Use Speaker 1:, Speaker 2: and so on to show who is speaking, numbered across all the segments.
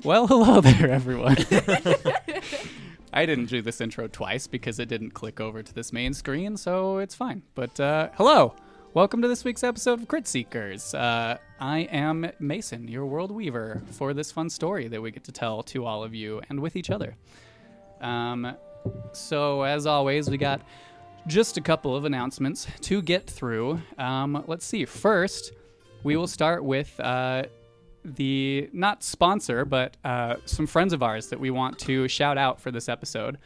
Speaker 1: Well, hello there, everyone. I didn't do this intro twice because it didn't click over to this main screen, so it's fine. But hello. Welcome to this week's episode of Crit Seekers. I am Mason, your world weaver, for this fun story that we get to tell to all of you and with each other. So, as always, we got just a couple of announcements to get through. Let's see. First, we will start with the, not sponsor, but some friends of ours that we want to shout out for this episode.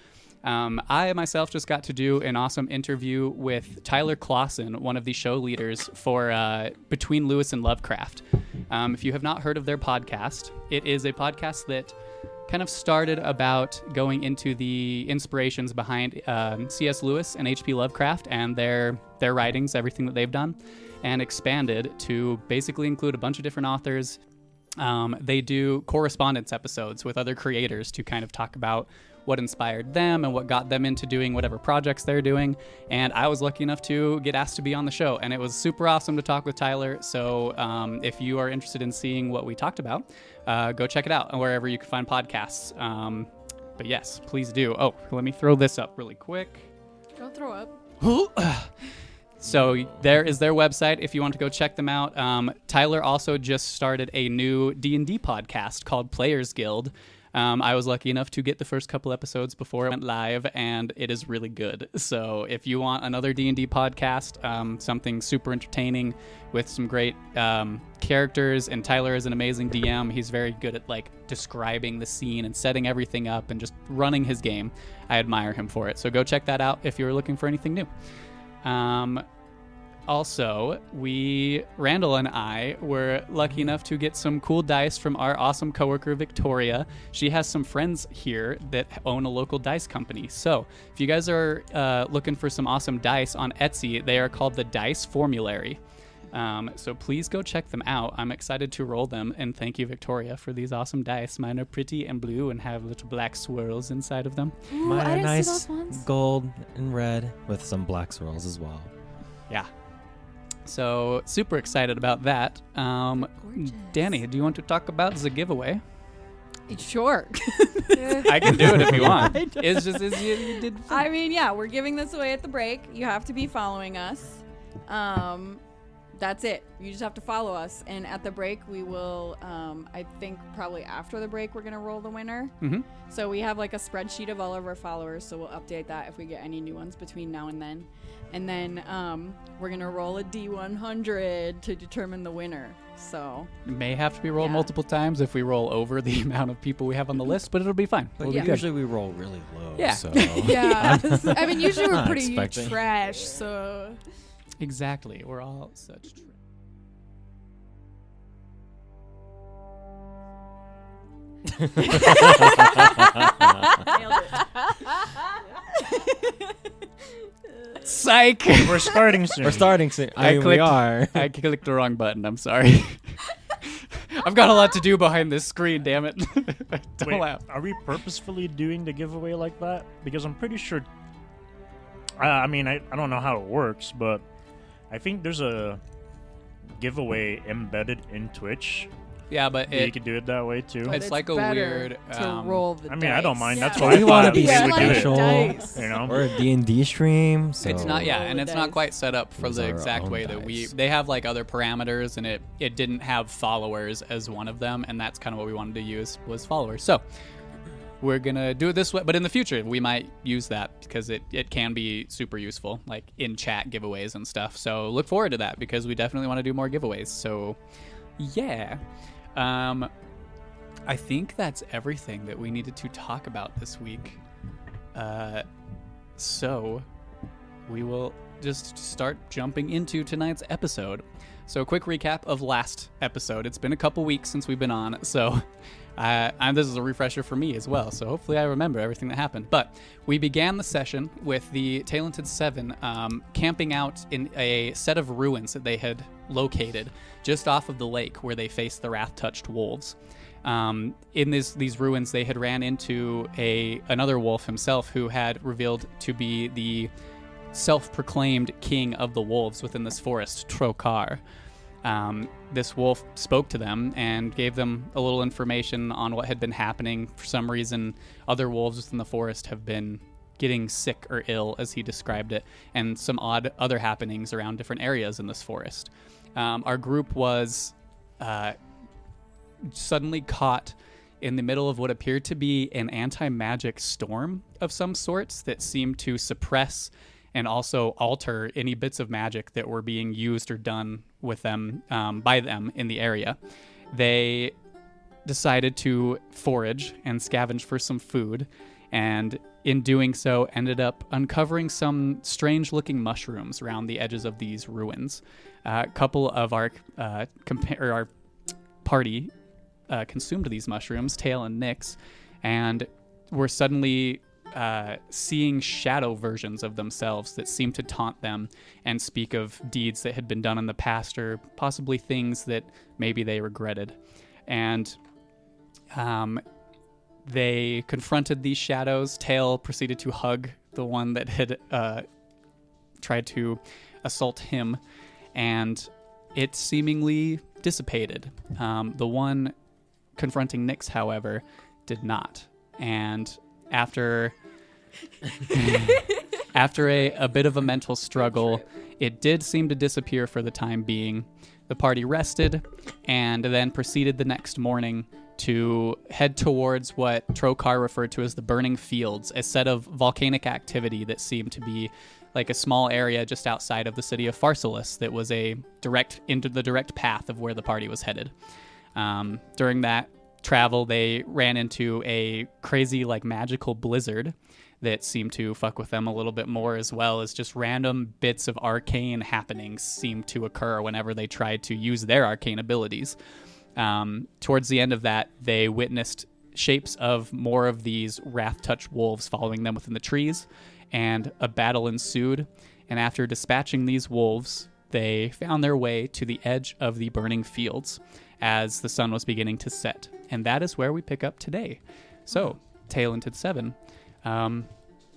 Speaker 1: I myself just got to do an awesome interview with Tyler Clausen, one of the show leaders for Between Lewis and Lovecraft. If you have not heard of their podcast, it is a podcast that kind of started about going into the inspirations behind C.S. Lewis and H.P. Lovecraft and their writings, everything that they've done, and expanded to basically include a bunch of different authors. They do correspondence episodes with other creators to kind of talk about what inspired them and what got them into doing whatever projects they're doing. And I was lucky enough to get asked to be on the show, and it was super awesome to talk with Tyler. So if you are interested in seeing what we talked about, go check it out wherever you can find podcasts. But yes, please do. Oh, let me throw this up really quick.
Speaker 2: Don't throw up.
Speaker 1: So there is their website if you want to go check them out. Tyler also just started a new D&D podcast called Players Guild. I was lucky enough to get the first couple episodes before it went live, and it is really good. So if you want another D&D podcast, something super entertaining with some great characters, and Tyler is an amazing DM. He's very good at like describing the scene and setting everything up and just running his game. I admire him for it. So go check that out if you're looking for anything new. Also, Randall and I were lucky enough to get some cool dice from our awesome coworker, Victoria. She has some friends here that own a local dice company. So if you guys are looking for some awesome dice on Etsy, they are called the Dice Formulary. So please go check them out. I'm excited to roll them, and thank you, Victoria, for these awesome dice. Mine are pretty and blue and have little black swirls inside of them.
Speaker 2: Ooh,
Speaker 3: Mine
Speaker 2: I
Speaker 3: are
Speaker 2: didn't
Speaker 3: nice
Speaker 2: see those ones.
Speaker 3: gold and red with some black swirls as well.
Speaker 1: Yeah. So super excited about that.
Speaker 2: Gorgeous.
Speaker 1: Danny, do you want to talk about the giveaway?
Speaker 2: Sure.
Speaker 1: I can do it if you want. It's just you did.
Speaker 2: I mean, yeah, we're giving this away at the break. You have to be following us. That's it. You just have to follow us. And at the break, we will, I think probably after the break, we're going to roll the winner.
Speaker 1: Mm-hmm.
Speaker 2: So we have like a spreadsheet of all of our followers. So we'll update that if we get any new ones between now and then. And then we're going to roll a D100 to determine the winner. So
Speaker 1: It may have to be rolled multiple times if we roll over the amount of people we have on the list, but it'll be fine.
Speaker 3: But
Speaker 1: We'll be good.
Speaker 3: usually we roll really low.
Speaker 1: Yeah.
Speaker 3: So.
Speaker 2: yeah, I mean, usually we're
Speaker 3: Not
Speaker 2: pretty
Speaker 3: expecting.
Speaker 2: trash. So
Speaker 1: Exactly. We're all such.
Speaker 2: nailed it.
Speaker 1: Psych!
Speaker 4: We're starting soon.
Speaker 3: We're starting soon.
Speaker 1: I
Speaker 3: We
Speaker 1: clicked-
Speaker 3: are.
Speaker 1: I clicked the wrong button. I'm sorry. I've got a lot to do behind this screen, damn it. Don't
Speaker 4: Wait,
Speaker 1: laugh.
Speaker 4: are we purposefully doing the giveaway like that? Because I'm pretty sure... I mean, I don't know how it works, but I think there's a giveaway embedded in Twitch.
Speaker 1: Yeah, but
Speaker 4: You could do it that way, too.
Speaker 1: It's like a
Speaker 2: better
Speaker 1: weird,
Speaker 2: to roll the
Speaker 4: I mean, I don't
Speaker 2: dice.
Speaker 4: mind. That's
Speaker 2: Yeah.
Speaker 4: why I
Speaker 3: We wanna
Speaker 4: thought
Speaker 3: be
Speaker 4: we would do it.
Speaker 3: special.
Speaker 2: Dice.
Speaker 4: You know?
Speaker 3: We're a D&D stream, so
Speaker 1: It's not, yeah,
Speaker 2: Roll
Speaker 1: and
Speaker 2: the
Speaker 1: it's not
Speaker 2: dice.
Speaker 1: quite set up for
Speaker 3: Use
Speaker 1: the
Speaker 3: our
Speaker 1: exact
Speaker 3: own
Speaker 1: way that
Speaker 3: dice.
Speaker 1: they have like other parameters, and it didn't have followers as one of them, and that's kind of what we wanted to use was followers. So we're gonna do it this way, but in the future we might use that because it can be super useful, like in chat giveaways and stuff. So look forward to that because we definitely want to do more giveaways. So yeah. I think that's everything that we needed to talk about this week. So we will just start jumping into tonight's episode. So a quick recap of last episode. It's been a couple weeks since we've been on, so this is a refresher for me as well, so hopefully I remember everything that happened. But we began the session with the Taelented Seven camping out in a set of ruins that they had located just off of the lake where they faced the wrath-touched wolves. In these ruins, they had ran into another wolf himself who had revealed to be the self-proclaimed king of the wolves within this forest, Trokar. this wolf spoke to them and gave them a little information on what had been happening. For some reason, other wolves within the forest have been getting sick or ill, as he described it, and some odd other happenings around different areas in this forest. Our group was suddenly caught in the middle of what appeared to be an anti-magic storm of some sorts that seemed to suppress and also alter any bits of magic that were being used or done with them by them in the area. They decided to forage and scavenge for some food, and in doing so ended up uncovering some strange-looking mushrooms around the edges of these ruins. A couple of our our party consumed these mushrooms, Tail and Nyx, and were suddenly seeing shadow versions of themselves that seemed to taunt them and speak of deeds that had been done in the past or possibly things that maybe they regretted. And they confronted these shadows. Tail proceeded to hug the one that had tried to assault him, and it seemingly dissipated. The one confronting Nyx, however, did not. And after a bit of a mental struggle, it did seem to disappear for the time being. The party rested and then proceeded the next morning to head towards what Trokar referred to as the Burning Fields, a set of volcanic activity that seemed to be like a small area just outside of the city of Farsolis that was into the direct path of where the party was headed. During that travel, they ran into a crazy, like, magical blizzard that seemed to fuck with them a little bit more, as well as just random bits of arcane happenings seemed to occur whenever they tried to use their arcane abilities. Towards the end of that, they witnessed shapes of more of these wrath-touch wolves following them within the trees, and a battle ensued. And after dispatching these wolves, they found their way to the edge of the Burning Fields as the sun was beginning to set. And that is where we pick up today. So, Taelented Seven,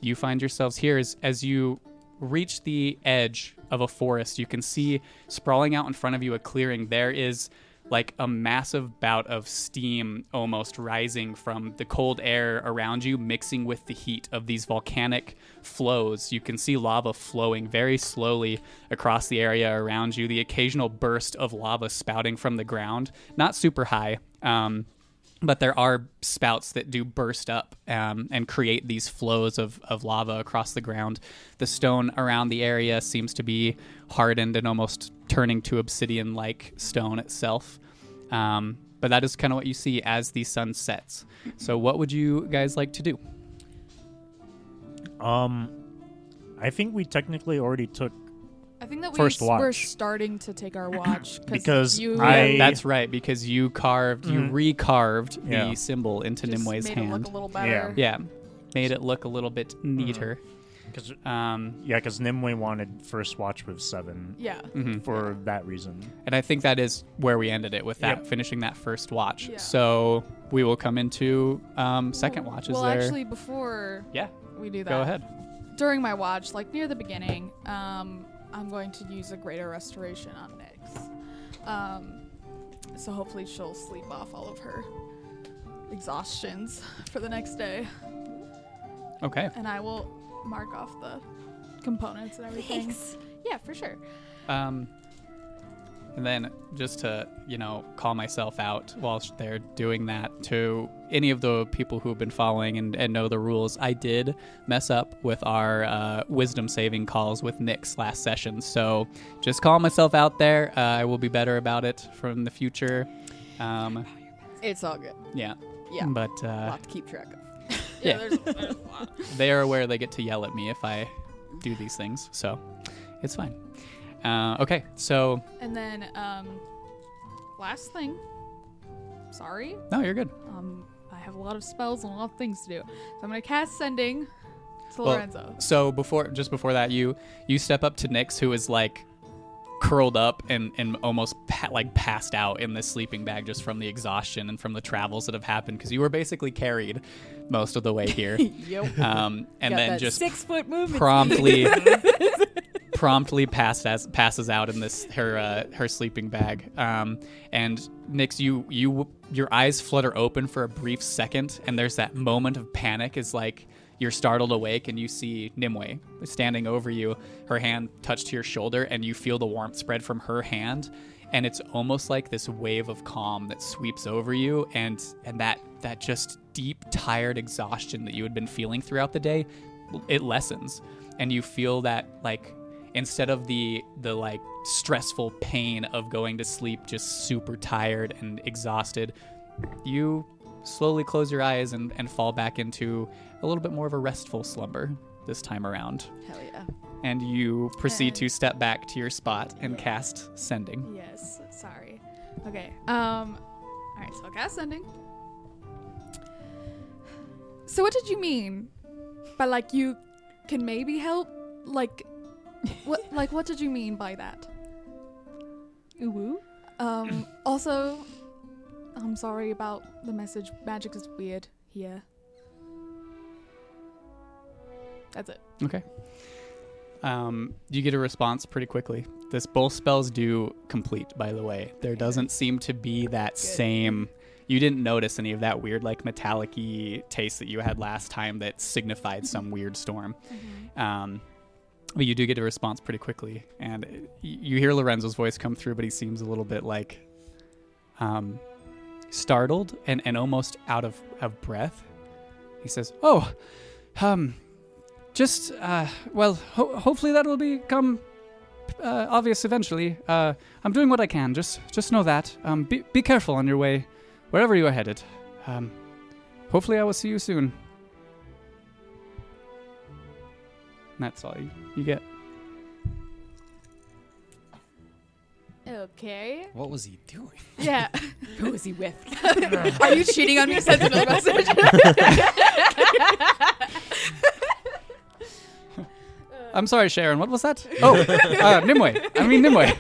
Speaker 1: you find yourselves here as you reach the edge of a forest. You can see sprawling out in front of you a clearing. There is like a massive bout of steam almost rising from the cold air around you, mixing with the heat of these volcanic flows. You can see lava flowing very slowly across the area around you, the occasional burst of lava spouting from the ground. Not super high, but there are spouts that do burst up and create these flows of lava across the ground. The stone around the area seems to be hardened and almost turning to obsidian-like stone itself. But that is kind of what you see as the sun sets. So what would you guys like to do?
Speaker 4: I think we technically already took
Speaker 2: I think that
Speaker 4: first watch.
Speaker 2: we're starting to take our watch
Speaker 4: because
Speaker 1: that's right, because you recarved
Speaker 4: Yeah.
Speaker 1: the symbol into
Speaker 2: just
Speaker 1: Nimueh's
Speaker 2: made
Speaker 1: hand.
Speaker 2: it look a little better.
Speaker 1: Yeah, made it look a little bit neater.
Speaker 4: because Nimueh wanted first watch with 7
Speaker 2: Yeah.
Speaker 4: for that reason.
Speaker 1: And I think that is where we ended it with that,
Speaker 4: Yep.
Speaker 1: finishing that first watch.
Speaker 2: Yeah.
Speaker 1: So we will come into second watch. Is
Speaker 2: Well,
Speaker 1: there?
Speaker 2: actually, before
Speaker 1: Yeah,
Speaker 2: we do that,
Speaker 1: go ahead.
Speaker 2: during my watch, like near the beginning, I'm going to use a greater restoration on Nyx. So hopefully she'll sleep off all of her exhaustions for the next day.
Speaker 1: Okay.
Speaker 2: And I will mark off the components and everything.
Speaker 5: Thanks.
Speaker 2: Yeah, for sure.
Speaker 1: And then just to, call myself out while they're doing that, to any of the people who have been following and know the rules, I did mess up with our wisdom saving calls with Nyx last session. So just call myself out there. I will be better about it from the future.
Speaker 2: It's all good.
Speaker 1: Yeah.
Speaker 2: Yeah.
Speaker 1: But
Speaker 2: A lot to keep track of.
Speaker 1: Yeah.
Speaker 2: There's a lot.
Speaker 1: they are aware they get to yell at me if I do these things. So it's fine. Okay, so...
Speaker 2: And then, last thing. Sorry.
Speaker 1: No, you're good.
Speaker 2: I have a lot of spells and a lot of things to do. So I'm going to cast Sending to
Speaker 1: Well,
Speaker 2: Lorenzo.
Speaker 1: So just before that, you step up to Nyx, who is like curled up and almost passed out in this sleeping bag just from the exhaustion and from the travels that have happened, because you were basically carried most of the way here.
Speaker 2: Yep.
Speaker 1: And
Speaker 2: Got
Speaker 1: then
Speaker 2: that
Speaker 1: just
Speaker 2: 6 foot movement.
Speaker 1: promptly passes out in her sleeping bag. And Nyx, your eyes flutter open for a brief second, and there's that moment of panic as like you're startled awake, and you see Nimueh standing over you, her hand touched to your shoulder, and you feel the warmth spread from her hand, and it's almost like this wave of calm that sweeps over you, and that just deep, tired exhaustion that you had been feeling throughout the day, it lessens, and you feel that like instead of the like stressful pain of going to sleep, just super tired and exhausted, you slowly close your eyes and fall back into a little bit more of a restful slumber this time around.
Speaker 2: Hell yeah.
Speaker 1: And you proceed to step back to your spot and cast Sending.
Speaker 2: Yes. Sorry. Okay. All right. So I'll cast Sending. So what did you mean by like you can maybe help? Like what did you mean by that?
Speaker 5: Ooh.
Speaker 2: Also, I'm sorry about the message. Magic is weird here. That's it.
Speaker 1: Okay. You get a response pretty quickly. Both spells do complete, by the way. There doesn't seem to be that same... You didn't notice any of that weird, like, metallic-y taste that you had last time that signified some weird storm.
Speaker 2: Mm-hmm.
Speaker 1: But you do get a response pretty quickly. And you hear Lorenzo's voice come through, but he seems a little bit, like, startled and almost out of breath. He says, hopefully that will become obvious eventually. I'm doing what I can. Just know that. Be careful on your way, wherever you are headed. Hopefully I will see you soon. And that's all you get.
Speaker 2: Okay.
Speaker 3: What was he doing?
Speaker 2: Yeah.
Speaker 5: Who is he with?
Speaker 2: Are you cheating on me? Sent another message.
Speaker 1: I'm sorry, Sharon. What was that? Oh, Nimueh. I mean Nimueh.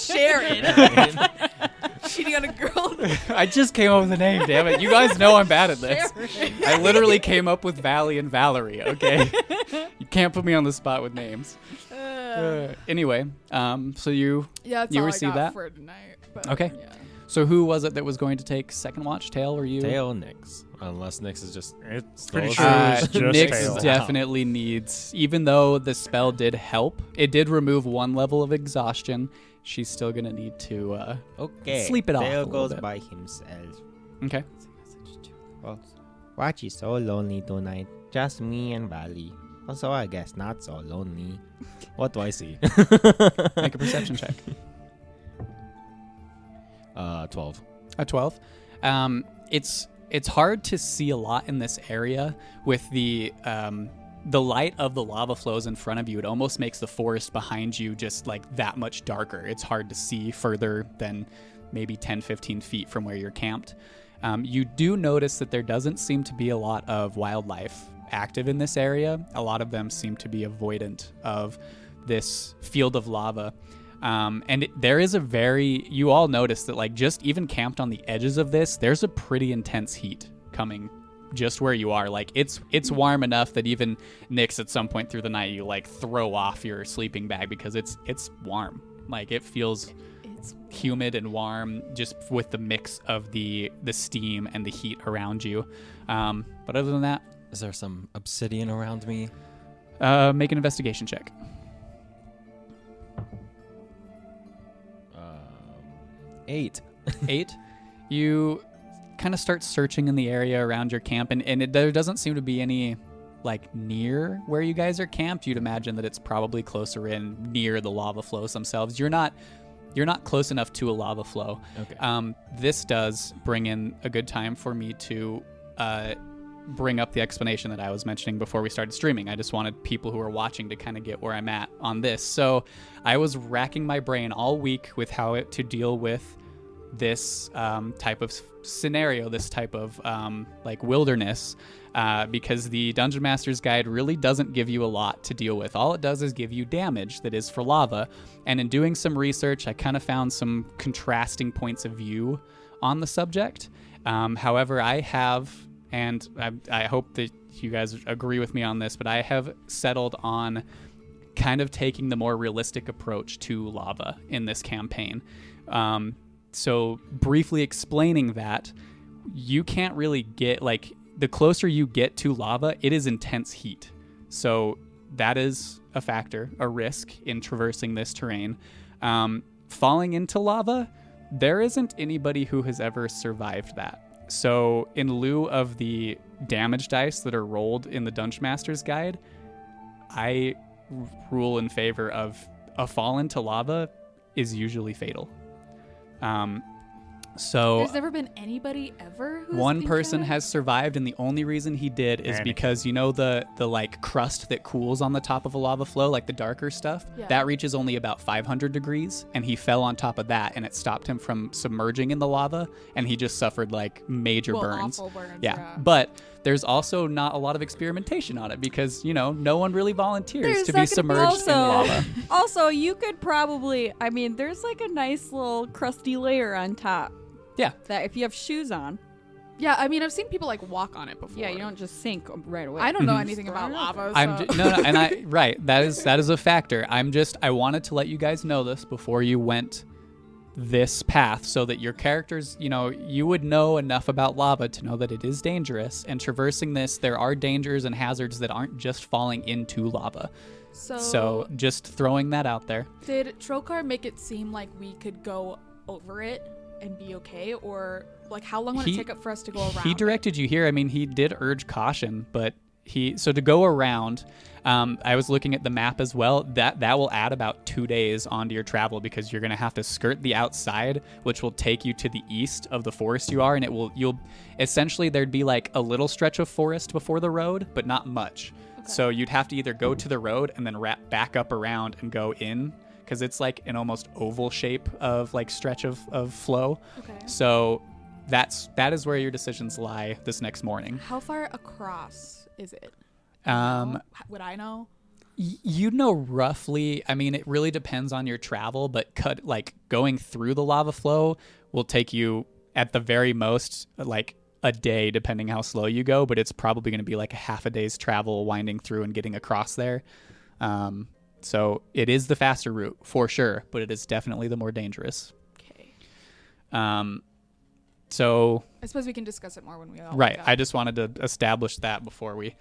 Speaker 2: Sharon. Cheating on a girl.
Speaker 1: I just came up with a name, damn it. You guys know I'm bad at this. I literally came up with Valley and Valerie, okay? You can't put me on the spot with names. Anyway, so you
Speaker 2: that's
Speaker 1: you
Speaker 2: all
Speaker 1: receive
Speaker 2: I got
Speaker 1: that?
Speaker 2: for tonight. But,
Speaker 1: Okay.
Speaker 2: Yeah.
Speaker 1: So who was it that was going to take second watch? Tail or you?
Speaker 3: Tail Nyx. Unless Nyx is just...
Speaker 4: It's pretty
Speaker 3: Those
Speaker 4: sure
Speaker 3: are
Speaker 4: it's just
Speaker 1: Nyx
Speaker 4: Tail.
Speaker 1: definitely needs, even though the spell did help, it did remove one level of exhaustion. She's still gonna need to
Speaker 6: Okay.
Speaker 1: sleep it off a
Speaker 6: Tail
Speaker 1: little
Speaker 6: goes
Speaker 1: bit.
Speaker 6: by himself.
Speaker 1: Okay.
Speaker 6: Well, Watch is so lonely tonight. Just me and Valley. Also, I guess not so lonely.
Speaker 3: What do I see?
Speaker 1: Make a perception check.
Speaker 3: 12.
Speaker 1: A 12. It's hard to see a lot in this area with the light of the lava flows in front of you. It almost makes the forest behind you just like that much darker. It's hard to see further than maybe 10, 15 feet from where you're camped. You do notice that there doesn't seem to be a lot of wildlife active in this area. A lot of them seem to be avoidant of this field of lava. And there is you all notice that like just even camped on the edges of this, there's a pretty intense heat coming just where you are. Like it's warm enough that even Nyx at some point through the night, you like throw off your sleeping bag because it's warm. Like it feels humid and warm just with the mix of the steam and the heat around you. But other than that,
Speaker 3: Is there some obsidian around me?
Speaker 1: make an investigation check.
Speaker 3: 8.
Speaker 1: 8. You kind of start searching in the area around your camp, and there doesn't seem to be any like near where you guys are camped. You'd imagine that it's probably closer in near the lava flows themselves. You're not close enough to a lava flow.
Speaker 3: Okay.
Speaker 1: This does bring in a good time for me to bring up the explanation that I was mentioning before we started streaming. I just wanted people who are watching to kind of get where I'm at on this. So I was racking my brain all week with how to deal with this type of scenario, this type of like wilderness, because the Dungeon Master's Guide really doesn't give you a lot to deal with. All it does is give you damage that is for lava. And in doing some research, I kind of found some contrasting points of view on the subject. However, I have, and I hope that you guys agree with me on this, but I have settled on kind of taking the more realistic approach to lava in this campaign. So briefly explaining that, you can't really get, like, the closer you get to lava, it is intense heat. So that is a factor, a risk in traversing this terrain. Falling into lava, there isn't anybody who has ever survived that. So in lieu of the damage dice that are rolled in the Dungeon Master's Guide, I rule in favor of a fall into lava is usually fatal. So
Speaker 5: There's never been anybody ever who's
Speaker 1: one
Speaker 5: been
Speaker 1: person
Speaker 5: killed?
Speaker 1: has survived, and the only reason he did is
Speaker 4: Anakin.
Speaker 1: because, you know, the like crust that cools on the top of a lava flow, like the darker stuff,
Speaker 5: Yeah.
Speaker 1: that reaches only about 500 degrees, and he fell on top of that, and it stopped him from submerging in the lava, and he just suffered like major burns.
Speaker 5: Awful burns.
Speaker 1: Yeah, but there's also not a lot of experimentation on it because, you know, no one really volunteers
Speaker 2: There's
Speaker 1: to
Speaker 2: not
Speaker 1: be
Speaker 2: gonna
Speaker 1: submerged in lava.
Speaker 2: Also, you could probably, I mean, there's like a nice little crusty layer on top.
Speaker 1: Yeah.
Speaker 2: That if you have shoes on,
Speaker 5: Yeah, I mean, I've seen people like walk on it before.
Speaker 2: yeah, you don't just sink right away.
Speaker 5: I don't know
Speaker 1: Mhm.
Speaker 5: anything
Speaker 2: Just
Speaker 5: about
Speaker 2: throw it out
Speaker 5: lava.
Speaker 1: I'm
Speaker 5: so.
Speaker 1: no, and I right, that is a factor. I wanted to let you guys know this before you went this path so that your characters, you know, you would know enough about lava to know that it is dangerous, and traversing this, there are dangers and hazards that aren't just falling into lava. So just throwing that out there.
Speaker 5: Did Trokar make it seem like we could go over it and be okay, or like how long would it take up for us to go around?
Speaker 1: He directed you here. I mean, he did urge caution, but so to go around, I was looking at the map as well. That will add about 2 days onto your travel because you're going to have to skirt the outside, which will take you to the east of the forest you are, and you'll essentially, there'd be like a little stretch of forest before the road, but not much. So you'd have to either go to the road and then wrap back up around and go in, because it's like an almost oval shape of like stretch of flow.
Speaker 5: Okay.
Speaker 1: So that is where your decisions lie this next morning.
Speaker 5: How far across is it? Would I know?
Speaker 1: You know roughly. I mean, it really depends on your travel, but going through the lava flow will take you at the very most like a day, depending how slow you go. But it's probably going to be like a half a day's travel winding through and getting across there. So it is the faster route for sure, but it is definitely the more dangerous.
Speaker 5: Okay.
Speaker 1: So
Speaker 5: I suppose we can discuss it more when we all
Speaker 1: right.
Speaker 5: wake up.
Speaker 1: I just wanted to establish that before we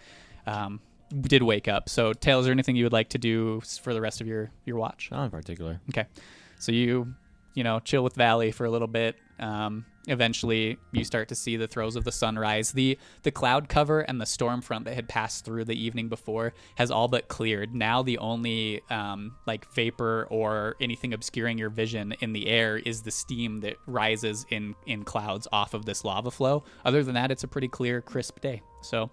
Speaker 1: did wake up. So, Tail, is there anything you would like to do for the rest of your watch?
Speaker 3: Not in particular.
Speaker 1: Okay. So you chill with Valley for a little bit. Eventually, you start to see the throes of the sunrise. The cloud cover and the storm front that had passed through the evening before has all but cleared. Now the only like vapor or anything obscuring your vision in the air is the steam that rises in clouds off of this lava flow. Other than that, it's a pretty clear, crisp day. So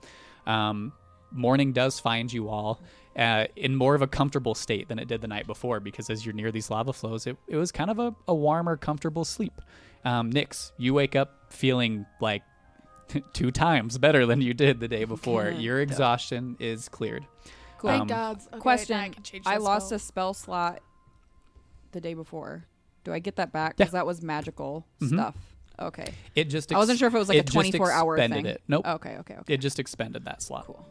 Speaker 1: morning does find you all in more of a comfortable state than it did the night before, because as you're near these lava flows, it was kind of a warmer, comfortable sleep. Nyx, you wake up feeling like 2 times better than you did the day before. Your exhaustion is cleared.
Speaker 2: Cool.
Speaker 5: Thank God. Okay,
Speaker 2: Question:
Speaker 5: now I can change
Speaker 2: I
Speaker 5: that
Speaker 2: lost
Speaker 5: spell.
Speaker 2: a spell slot the day before. Do I get that back? Because that was magical stuff. Okay.
Speaker 1: It just
Speaker 2: I wasn't sure if it was like a
Speaker 1: it just
Speaker 2: 24-hour
Speaker 1: expended
Speaker 2: thing.
Speaker 1: It. Nope.
Speaker 2: Okay.
Speaker 1: It just expended that slot.
Speaker 2: Cool.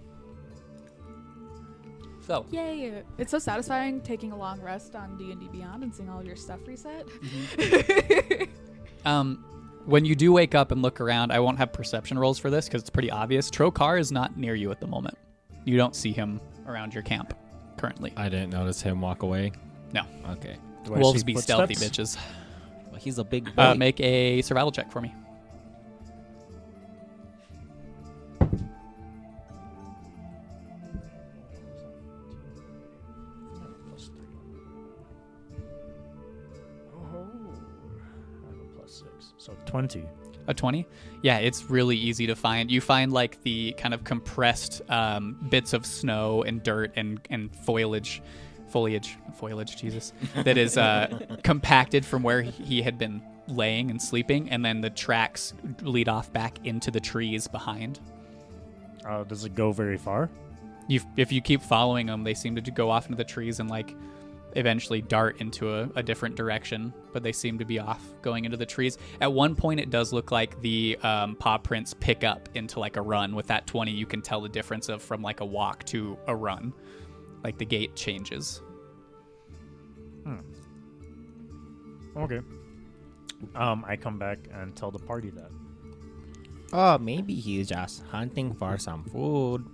Speaker 1: So
Speaker 5: Yay! It's so satisfying taking a long rest on D&D Beyond and seeing all of your stuff reset.
Speaker 1: when you do wake up and look around, I won't have perception rolls for this because it's pretty obvious. Trokar is not near you at the moment. You don't see him around your camp currently.
Speaker 3: I didn't notice him walk away.
Speaker 1: No.
Speaker 3: Okay.
Speaker 4: Do I
Speaker 1: Wolves
Speaker 4: see
Speaker 1: be stealthy
Speaker 4: footsteps?
Speaker 1: bitches.
Speaker 3: Well, he's a big boy.
Speaker 1: Make a survival check for me.
Speaker 4: Oh, I have a +6, so 20.
Speaker 1: A 20? Yeah, it's really easy to find. You find like the kind of compressed bits of snow and dirt and foliage, Jesus, that is compacted from where he had been laying and sleeping, and then the tracks lead off back into the trees behind.
Speaker 4: Does it go very far?
Speaker 1: If you keep following them, they seem to go off into the trees and like eventually dart into a different direction, but they seem to be off going into the trees. At one point, it does look like the paw prints pick up into like a run. With that 20, you can tell the difference from like a walk to a run. Like the gait changes.
Speaker 4: Okay. I come back and tell the party that.
Speaker 6: Oh, maybe he's just hunting for some food.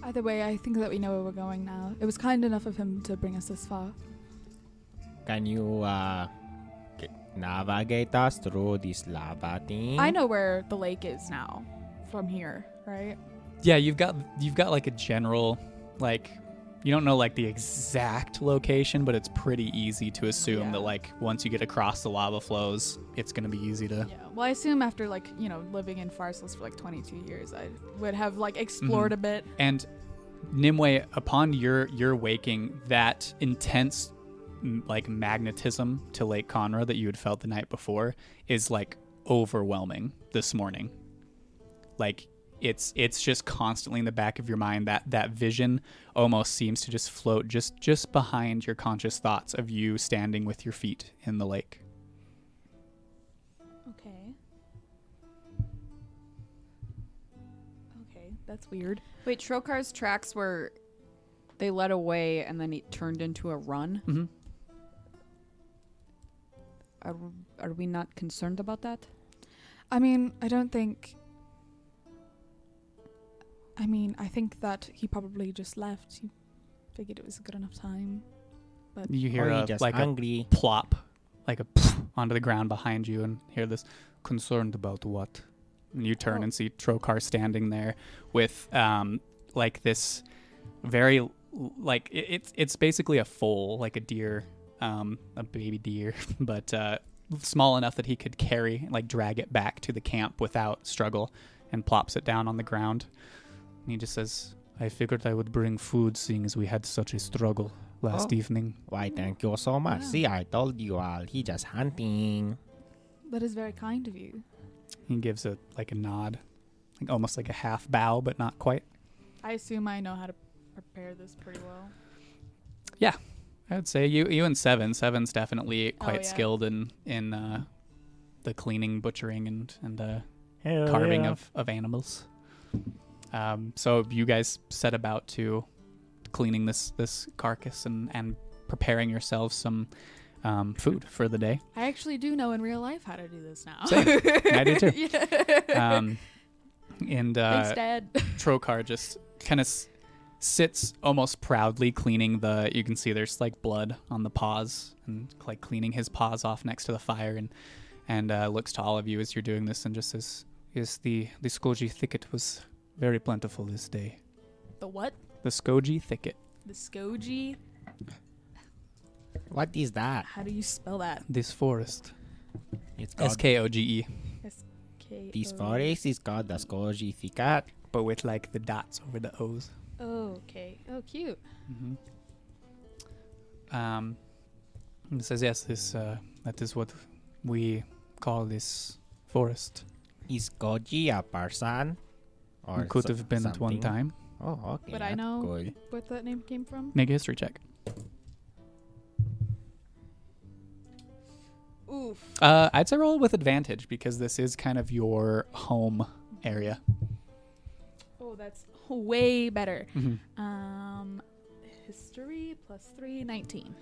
Speaker 5: Either way, I think that we know where we're going now. It was kind enough of him to bring us this far.
Speaker 6: Can you navigate us through this lava thing?
Speaker 5: I know where the lake is now from here, right?
Speaker 1: Yeah, you've got like a general, like, you don't know like the exact location, but it's pretty easy to assume
Speaker 5: Yeah.
Speaker 1: that like once you get across the lava flows, it's gonna be easy to.
Speaker 5: Yeah. Well, I assume after like, living in Farsolis for like 22 years, I would have like explored a bit.
Speaker 1: And Nimueh, upon your waking, that intense like magnetism to Lake Conroe that you had felt the night before is like overwhelming this morning. Like it's just constantly in the back of your mind. That vision almost seems to just float just behind your conscious thoughts of you standing with your feet in the lake.
Speaker 5: Okay, that's weird.
Speaker 2: Wait, Trokar's tracks were they led away and then it turned into a run.
Speaker 1: Mm-hmm.
Speaker 2: Are we not concerned about that?
Speaker 5: I mean, I think that he probably just left. He figured it was a good enough time. But
Speaker 1: You hear
Speaker 6: Or he
Speaker 1: a,
Speaker 6: just
Speaker 1: like
Speaker 6: hungry.
Speaker 1: a plop, like a pff onto the ground behind you, and hear this, concerned about what? And you turn and see Trokar standing there with like this very like it's basically a foal, like a deer, a baby deer, but small enough that he could carry, like drag it back to the camp without struggle, and plops it down on the ground. And he just says, I figured I would bring food, seeing as we had such a struggle last evening.
Speaker 6: Why, thank you so much.
Speaker 5: Wow.
Speaker 6: See, I told you all. He just hunting.
Speaker 5: that is very kind of you.
Speaker 1: He gives a nod, like almost like a half bow, but not quite.
Speaker 5: I assume I know how to prepare this pretty well.
Speaker 1: I would say you and Seven's definitely quite
Speaker 5: yeah.
Speaker 1: skilled in the cleaning, butchering, and
Speaker 4: Hell
Speaker 1: carving
Speaker 4: yeah.
Speaker 1: of animals. So you guys set about to cleaning this carcass and preparing yourselves some food for the day.
Speaker 5: I actually do know in real life how to do this now.
Speaker 1: Same. I do too.
Speaker 5: Yeah.
Speaker 1: And
Speaker 5: Thanks, Dad.
Speaker 1: Trokar just kind of sits almost proudly cleaning you can see there's like blood on the paws, and like cleaning his paws off next to the fire, and looks to all of you as you're doing this and just says, yes, the Skoji thicket was very plentiful this day.
Speaker 5: The what?
Speaker 1: The Skoji thicket.
Speaker 5: The Skoji?
Speaker 6: What is that?
Speaker 5: How do you spell that?
Speaker 1: This forest.
Speaker 6: It's called
Speaker 1: Skoge.
Speaker 5: S-K-O.
Speaker 6: This forest is called the Skoji thicket.
Speaker 1: But with like the dots over the O's.
Speaker 5: Oh, okay. Oh, cute.
Speaker 1: It says, yes, that is what we call this forest.
Speaker 6: Is Koji a person? Or
Speaker 1: Could have been at one
Speaker 6: something?
Speaker 1: time.
Speaker 6: Oh, okay.
Speaker 5: But I
Speaker 6: that's
Speaker 5: know
Speaker 6: cool.
Speaker 5: what that name came from.
Speaker 1: Make a history check.
Speaker 5: Oof.
Speaker 1: I'd say roll with advantage because this is kind of your home area.
Speaker 5: Oh, that's way better.
Speaker 1: Mm-hmm.
Speaker 5: History plus 3, 19.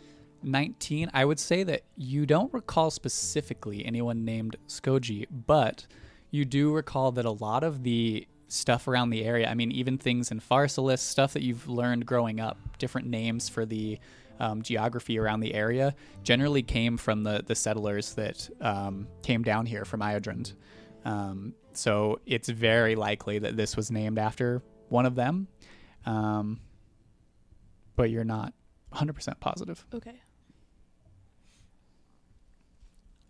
Speaker 1: 19. I would say that you don't recall specifically anyone named Skoji, but you do recall that a lot of the stuff around the area, I mean, even things in Farsolis, stuff that you've learned growing up, different names for the geography around the area, generally came from the settlers that came down here from Iodrand. So it's very likely that this was named after one of them, but you're not 100% positive.
Speaker 5: Okay.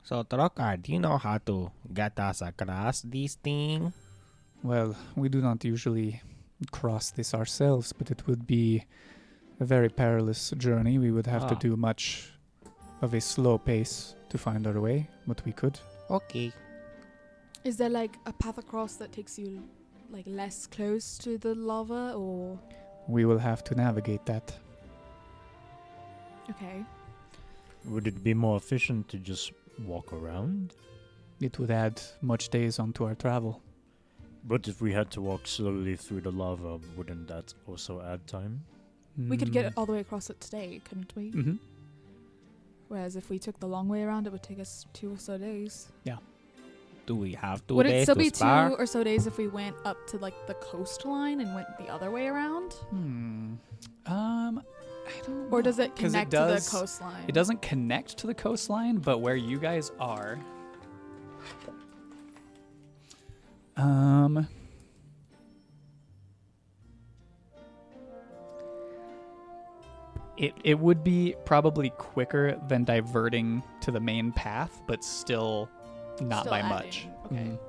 Speaker 6: So, Trokar, do you know how to get us across this thing?
Speaker 1: Well, we do not usually cross this ourselves, but it would be a very perilous journey. We would have to do much of a slow pace to find our way, but we could.
Speaker 6: Okay.
Speaker 5: Is there like a path across that takes you like less close to the lava, or?
Speaker 1: We will have to navigate that.
Speaker 5: Okay.
Speaker 4: Would it be more efficient to just walk around?
Speaker 1: It would add much days onto our travel.
Speaker 4: But if we had to walk slowly through the lava, wouldn't that also add time?
Speaker 5: We could get all the way across it today, couldn't we?
Speaker 1: Mm-hmm.
Speaker 5: Whereas if we took the long way around, it would take us 2 or so days.
Speaker 6: Do we have 2
Speaker 5: Would it
Speaker 6: days
Speaker 5: still
Speaker 6: to
Speaker 5: be
Speaker 6: spar?
Speaker 5: 2 or so days if we went up to like the coastline and went the other way around?
Speaker 1: I don't know.
Speaker 5: Or does it
Speaker 1: 'Cause
Speaker 5: connect to the coastline?
Speaker 1: It doesn't connect to the coastline, but where you guys are, it would be probably quicker than diverting to the main path, but still not
Speaker 5: Still
Speaker 1: by
Speaker 5: adding,
Speaker 1: much.
Speaker 5: okay.
Speaker 1: Mhm.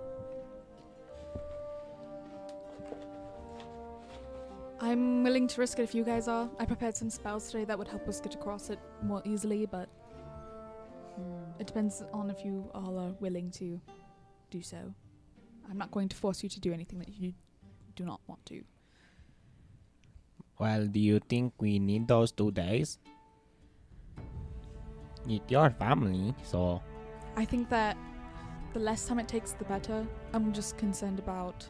Speaker 5: I'm willing to risk it if you guys are. I prepared some spells today that would help us get across it more easily, but it depends on if you all are willing to do so. I'm not going to force you to do anything that you do not want to.
Speaker 6: Well, do you think we need those 2 days? It's your family, so
Speaker 5: I think that the less time it takes, the better. I'm just concerned about...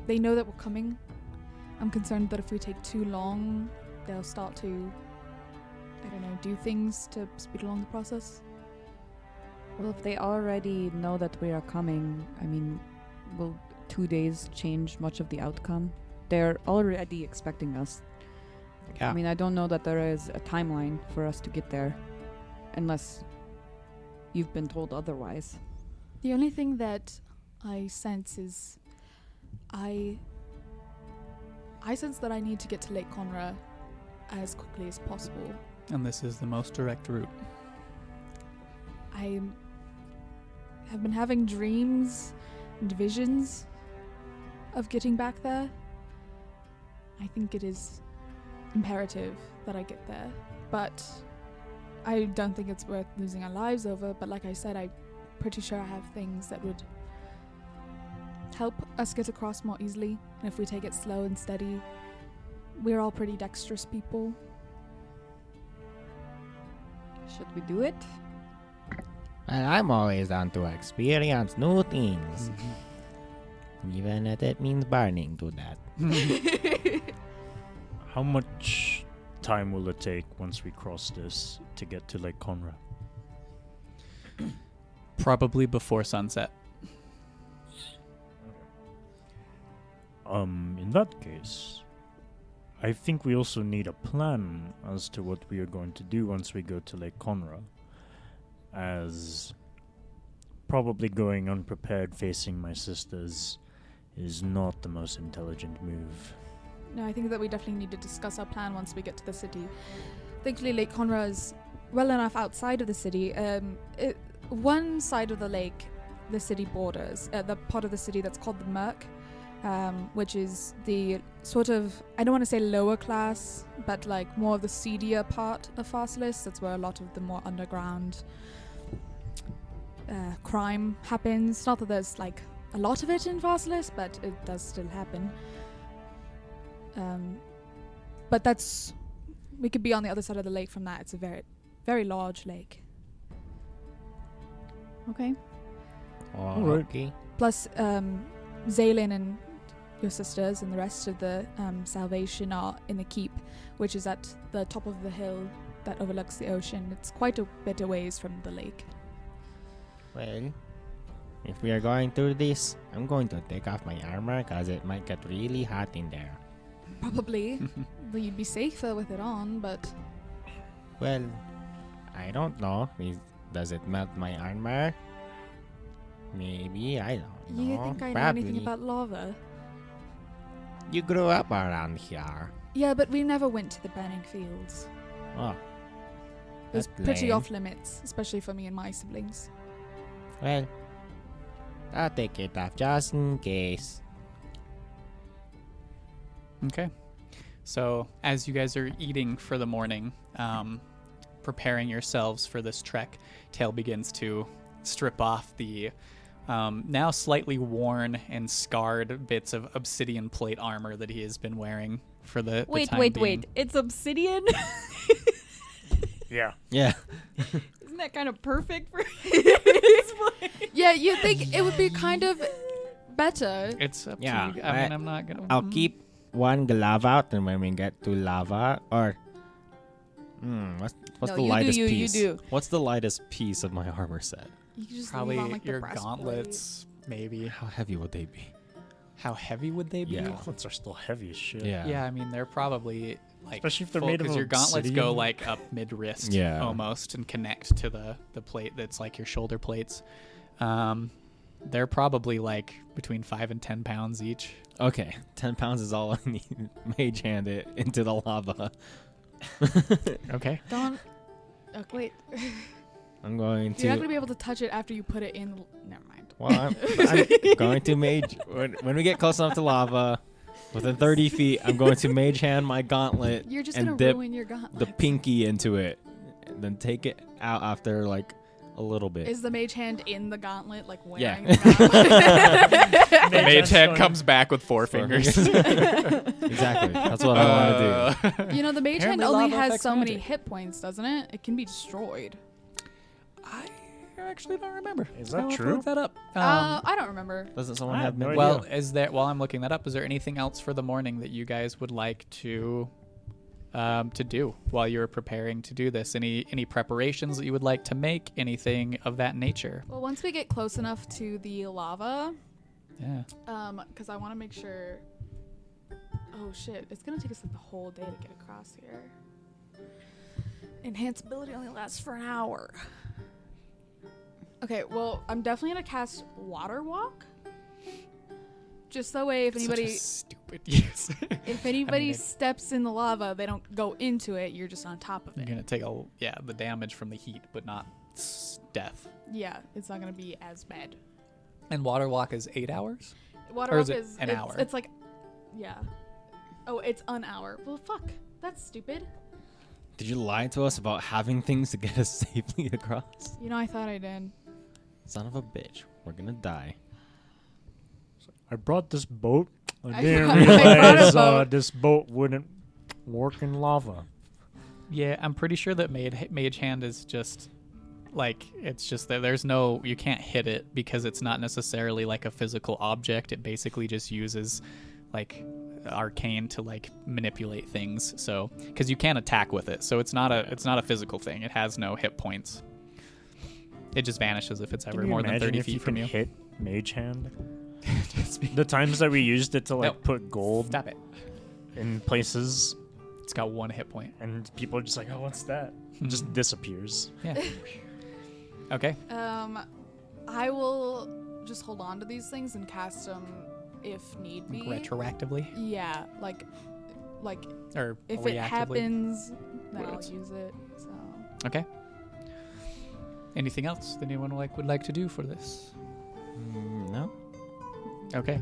Speaker 5: They know that we're coming. I'm concerned that if we take too long, they'll start to, I don't know, do things to speed along the process.
Speaker 7: Well, if they already know that we are coming, I mean, will 2 days change much of the outcome? They're already expecting us.
Speaker 6: yeah.
Speaker 7: I mean, I don't know that there is a timeline for us to get there, unless you've been told otherwise.
Speaker 5: The only thing that I sense is I sense that I need to get to Lake Conra as quickly as possible.
Speaker 1: And this is the most direct route.
Speaker 5: I have been having dreams and visions of getting back there. I think it is imperative that I get there, but I don't think it's worth losing our lives over. But like I said, I'm pretty sure I have things that would help us get across more easily. And if we take it slow and steady, we're all pretty dexterous people.
Speaker 7: Should we do it?
Speaker 6: Well, I'm always down to experience new things. Even if it means burning to death.
Speaker 4: How much time will it take once we cross this to get to Lake Conra?
Speaker 1: Probably before sunset.
Speaker 4: In that case, I think we also need a plan as to what we are going to do once we go to Lake Conra, as probably going unprepared facing my sisters is not the most intelligent move.
Speaker 5: No, I think that we definitely need to discuss our plan once we get to the city. Thankfully, Lake Conra is well enough outside of the city. One side of the lake, the city borders, the part of the city that's called the Merc, which is the sort of, I don't want to say lower class, but like more of the seedier part of Farsolis. That's where a lot of the more underground crime happens. Not that there's like a lot of it in Farsolis, but it does still happen. But we could be on the other side of the lake from that. It's a very, very large lake.
Speaker 7: Okay.
Speaker 6: Oh,
Speaker 4: Alright.
Speaker 6: okay.
Speaker 5: Plus, Zaylin and your sisters and the rest of the Salvation are in the keep, which is at the top of the hill that overlooks the ocean. It's quite a bit a ways from the lake.
Speaker 6: Well, if we are going through this, I'm going to take off my armor because it might get really hot in there.
Speaker 5: Probably. Well, you'd be safer with it on, but
Speaker 6: Well, I don't know. Does it melt my armor? Maybe, I don't know.
Speaker 5: you think I know
Speaker 6: Probably.
Speaker 5: anything about lava?
Speaker 6: You grew up around here.
Speaker 5: Yeah, but we never went to the burning fields.
Speaker 6: Oh,
Speaker 5: It was
Speaker 6: that's
Speaker 5: pretty
Speaker 6: lame.
Speaker 5: off limits, especially for me and my siblings.
Speaker 6: Well, I'll take it off just in case.
Speaker 1: Okay. So as you guys are eating for the morning, preparing yourselves for this trek, Tail begins to strip off the now slightly worn and scarred bits of obsidian plate armor that he has been wearing for the time being.
Speaker 2: Wait. It's obsidian?
Speaker 4: Yeah.
Speaker 6: Yeah.
Speaker 2: Isn't that kind of perfect for
Speaker 5: Yeah, you'd think it would be kind of better.
Speaker 1: It's up
Speaker 6: Yeah,
Speaker 1: to you. I mean, I'm not gonna.
Speaker 6: I'll keep one glove out, and when we get to lava, or
Speaker 3: What's
Speaker 2: No,
Speaker 3: the
Speaker 2: you
Speaker 3: lightest
Speaker 2: do you,
Speaker 3: piece?
Speaker 2: you do.
Speaker 3: What's the lightest piece of my armor set?
Speaker 5: You can just
Speaker 1: Probably
Speaker 5: leave on, like,
Speaker 1: your
Speaker 5: the breastplate.
Speaker 1: gauntlets, maybe.
Speaker 3: How heavy would they be?
Speaker 1: How heavy would they be?
Speaker 3: Yeah.
Speaker 4: Gauntlets are still heavy as shit.
Speaker 3: Yeah.
Speaker 1: Yeah, I mean they're probably like
Speaker 4: Especially if they're
Speaker 1: full,
Speaker 4: made of
Speaker 1: 'cause your gauntlets go
Speaker 4: obsidian.
Speaker 1: like up mid wrist,
Speaker 3: Yeah.
Speaker 1: almost, and connect to the plate that's like your shoulder plates. They're probably like between 5 and 10 pounds each.
Speaker 3: Okay, 10 pounds is all I need. Mage hand it into the lava.
Speaker 1: Okay.
Speaker 5: Don't. Oh, wait.
Speaker 3: I'm going
Speaker 5: You're not
Speaker 3: to.
Speaker 5: gonna be able to touch it after you put it in. Never mind.
Speaker 3: Well, I'm going to mage. When we get close enough to lava, within 30 feet, I'm going to mage hand my gauntlet
Speaker 5: You're just
Speaker 3: and
Speaker 5: gonna
Speaker 3: dip
Speaker 5: ruin your gauntlet.
Speaker 3: the pinky into it, and then take it out after like a little bit.
Speaker 5: Is the mage hand in the gauntlet, like
Speaker 3: Yeah.
Speaker 5: wearing the gauntlet?
Speaker 1: Mage hand
Speaker 4: showing-
Speaker 1: comes back with 4 fingers.
Speaker 3: Exactly. That's what I want to do.
Speaker 5: You know, the mage hand
Speaker 1: Apparently
Speaker 5: only
Speaker 1: lava
Speaker 5: has
Speaker 1: affects
Speaker 5: so many
Speaker 1: magic.
Speaker 5: hit points, doesn't it? It can be destroyed.
Speaker 1: I actually don't remember.
Speaker 4: Is that
Speaker 1: I'll have to
Speaker 4: true?
Speaker 1: Look that up.
Speaker 5: I don't remember.
Speaker 3: Doesn't someone
Speaker 4: I
Speaker 3: have
Speaker 4: have no
Speaker 3: mid-
Speaker 4: idea.
Speaker 1: Well, is there? While I'm looking that up, is there anything else for the morning that you guys would like to do while you're preparing to do this? Any preparations that you would like to make? Anything of that nature?
Speaker 5: Well, once we get close enough to the lava,
Speaker 1: Yeah.
Speaker 5: because I want to make sure. Oh shit! It's gonna take us like the whole day to get across here. Enhanced ability only lasts for an hour. Okay, well, I'm definitely gonna cast Water Walk. Just that way, if
Speaker 1: Such
Speaker 5: anybody,
Speaker 1: a stupid use.
Speaker 5: if anybody
Speaker 1: it-
Speaker 5: steps in the lava, they don't go into it. You're just on top of
Speaker 1: You're
Speaker 5: it.
Speaker 1: gonna take the damage from the heat, but not death.
Speaker 5: Yeah, it's not gonna be as bad.
Speaker 1: And water walk is 8 hours.
Speaker 5: Water
Speaker 1: Or is
Speaker 5: walk
Speaker 1: it
Speaker 5: is
Speaker 1: an hour?
Speaker 5: It's like, yeah. Oh, it's an hour. Well, fuck. That's stupid.
Speaker 3: Did you lie to us about having things to get us safely across?
Speaker 5: You know, I thought I did.
Speaker 3: Son of a bitch. We're gonna die.
Speaker 4: I brought this boat. I
Speaker 5: I
Speaker 4: didn't
Speaker 5: brought a
Speaker 4: realize
Speaker 5: boat.
Speaker 4: this boat wouldn't work in lava.
Speaker 1: Yeah, I'm pretty sure that mage hand is just like, it's just that there's no, you can't hit it because it's not necessarily like a physical object. It basically just uses like arcane to like manipulate things. So because you can't attack with it, so it's not a physical thing. It has no hit points. It just vanishes if it's ever
Speaker 4: Can you
Speaker 1: more than
Speaker 4: imagine
Speaker 1: 30
Speaker 4: if
Speaker 1: feet
Speaker 4: you
Speaker 1: from
Speaker 4: can
Speaker 1: you.
Speaker 4: hit mage hand?
Speaker 1: Just be-
Speaker 4: The times that we used it to like
Speaker 1: No.
Speaker 4: put gold
Speaker 1: Stop it.
Speaker 4: in places,
Speaker 1: It's got 1 hit point.
Speaker 4: and people are just like, "Oh, what's that?" It just disappears.
Speaker 1: Yeah. Okay.
Speaker 5: I will just hold on to these things and cast them if need be.
Speaker 1: Retroactively
Speaker 5: Yeah, like
Speaker 1: or
Speaker 5: if
Speaker 1: reactively.
Speaker 5: it happens, then I'll
Speaker 1: Words.
Speaker 5: use it. So
Speaker 1: Okay. Anything else that anyone would like to do for this?
Speaker 3: No?
Speaker 1: Okay.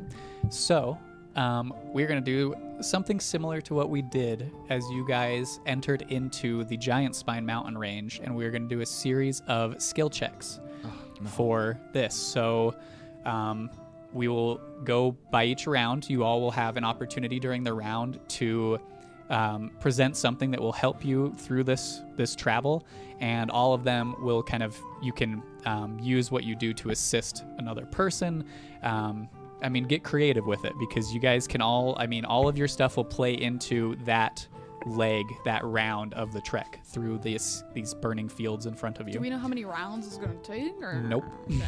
Speaker 1: So, we're going to do something similar to what we did as you guys entered into the Giant Spine Mountain range, and we're going to do a series of skill checks for this. So, we will go by each round. You all will have an opportunity during the round to present something that will help you through this travel, and all of them will you can use what you do to assist another person. Get creative with it, because you guys can all of your stuff will play into that that round of the trek through these burning fields in front of you.
Speaker 5: do we know how many rounds it's gonna take? Or
Speaker 1: Nope.
Speaker 5: Okay.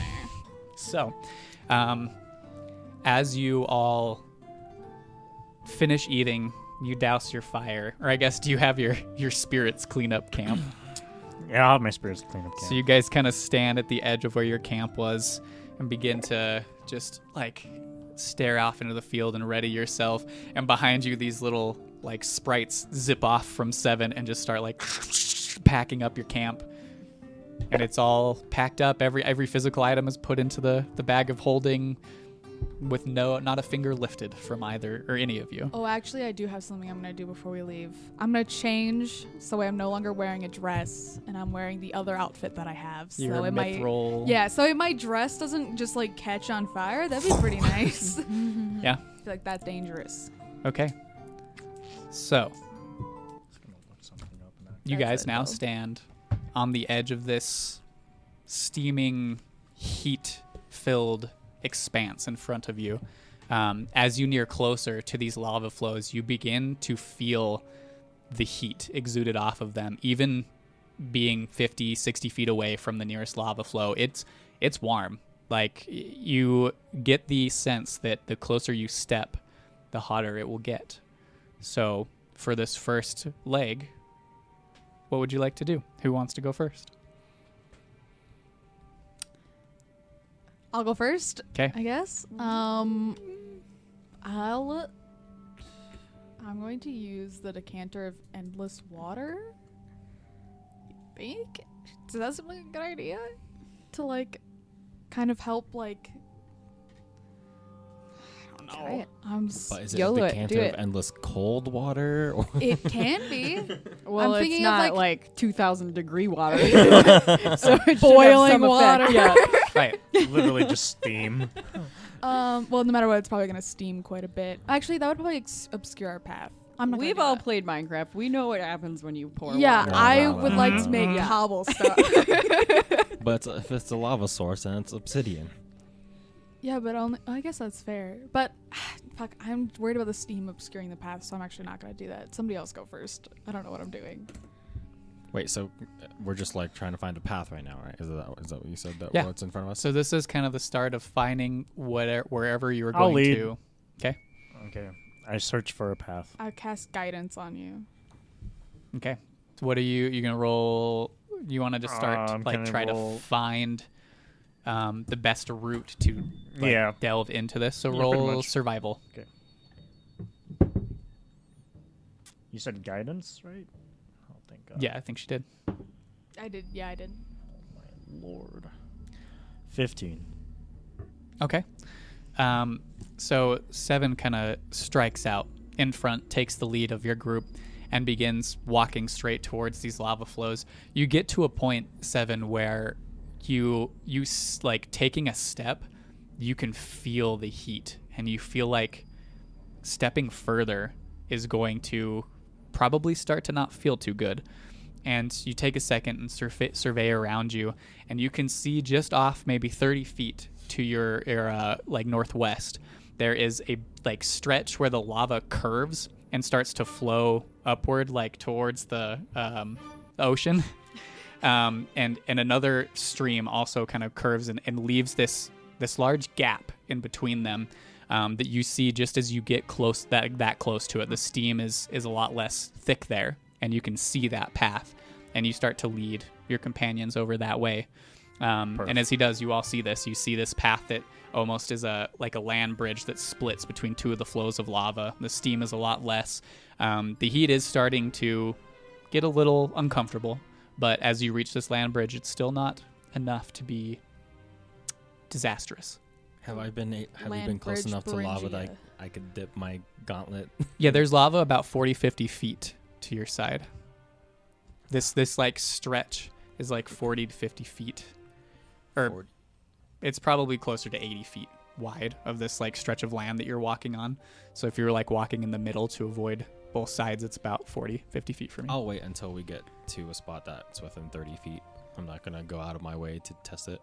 Speaker 1: So, as you all finish eating, you douse your fire, or I guess, do you have your spirits clean up camp?
Speaker 4: Yeah, I'll have my spirits clean up. Camp.
Speaker 1: So you guys kind of stand at the edge of where your camp was and begin to just like stare off into the field and ready yourself. And behind you, these little like sprites zip off from Seven and just start like packing up your camp. And it's all packed up. Every physical item is put into the bag of holding, with not a finger lifted from either or any of you.
Speaker 5: Oh, actually, I do have something I'm gonna do before we leave. I'm gonna change so I'm no longer wearing a dress and I'm wearing the other outfit that I have. So
Speaker 1: Your
Speaker 5: it might,
Speaker 1: mithril.
Speaker 5: yeah. So if my dress doesn't just like catch on fire, that'd be pretty nice.
Speaker 1: Yeah.
Speaker 5: I feel like that's dangerous.
Speaker 1: Okay. So
Speaker 4: Just gonna look something up now.
Speaker 1: you
Speaker 5: That's
Speaker 1: guys
Speaker 5: it,
Speaker 1: now
Speaker 5: though.
Speaker 1: stand on the edge of this steaming, heat-filled expanse in front of you. As you near closer to these lava flows, you begin to feel the heat exuded off of them, even being 50, 60 feet away from the nearest lava flow. It's warm. Like, you get the sense that the closer you step, the hotter it will get. So for this first leg, what would you like to do? Who wants to go first?
Speaker 5: I'll go first.
Speaker 1: Okay.
Speaker 5: I guess. I'm going to use the decanter of endless water. You think? Does that seem like a good idea? To like, kind of help like. I don't
Speaker 7: Try
Speaker 5: know.
Speaker 7: it.
Speaker 3: But is it
Speaker 7: YOLO
Speaker 3: a
Speaker 7: it,
Speaker 3: decanter
Speaker 7: do
Speaker 3: of
Speaker 7: it.
Speaker 3: endless cold water? Or
Speaker 5: It can be.
Speaker 2: Well,
Speaker 5: I'm
Speaker 2: it's
Speaker 5: thinking of,
Speaker 2: not
Speaker 5: like-
Speaker 2: like 2,000 degree water. So it should have
Speaker 5: Boiling
Speaker 2: some effect,
Speaker 5: water.
Speaker 2: Yeah.
Speaker 1: Right.
Speaker 4: Literally just steam.
Speaker 5: Well, no matter what, it's probably gonna steam quite a bit. Actually, that would probably obscure our path. I'm not.
Speaker 2: We've
Speaker 5: gonna do
Speaker 2: all
Speaker 5: that.
Speaker 2: played Minecraft. We know what happens when you pour
Speaker 5: Yeah,
Speaker 2: water.
Speaker 5: I
Speaker 3: Wow.
Speaker 5: would like to make
Speaker 2: Yeah.
Speaker 5: cobblestone.
Speaker 3: But if it's a lava source, then it's obsidian.
Speaker 5: Yeah, but only I guess that's fair. But fuck, I'm worried about the steam obscuring the path, so I'm actually not gonna do that. Somebody else go first. I don't know what I'm doing.
Speaker 3: Wait, so we're just like trying to find a path right now, right? Is that what you said? That
Speaker 1: Yeah.
Speaker 3: what's in front of us?
Speaker 1: So this is kind of the start of finding wherever you were
Speaker 4: I'll
Speaker 1: going
Speaker 4: lead.
Speaker 1: to. Okay.
Speaker 4: Okay. I search for a path.
Speaker 5: I cast guidance on you.
Speaker 1: Okay. So what are you gonna roll? You want to just start
Speaker 4: I'm
Speaker 1: like
Speaker 4: gonna
Speaker 1: try
Speaker 4: roll-
Speaker 1: to find the best route to like,
Speaker 4: Yeah.
Speaker 1: delve into this. So
Speaker 4: Yeah, pretty
Speaker 1: roll
Speaker 4: much.
Speaker 1: survival.
Speaker 4: You said guidance, right? Oh, thank God.
Speaker 1: Yeah, I think she did.
Speaker 5: I did. Yeah, I did.
Speaker 4: My Lord. 15.
Speaker 1: Okay. So Seven kind of strikes out in front, takes the lead of your group, and begins walking straight towards these lava flows. You get to a point, Seven, where you like taking a step, you can feel the heat, and you feel like stepping further is going to probably start to not feel too good. And you take a second and survey around you, and you can see just off maybe 30 feet to your like northwest, there is a like stretch where the lava curves and starts to flow upward like towards the ocean. And another stream also kind of curves and leaves this large gap in between them that you see just as you get close that close to it. The steam is a lot less thick there, and you can see that path, and you start to lead your companions over that way. And as he does, you all see this. You see this path that almost is like a land bridge that splits between two of the flows of lava. The steam is a lot less. The heat is starting to get a little uncomfortable, but as you reach this land bridge, it's still not enough to be disastrous.
Speaker 3: Have you been
Speaker 5: Land
Speaker 3: close
Speaker 5: bridge
Speaker 3: enough to lava that
Speaker 5: Beringia.
Speaker 3: I could dip my gauntlet?
Speaker 1: Yeah, there's lava about 40, 50 feet to your side. This like stretch is like 40 to 50 feet. Or
Speaker 3: 40.
Speaker 1: it's probably closer to 80 feet wide of this like stretch of land that you're walking on. So if you're like walking in the middle to avoid both sides, it's about 40, 50 feet from you.
Speaker 3: I'll wait until we get to a spot that's within 30 feet. I'm not going to go out of my way to test it.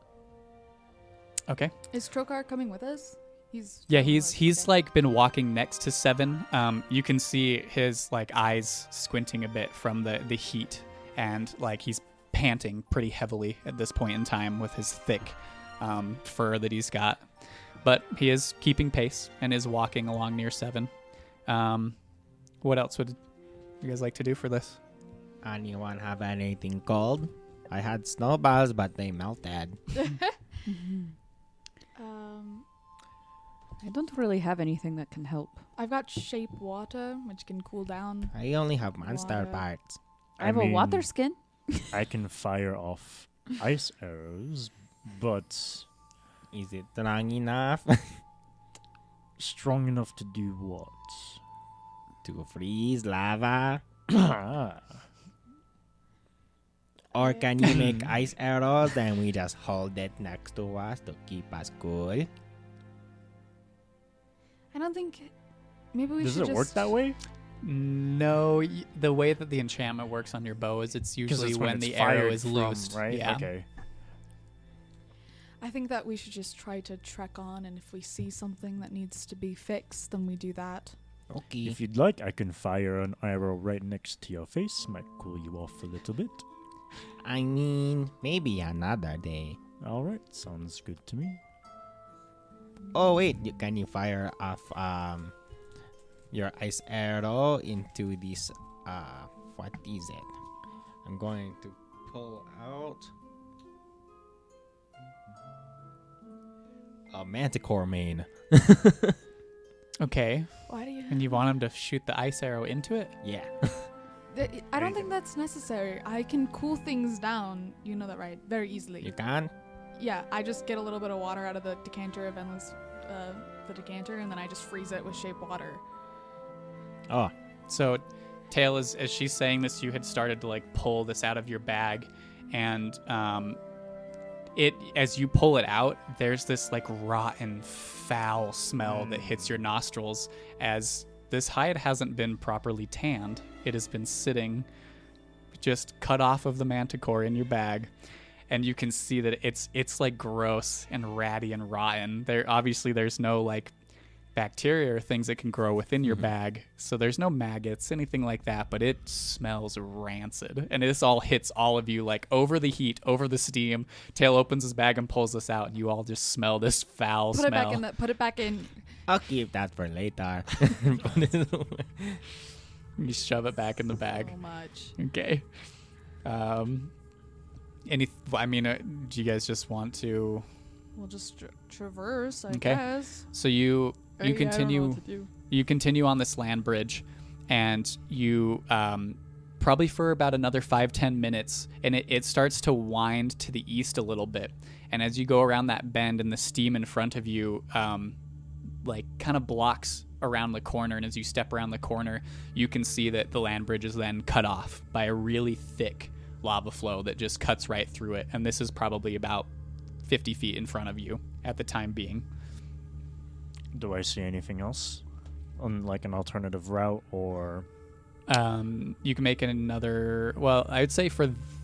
Speaker 1: Okay.
Speaker 5: Is Trokar coming with us? He's
Speaker 1: Yeah,
Speaker 5: coming with us,
Speaker 1: he's
Speaker 5: okay.
Speaker 1: like been walking next to Seven. You can see his like eyes squinting a bit from the heat, and like he's panting pretty heavily at this point in time with his thick fur that he's got. But he is keeping pace and is walking along near Seven. What else would you guys like to do for this?
Speaker 6: Anyone have anything cold? I had snowballs, but they melted.
Speaker 7: I don't really have anything that can help.
Speaker 5: I've got shape water, which can cool down.
Speaker 6: I only have monster
Speaker 5: Water.
Speaker 6: parts.
Speaker 7: I have a water
Speaker 4: mean,
Speaker 7: skin.
Speaker 4: I can fire off ice arrows, but
Speaker 6: Is it strong enough
Speaker 4: strong enough to do what?
Speaker 6: to freeze lava?
Speaker 4: Ah.
Speaker 6: Or can you make ice arrows and we just hold it next to us to keep us cool?
Speaker 5: I don't think. Maybe we
Speaker 4: Does
Speaker 5: should
Speaker 4: it work
Speaker 5: just-
Speaker 4: that way?
Speaker 1: No, the way that the enchantment works on your bow is it's
Speaker 4: 'Cause
Speaker 1: usually
Speaker 4: it's
Speaker 1: when
Speaker 4: it's
Speaker 1: the arrow
Speaker 4: fired
Speaker 1: is
Speaker 4: from,
Speaker 1: loosed.
Speaker 4: right?
Speaker 1: Yeah.
Speaker 4: Okay.
Speaker 5: I think that we should just try to trek on, and if we see something that needs to be fixed, then we do that.
Speaker 6: Okay.
Speaker 4: If you'd like, I can fire an arrow right next to your face. Might cool you off a little bit.
Speaker 6: I mean, maybe another day.
Speaker 4: All right, sounds good to me.
Speaker 6: Oh wait, can you fire off your ice arrow into this? What is it? I'm going to pull out a manticore mane.
Speaker 1: Okay.
Speaker 5: Why do you?
Speaker 1: And you want him to shoot the ice arrow into it?
Speaker 6: Yeah.
Speaker 5: I don't think that's necessary. I can cool things down. You know that, right? Very easily.
Speaker 6: You can?
Speaker 5: Yeah, I just get a little bit of water out of the decanter of endless, the decanter, and then I just freeze it with shape water.
Speaker 6: Oh.
Speaker 1: So, Tail, as she's saying this, you had started to like pull this out of your bag, and it as you pull it out, there's this like rotten, foul smell that hits your nostrils as this hide hasn't been properly tanned. It has been sitting just cut off of the manticore in your bag. And you can see that it's like gross and ratty and rotten. There's no like bacteria or things that can grow within your bag. So there's no maggots, anything like that, but it smells rancid. And this all hits all of you like over the heat, over the steam. Tail opens his bag and pulls this out, and you all just smell this foul
Speaker 5: Put
Speaker 1: smell.
Speaker 5: Put it back in.
Speaker 6: I'll keep that for later.
Speaker 1: You shove it back in the bag.
Speaker 5: So much.
Speaker 1: Okay. Do you guys just want to?
Speaker 5: We'll just traverse, I
Speaker 1: Okay.
Speaker 5: guess.
Speaker 1: So you
Speaker 5: I don't know
Speaker 1: continue.
Speaker 5: what to do.
Speaker 1: You continue on this land bridge, and you probably for about another 5-10 minutes, and it starts to wind to the east a little bit. And as you go around that bend, and the steam in front of you, like kind of blocks around the corner, and as you step around the corner, you can see that the land bridge is then cut off by a really thick lava flow that just cuts right through it. And this is probably about 50 feet in front of you at the time being.
Speaker 4: Do I see anything else on like an alternative route or?
Speaker 1: You can make another. Well, I would say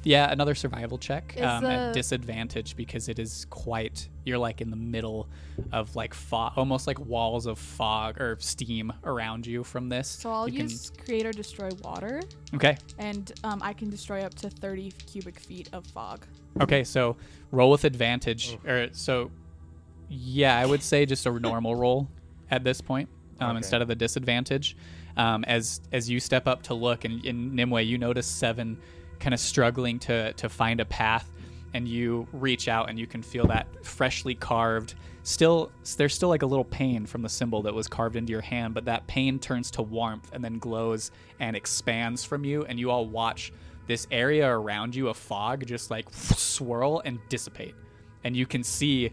Speaker 1: another survival check at disadvantage, because it is quite. You're like in the middle of like fog, almost like walls of fog or steam around you from this.
Speaker 5: So I'll use create or destroy water.
Speaker 1: Okay.
Speaker 5: And I can destroy up to 30 cubic feet of fog.
Speaker 1: Okay, so roll with advantage. I would say just a normal roll at this point, instead of the disadvantage. As you step up to look, and in Nimueh, you notice Seven kind of struggling to find a path, and you reach out and you can feel that freshly carved. There's still like a little pain from the symbol that was carved into your hand, but that pain turns to warmth and then glows and expands from you, and you all watch this area around you of fog just like swirl and dissipate. And you can see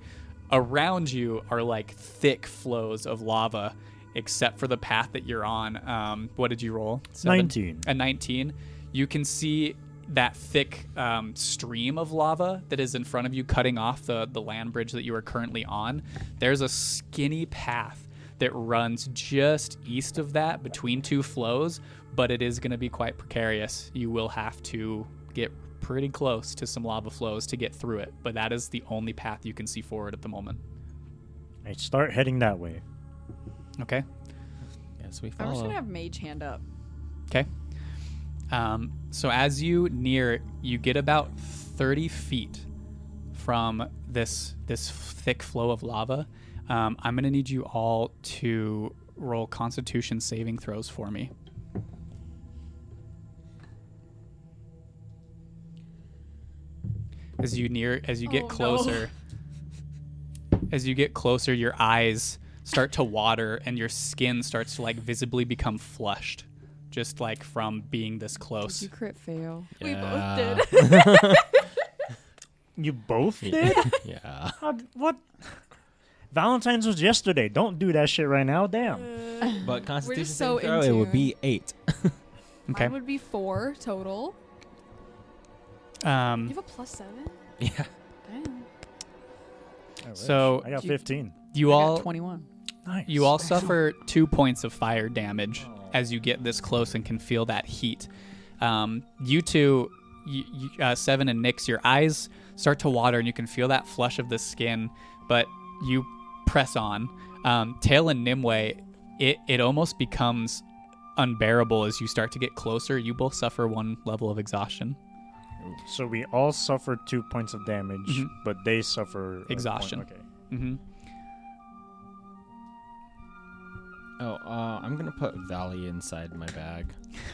Speaker 1: around you are like thick flows of lava, except for the path that you're on. What did you roll?
Speaker 4: 19.
Speaker 1: A 19. You can see that thick stream of lava that is in front of you, cutting off the land bridge that you are currently on. There's a skinny path that runs just east of that between two flows, but it is going to be quite precarious. You will have to get pretty close to some lava flows to get through it, but that is the only path you can see forward at the moment.
Speaker 4: I start heading that way.
Speaker 1: Okay.
Speaker 6: Yes, we
Speaker 2: I'm
Speaker 6: follow.
Speaker 2: just gonna have mage hand up.
Speaker 1: Okay. So as you near, you get about 30 feet from this thick flow of lava. I'm going to need you all to roll Constitution saving throws for me. As you get closer, your eyes start to water and your skin starts to like visibly become flushed, just like from being this close.
Speaker 7: Did you crit fail?
Speaker 5: We both did.
Speaker 4: You both did?
Speaker 6: Yeah.
Speaker 4: What? Valentine's was yesterday. Don't do that shit right now. Damn.
Speaker 6: But Constitution
Speaker 5: so
Speaker 6: saving throw,
Speaker 5: in
Speaker 6: it would
Speaker 5: tune.
Speaker 6: be 8.
Speaker 1: Okay.
Speaker 5: Mine would be 4 total. You have a +7?
Speaker 6: Yeah.
Speaker 5: Damn.
Speaker 1: So
Speaker 4: I got 15.
Speaker 1: you
Speaker 2: I
Speaker 1: all
Speaker 2: got 21.
Speaker 4: Nice.
Speaker 1: You all suffer 2 points of fire damage as you get this close and can feel that heat. You two, Seven and Nyx, your eyes start to water and you can feel that flush of the skin, but you press on. Tail and Nimueh, it almost becomes unbearable as you start to get closer. You both suffer 1 level of exhaustion.
Speaker 4: So we all suffer 2 points of damage,
Speaker 1: Mhm.
Speaker 4: but they suffer a
Speaker 1: Exhaustion.
Speaker 4: Point. Okay.
Speaker 1: Mm-hmm.
Speaker 3: Oh, I'm gonna put Valley inside my bag.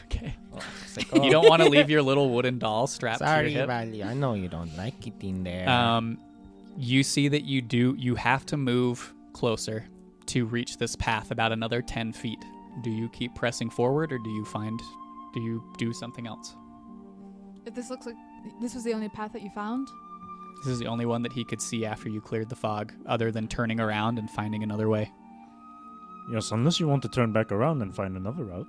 Speaker 1: Okay.
Speaker 3: It's like,
Speaker 1: You don't want to leave your little wooden doll strapped
Speaker 6: Sorry,
Speaker 1: to your hip.
Speaker 6: Valley. I know you don't like it in there.
Speaker 1: You see that you have to move closer to reach this path about another 10 feet. Do you keep pressing forward, or do you do something else?
Speaker 5: This looks like this was the only path that you found.
Speaker 1: This is the only one that he could see after you cleared the fog, other than turning around and finding another way.
Speaker 4: Yes, unless you want to turn back around and find another route.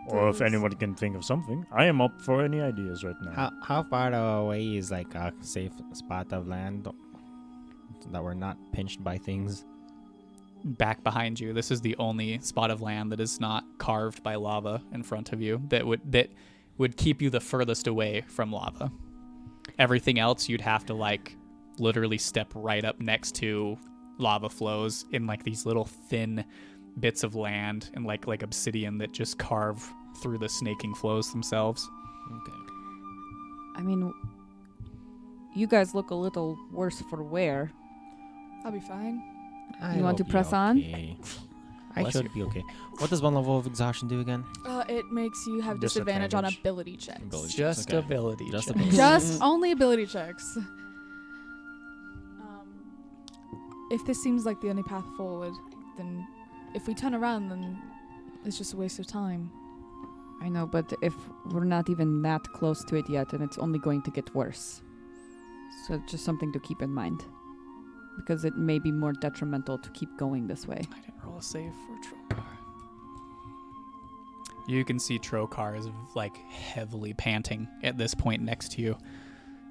Speaker 4: Or if
Speaker 5: Does-
Speaker 4: anyone can think of something. I am up for any ideas right now.
Speaker 6: How far away is like a safe spot of land that we're not pinched by things?
Speaker 1: Back behind you, this is the only spot of land that is not carved by lava in front of you that would keep you the furthest away from lava. Everything else you'd have to like literally step right up next to lava flows in like these little thin bits of land and like obsidian that just carve through the snaking flows themselves.
Speaker 3: Okay.
Speaker 7: I mean, you guys look a little worse for wear.
Speaker 5: I'll be fine.
Speaker 7: You want to press on?
Speaker 6: I
Speaker 1: Bless
Speaker 6: should
Speaker 1: you.
Speaker 6: be okay. What does 1 level of exhaustion do again?
Speaker 5: It makes you have disadvantage on
Speaker 4: Disadvantage.
Speaker 5: ability checks.
Speaker 3: Ability
Speaker 1: Just
Speaker 3: okay.
Speaker 1: ability.
Speaker 3: Just
Speaker 1: check.
Speaker 3: ability.
Speaker 5: Just only ability checks. If this seems like the only path forward, then if we turn around, then it's just a waste of time.
Speaker 7: I know, but if we're not even that close to it yet, and it's only going to get worse. So just something to keep in mind. Because it may be more detrimental to keep going this way.
Speaker 1: I didn't roll a save for Trokar. You can see Trokar is like heavily panting at this point next to you,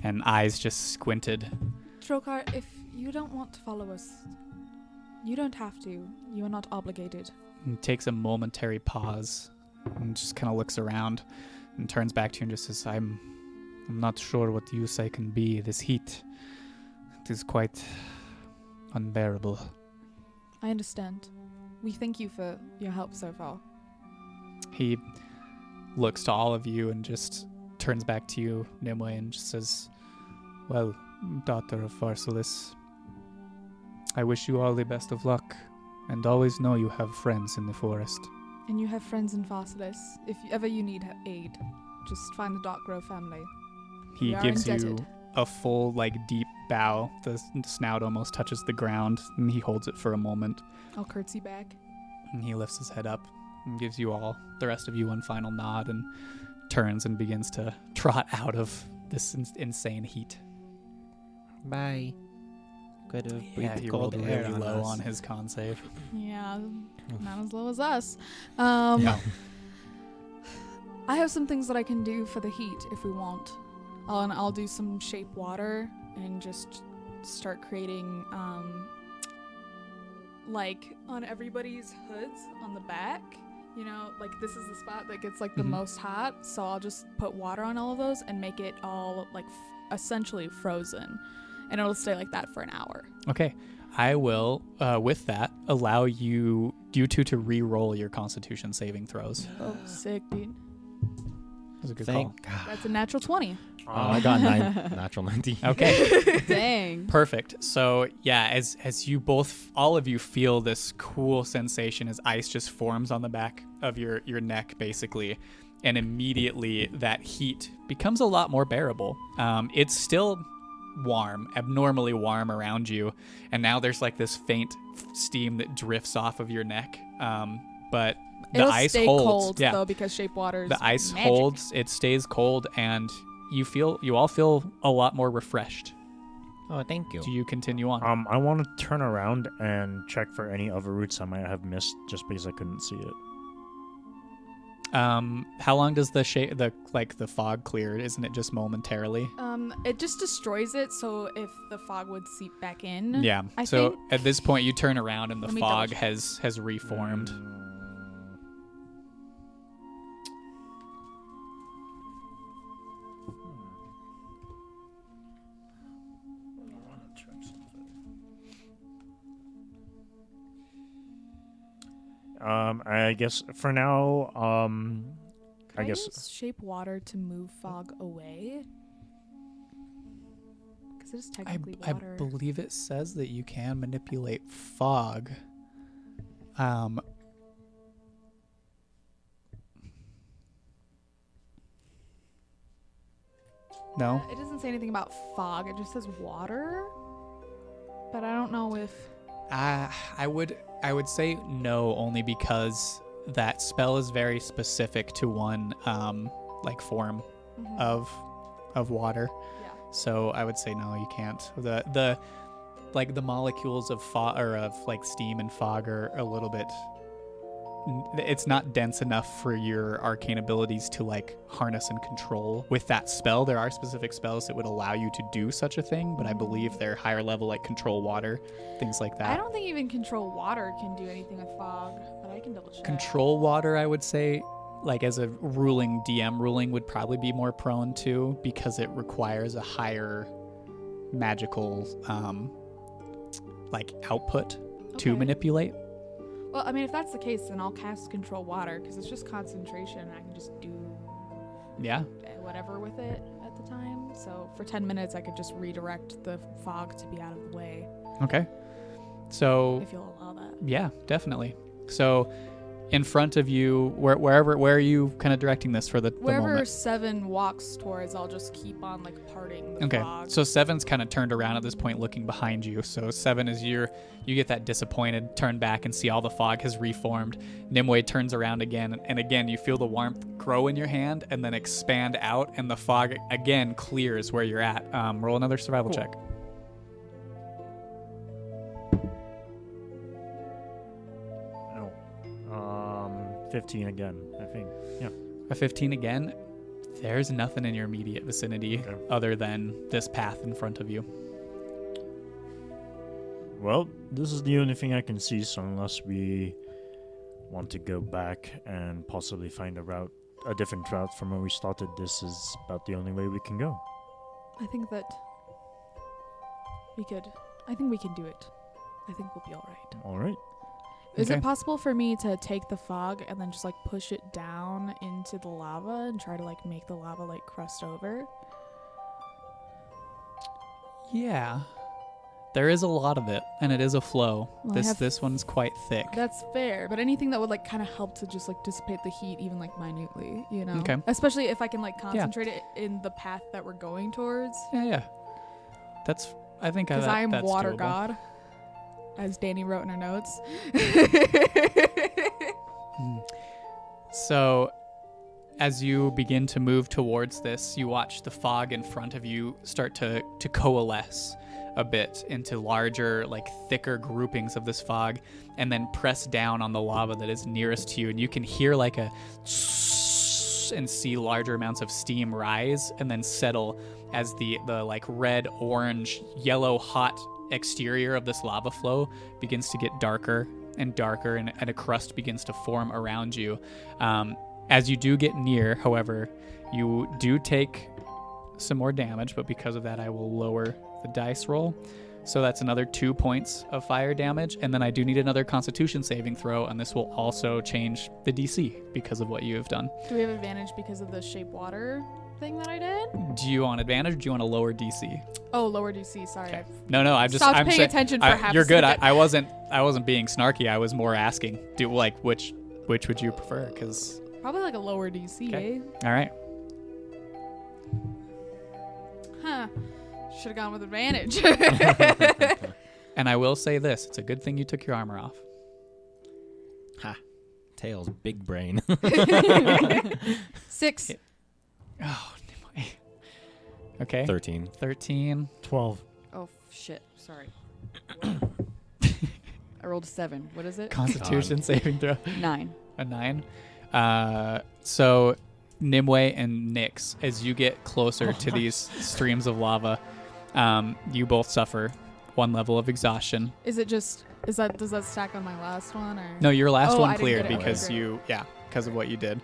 Speaker 1: and eyes just squinted.
Speaker 5: Trokar, if you don't want to follow us, you don't have to. You are not obligated.
Speaker 1: And takes a momentary pause and just kind of looks around and turns back to you and just says, I'm not sure what use I can be. This heat, it is quite unbearable.
Speaker 5: I understand. We thank you for your help so far.
Speaker 1: He looks to all of you and just turns back to you, Nimueh, and just says, well, daughter of Farsolis, I wish you all the best of luck, and always know you have friends in the forest.
Speaker 5: And you have friends in Farsolis. If ever you need aid, just find the Dark Grove family.
Speaker 1: He
Speaker 5: We are
Speaker 1: gives you
Speaker 5: indebted.
Speaker 1: a full, deep bow. The snout almost touches the ground, and he holds it for a moment.
Speaker 5: I'll curtsy back.
Speaker 1: And he lifts his head up and gives you all, the rest of you, one final nod and turns and begins to trot out of this insane heat.
Speaker 6: Bye. Could have
Speaker 1: Yeah,
Speaker 6: breathed
Speaker 1: he
Speaker 6: cold
Speaker 1: rolled
Speaker 6: air
Speaker 1: really
Speaker 6: on
Speaker 1: low
Speaker 6: us.
Speaker 1: on his con save.
Speaker 5: Yeah, not as low as us.
Speaker 1: No.
Speaker 5: I have some things that I can do for the heat if we want. I'll do some shape water and just start creating, on everybody's hoods on the back. You know, this is the spot that gets the
Speaker 1: Mhm.
Speaker 5: most hot. So I'll just put water on all of those and make it all essentially frozen, and it'll stay like that for an hour.
Speaker 1: Okay. I will, with that, allow you two to re-roll your Constitution saving throws.
Speaker 5: Oh, sick, dude.
Speaker 1: That's a good call.
Speaker 6: Thank God.
Speaker 5: That's a natural 20.
Speaker 6: Oh, I got 9. Natural 90.
Speaker 1: Okay.
Speaker 7: Dang.
Speaker 1: Perfect. So yeah, as you both, all of you feel this cool sensation as ice just forms on the back of your neck, basically, and immediately that heat becomes a lot more bearable. It's still warm, abnormally warm around you, and now there's this faint steam that drifts off of your neck. But the
Speaker 5: It'll
Speaker 1: ice
Speaker 5: stay
Speaker 1: holds.
Speaker 5: cold
Speaker 1: Yeah,
Speaker 5: though because shape water is
Speaker 1: the ice
Speaker 5: magic.
Speaker 1: holds. It stays cold, and you all feel a lot more refreshed.
Speaker 6: Oh, thank you.
Speaker 1: Do you continue on?
Speaker 4: I want to turn around and check for any other routes I might have missed just because I couldn't see it.
Speaker 1: How long does the fog clear? Isn't it just momentarily?
Speaker 5: It just destroys it. So if the fog would seep back in,
Speaker 1: Yeah.
Speaker 5: I
Speaker 1: So
Speaker 5: think-
Speaker 1: at this point, you turn around and the
Speaker 5: Let me
Speaker 1: fog
Speaker 5: double
Speaker 1: has reformed.
Speaker 4: I guess for now, I
Speaker 5: Can
Speaker 4: guess
Speaker 5: use shape water to move fog away? Because it is technically
Speaker 1: I
Speaker 5: water.
Speaker 1: believe it says that you can manipulate fog. No?
Speaker 5: It doesn't say anything about fog. It just says water. But I don't know if...
Speaker 1: I would say no, only because that spell is very specific to one like form of water.
Speaker 5: Yeah.
Speaker 1: So I would say no, you can't. The like the molecules of fog or of like steam and fog are a little bit. It's not dense enough for your arcane abilities to like harness and control with that spell. There are specific spells that would allow you to do such a thing, but I believe they're higher level, like control water, things like that.
Speaker 5: I don't think even control water can do anything with fog, but I can double check.
Speaker 1: Control water, I would say, like as a ruling DM ruling, would probably be more prone to, because it requires a higher magical like output to
Speaker 5: Okay.
Speaker 1: manipulate.
Speaker 5: Well, I mean, if that's the case, then I'll cast control water because it's just concentration and I can just do
Speaker 1: Yeah.
Speaker 5: whatever with it at the time. So for 10 minutes, I could just redirect the fog to be out of the way,
Speaker 1: Okay. So
Speaker 5: if you'll allow that.
Speaker 1: yeah, definitely. So in front of you, where are you kind of directing this for the
Speaker 5: Wherever
Speaker 1: moment?
Speaker 5: 7 walks towards, I'll just keep on like parting the
Speaker 1: Okay,
Speaker 5: fog.
Speaker 1: so 7's kind of turned around at this point, looking behind you. So 7 is you get that disappointed turn back and see all the fog has reformed. Nimueh turns around again, and again you feel the warmth grow in your hand and then expand out, and the fog again clears where you're at. Roll another survival check.
Speaker 4: no. 15 again, I think. Yeah.
Speaker 1: A 15 again. There's nothing in your immediate vicinity
Speaker 4: Okay.
Speaker 1: other than this path in front of you.
Speaker 4: Well, this is the only thing I can see, so unless we want to go back and possibly find a different route from where we started, this is about the only way we can go.
Speaker 5: I think that we can do it. I think we'll be all right.
Speaker 4: All right.
Speaker 5: Is
Speaker 1: Okay.
Speaker 5: it possible for me to take the fog and then just like push it down into the lava and try to like make the lava like crust over?
Speaker 1: Yeah. There is a lot of it, and it is a flow.
Speaker 5: Well, I have-
Speaker 1: This one's quite thick.
Speaker 5: That's fair, but anything that would like kind of help to just like dissipate the heat even like minutely, you know?
Speaker 1: Okay.
Speaker 5: Especially if I can like concentrate it in the path that we're going towards.
Speaker 1: Yeah. I think
Speaker 5: Because I am
Speaker 1: that's
Speaker 5: water
Speaker 1: doable.
Speaker 5: god, as Danny wrote in her notes.
Speaker 1: So, as you begin to move towards this, you watch the fog in front of you start to coalesce a bit into larger, like thicker groupings of this fog, and then press down on the lava that is nearest to you, and you can hear like a and see larger amounts of steam rise and then settle as the like red, orange, yellow, hot exterior of this lava flow begins to get darker and darker, and a crust begins to form around you. As you do get near, however, you do take some more damage, but because of that I will lower the dice roll. So that's another 2 points of fire damage, and then I do need another constitution saving throw, and this will also change the DC because of what you have done.
Speaker 5: Do we have advantage because of the shape water thing that I did?
Speaker 1: Do you want advantage, or do you want a lower DC?
Speaker 5: Oh, lower DC. Sorry.
Speaker 1: Okay. No, I'm just
Speaker 5: Stopped
Speaker 1: I'm
Speaker 5: paying
Speaker 1: saying,
Speaker 5: attention for half a
Speaker 1: you're good.
Speaker 5: second.
Speaker 1: I wasn't being snarky. I was more asking, do like which would you prefer? Because
Speaker 5: Probably like a lower DC,
Speaker 1: Okay.
Speaker 5: eh?
Speaker 1: all right.
Speaker 5: Huh. Should have gone with advantage.
Speaker 1: And I will say this: it's a good thing you took your armor off.
Speaker 3: Tails, big brain.
Speaker 5: 6.
Speaker 1: Oh, okay.
Speaker 3: 13.
Speaker 1: 13.
Speaker 4: 12.
Speaker 7: Oh, shit. Sorry. I rolled a 7. What is it?
Speaker 1: Constitution saving throw.
Speaker 7: 9.
Speaker 1: A 9. So Nimueh and Nyx, as you get closer to these streams of lava, you both suffer 1 level of exhaustion.
Speaker 5: Does that stack on my last one or?
Speaker 1: No, your last
Speaker 5: Oh, I
Speaker 1: one
Speaker 5: didn't
Speaker 1: cleared
Speaker 5: get it.
Speaker 1: because
Speaker 5: Okay.
Speaker 1: because of what you did.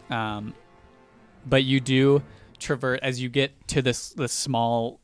Speaker 1: But you do traverse as you get to this small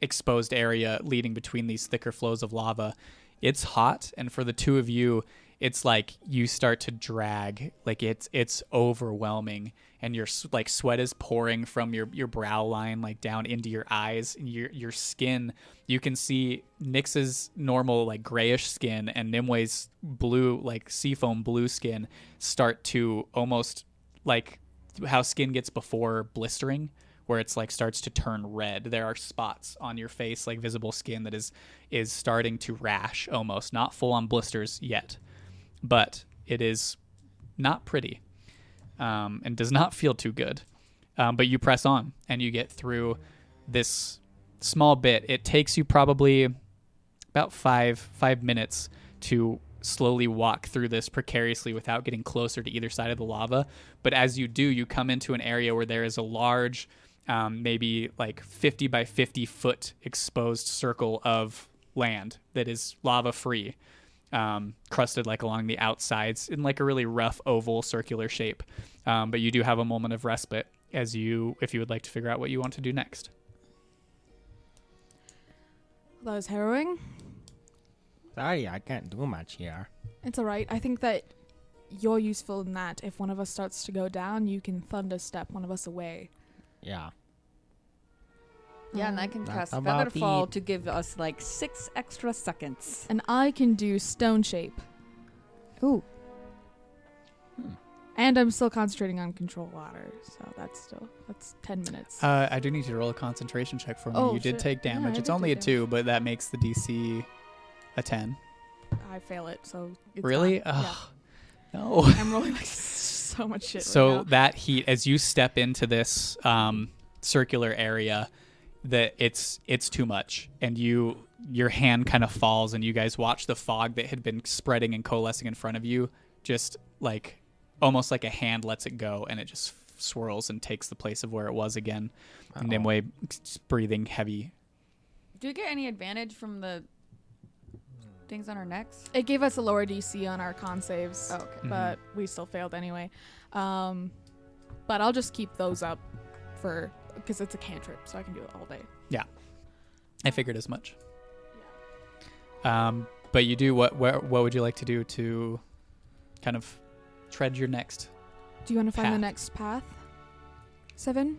Speaker 1: exposed area leading between these thicker flows of lava. It's hot, and for the two of you, it's like you start to drag, like it's overwhelming, and your like sweat is pouring from your brow line like down into your eyes, and your skin. You can see Nyx's normal like grayish skin and Nimueh's blue, like seafoam blue skin start to almost like how skin gets before blistering, where it's like starts to turn red. There are spots on your face, like visible skin that is starting to rash almost, not full on blisters yet, but it is not pretty, and does not feel too good. But you press on and you get through this small bit. It takes you probably about five minutes to slowly walk through this precariously without getting closer to either side of the lava. But as you do, you come into an area where there is a large, maybe like 50 by 50 foot exposed circle of land that is lava free, crusted like along the outsides in like a really rough oval circular shape. But you do have a moment of respite if you would like to figure out what you want to do next.
Speaker 5: That was harrowing.
Speaker 6: Sorry, I can't do much here.
Speaker 5: It's alright. I think that you're useful in that if one of us starts to go down, you can thunder step one of us away.
Speaker 6: Yeah.
Speaker 7: Yeah, and I can
Speaker 6: That's
Speaker 7: cast
Speaker 6: about
Speaker 7: Featherfall
Speaker 6: it.
Speaker 7: to give us like 6 extra seconds.
Speaker 5: And I can do stone shape.
Speaker 7: Ooh.
Speaker 5: And I'm still concentrating on control water, so that's 10 minutes.
Speaker 1: I do need you to roll a concentration check for me.
Speaker 5: Oh,
Speaker 1: You did
Speaker 5: shit.
Speaker 1: take
Speaker 5: Yeah,
Speaker 1: damage.
Speaker 5: I
Speaker 1: It's
Speaker 5: did
Speaker 1: only a
Speaker 5: take
Speaker 1: 2, but that makes the DC a 10.
Speaker 5: I fail it, so it's
Speaker 1: Really?
Speaker 5: gone.
Speaker 1: Ugh. No.
Speaker 5: Yeah. I'm rolling like so much shit
Speaker 1: So
Speaker 5: right now.
Speaker 1: that heat, as you step into this circular area, that it's too much, and your hand kind of falls, and you guys watch the fog that had been spreading and coalescing in front of you, just like almost like a hand lets it go, and it just swirls and takes the place of where it was again. And Nimueh breathing heavy.
Speaker 2: Do we get any advantage from the things on our necks?
Speaker 5: It gave us a lower DC on our con saves,
Speaker 2: Oh, okay.
Speaker 5: but we still failed anyway. But I'll just keep those up because it's a cantrip, so I can do it all day.
Speaker 1: I figured as much. But you do what would you like to do to kind of tread your next?
Speaker 5: Do you want to find the
Speaker 1: Path.
Speaker 5: next path? 7?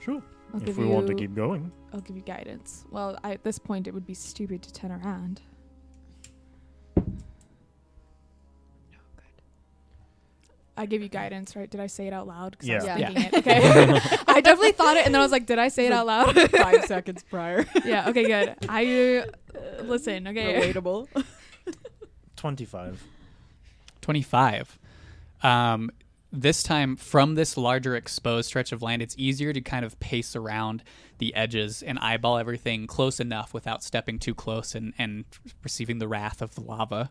Speaker 4: Sure.
Speaker 5: I'll
Speaker 4: If
Speaker 5: give
Speaker 4: we
Speaker 5: you,
Speaker 4: want to keep going.
Speaker 5: I'll give you guidance. Well, at this point, it would be stupid to turn around. I give you guidance, right? Did I say it out loud? 'Cause I was
Speaker 4: Yeah.
Speaker 5: thinking it. Okay. I definitely thought it, and then I was like, did I say it out loud?
Speaker 2: 5 seconds prior.
Speaker 5: Yeah, okay, good. I listen, okay.
Speaker 2: Relatable.
Speaker 4: 25.
Speaker 1: 25. This time, from this larger exposed stretch of land, it's easier to kind of pace around the edges and eyeball everything close enough without stepping too close and receiving the wrath of the lava.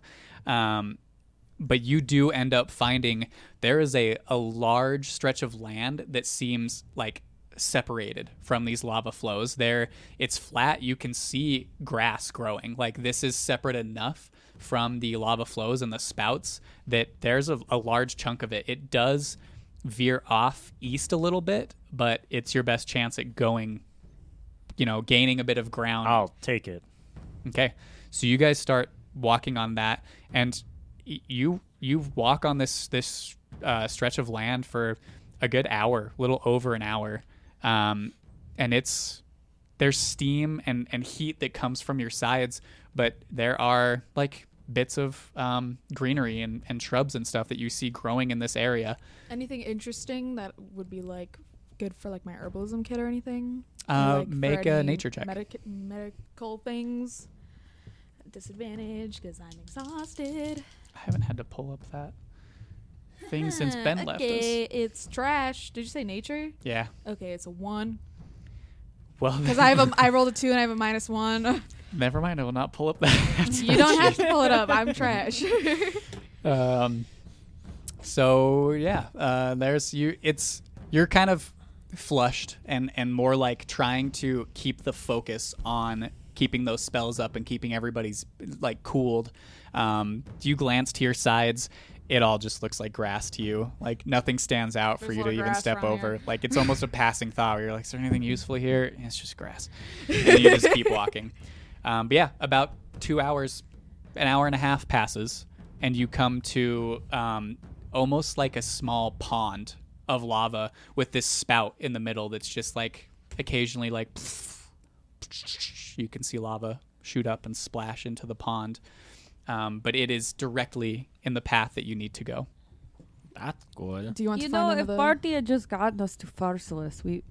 Speaker 1: But you do end up finding there is a large stretch of land that seems like separated from these lava flows. There, it's flat. You can see grass growing. Like, this is separate enough from the lava flows and the spouts that there's a large chunk of it. It does veer off east a little bit, but it's your best chance at going, gaining a bit of ground.
Speaker 4: I'll take it.
Speaker 1: Okay, so you guys start walking on that, and you walk on this stretch of land for a good hour, a little over an hour, and there's steam and heat that comes from your sides, but there are like bits of greenery and shrubs and stuff that you see growing in this area.
Speaker 5: Anything interesting that would be like good for like my herbalism kit or anything?
Speaker 1: Make
Speaker 5: for
Speaker 1: a
Speaker 5: any
Speaker 1: nature check.
Speaker 5: Medical things. Disadvantage because I'm exhausted.
Speaker 1: I haven't had to pull up that thing since Ben left us.
Speaker 5: Okay, it's trash. Did you say nature?
Speaker 1: Yeah.
Speaker 5: Okay, it's a 1.
Speaker 1: Well,
Speaker 5: Because I rolled a 2 and I have a -1.
Speaker 1: never mind. I will not pull up that.
Speaker 5: You don't have to pull it up. I'm trash.
Speaker 1: So yeah, there's you. You're kind of flushed and more like trying to keep the focus on keeping those spells up and keeping everybody's like cooled. You glance to your sides. It all just looks like grass to you. Like nothing stands out for
Speaker 5: There's
Speaker 1: you
Speaker 5: a
Speaker 1: to
Speaker 5: lot of
Speaker 1: even
Speaker 5: grass
Speaker 1: step
Speaker 5: around
Speaker 1: over.
Speaker 5: here.
Speaker 1: Like it's almost a passing thought where you're like, is there anything useful here? It's just grass. And you just keep walking. But yeah, about 2 hours, an hour and a half passes and you come to almost like a small pond of lava with this spout in the middle that's just like occasionally like you can see lava shoot up and splash into the pond. But it is directly in the path that you need to go.
Speaker 6: That's good.
Speaker 5: Do you want
Speaker 7: You
Speaker 5: to
Speaker 7: know,
Speaker 5: find
Speaker 7: if
Speaker 5: another?
Speaker 7: Barty had just gotten us to Farsolis,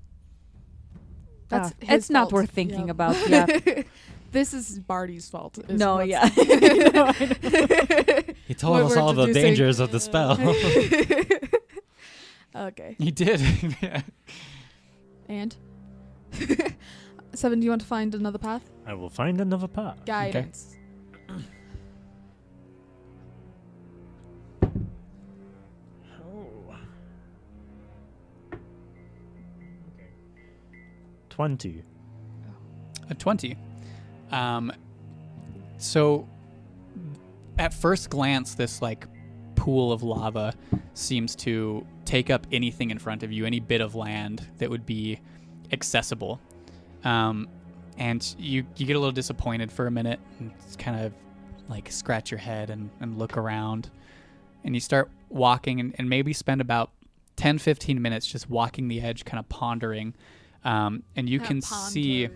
Speaker 5: That's his
Speaker 7: it's not
Speaker 5: fault.
Speaker 7: worth thinking
Speaker 5: Yep.
Speaker 7: about. Yeah.
Speaker 5: This is Barty's fault. is
Speaker 7: No,
Speaker 5: what's-
Speaker 7: yeah.
Speaker 6: He told
Speaker 5: What
Speaker 6: us
Speaker 5: we're
Speaker 6: all the
Speaker 5: introducing.
Speaker 6: dangers of the spell.
Speaker 5: Okay.
Speaker 1: You did. Yeah.
Speaker 5: And 7. Do you want to find another path?
Speaker 4: I will find another path.
Speaker 5: Guidance.
Speaker 4: Oh. 20.
Speaker 1: A 20. So at first glance, this like pool of lava seems to take up anything in front of you, any bit of land that would be accessible. And you get a little disappointed for a minute and kind of like scratch your head and look around, and you start walking and maybe spend about 10-15 minutes just walking the edge, kind of pondering. And you can see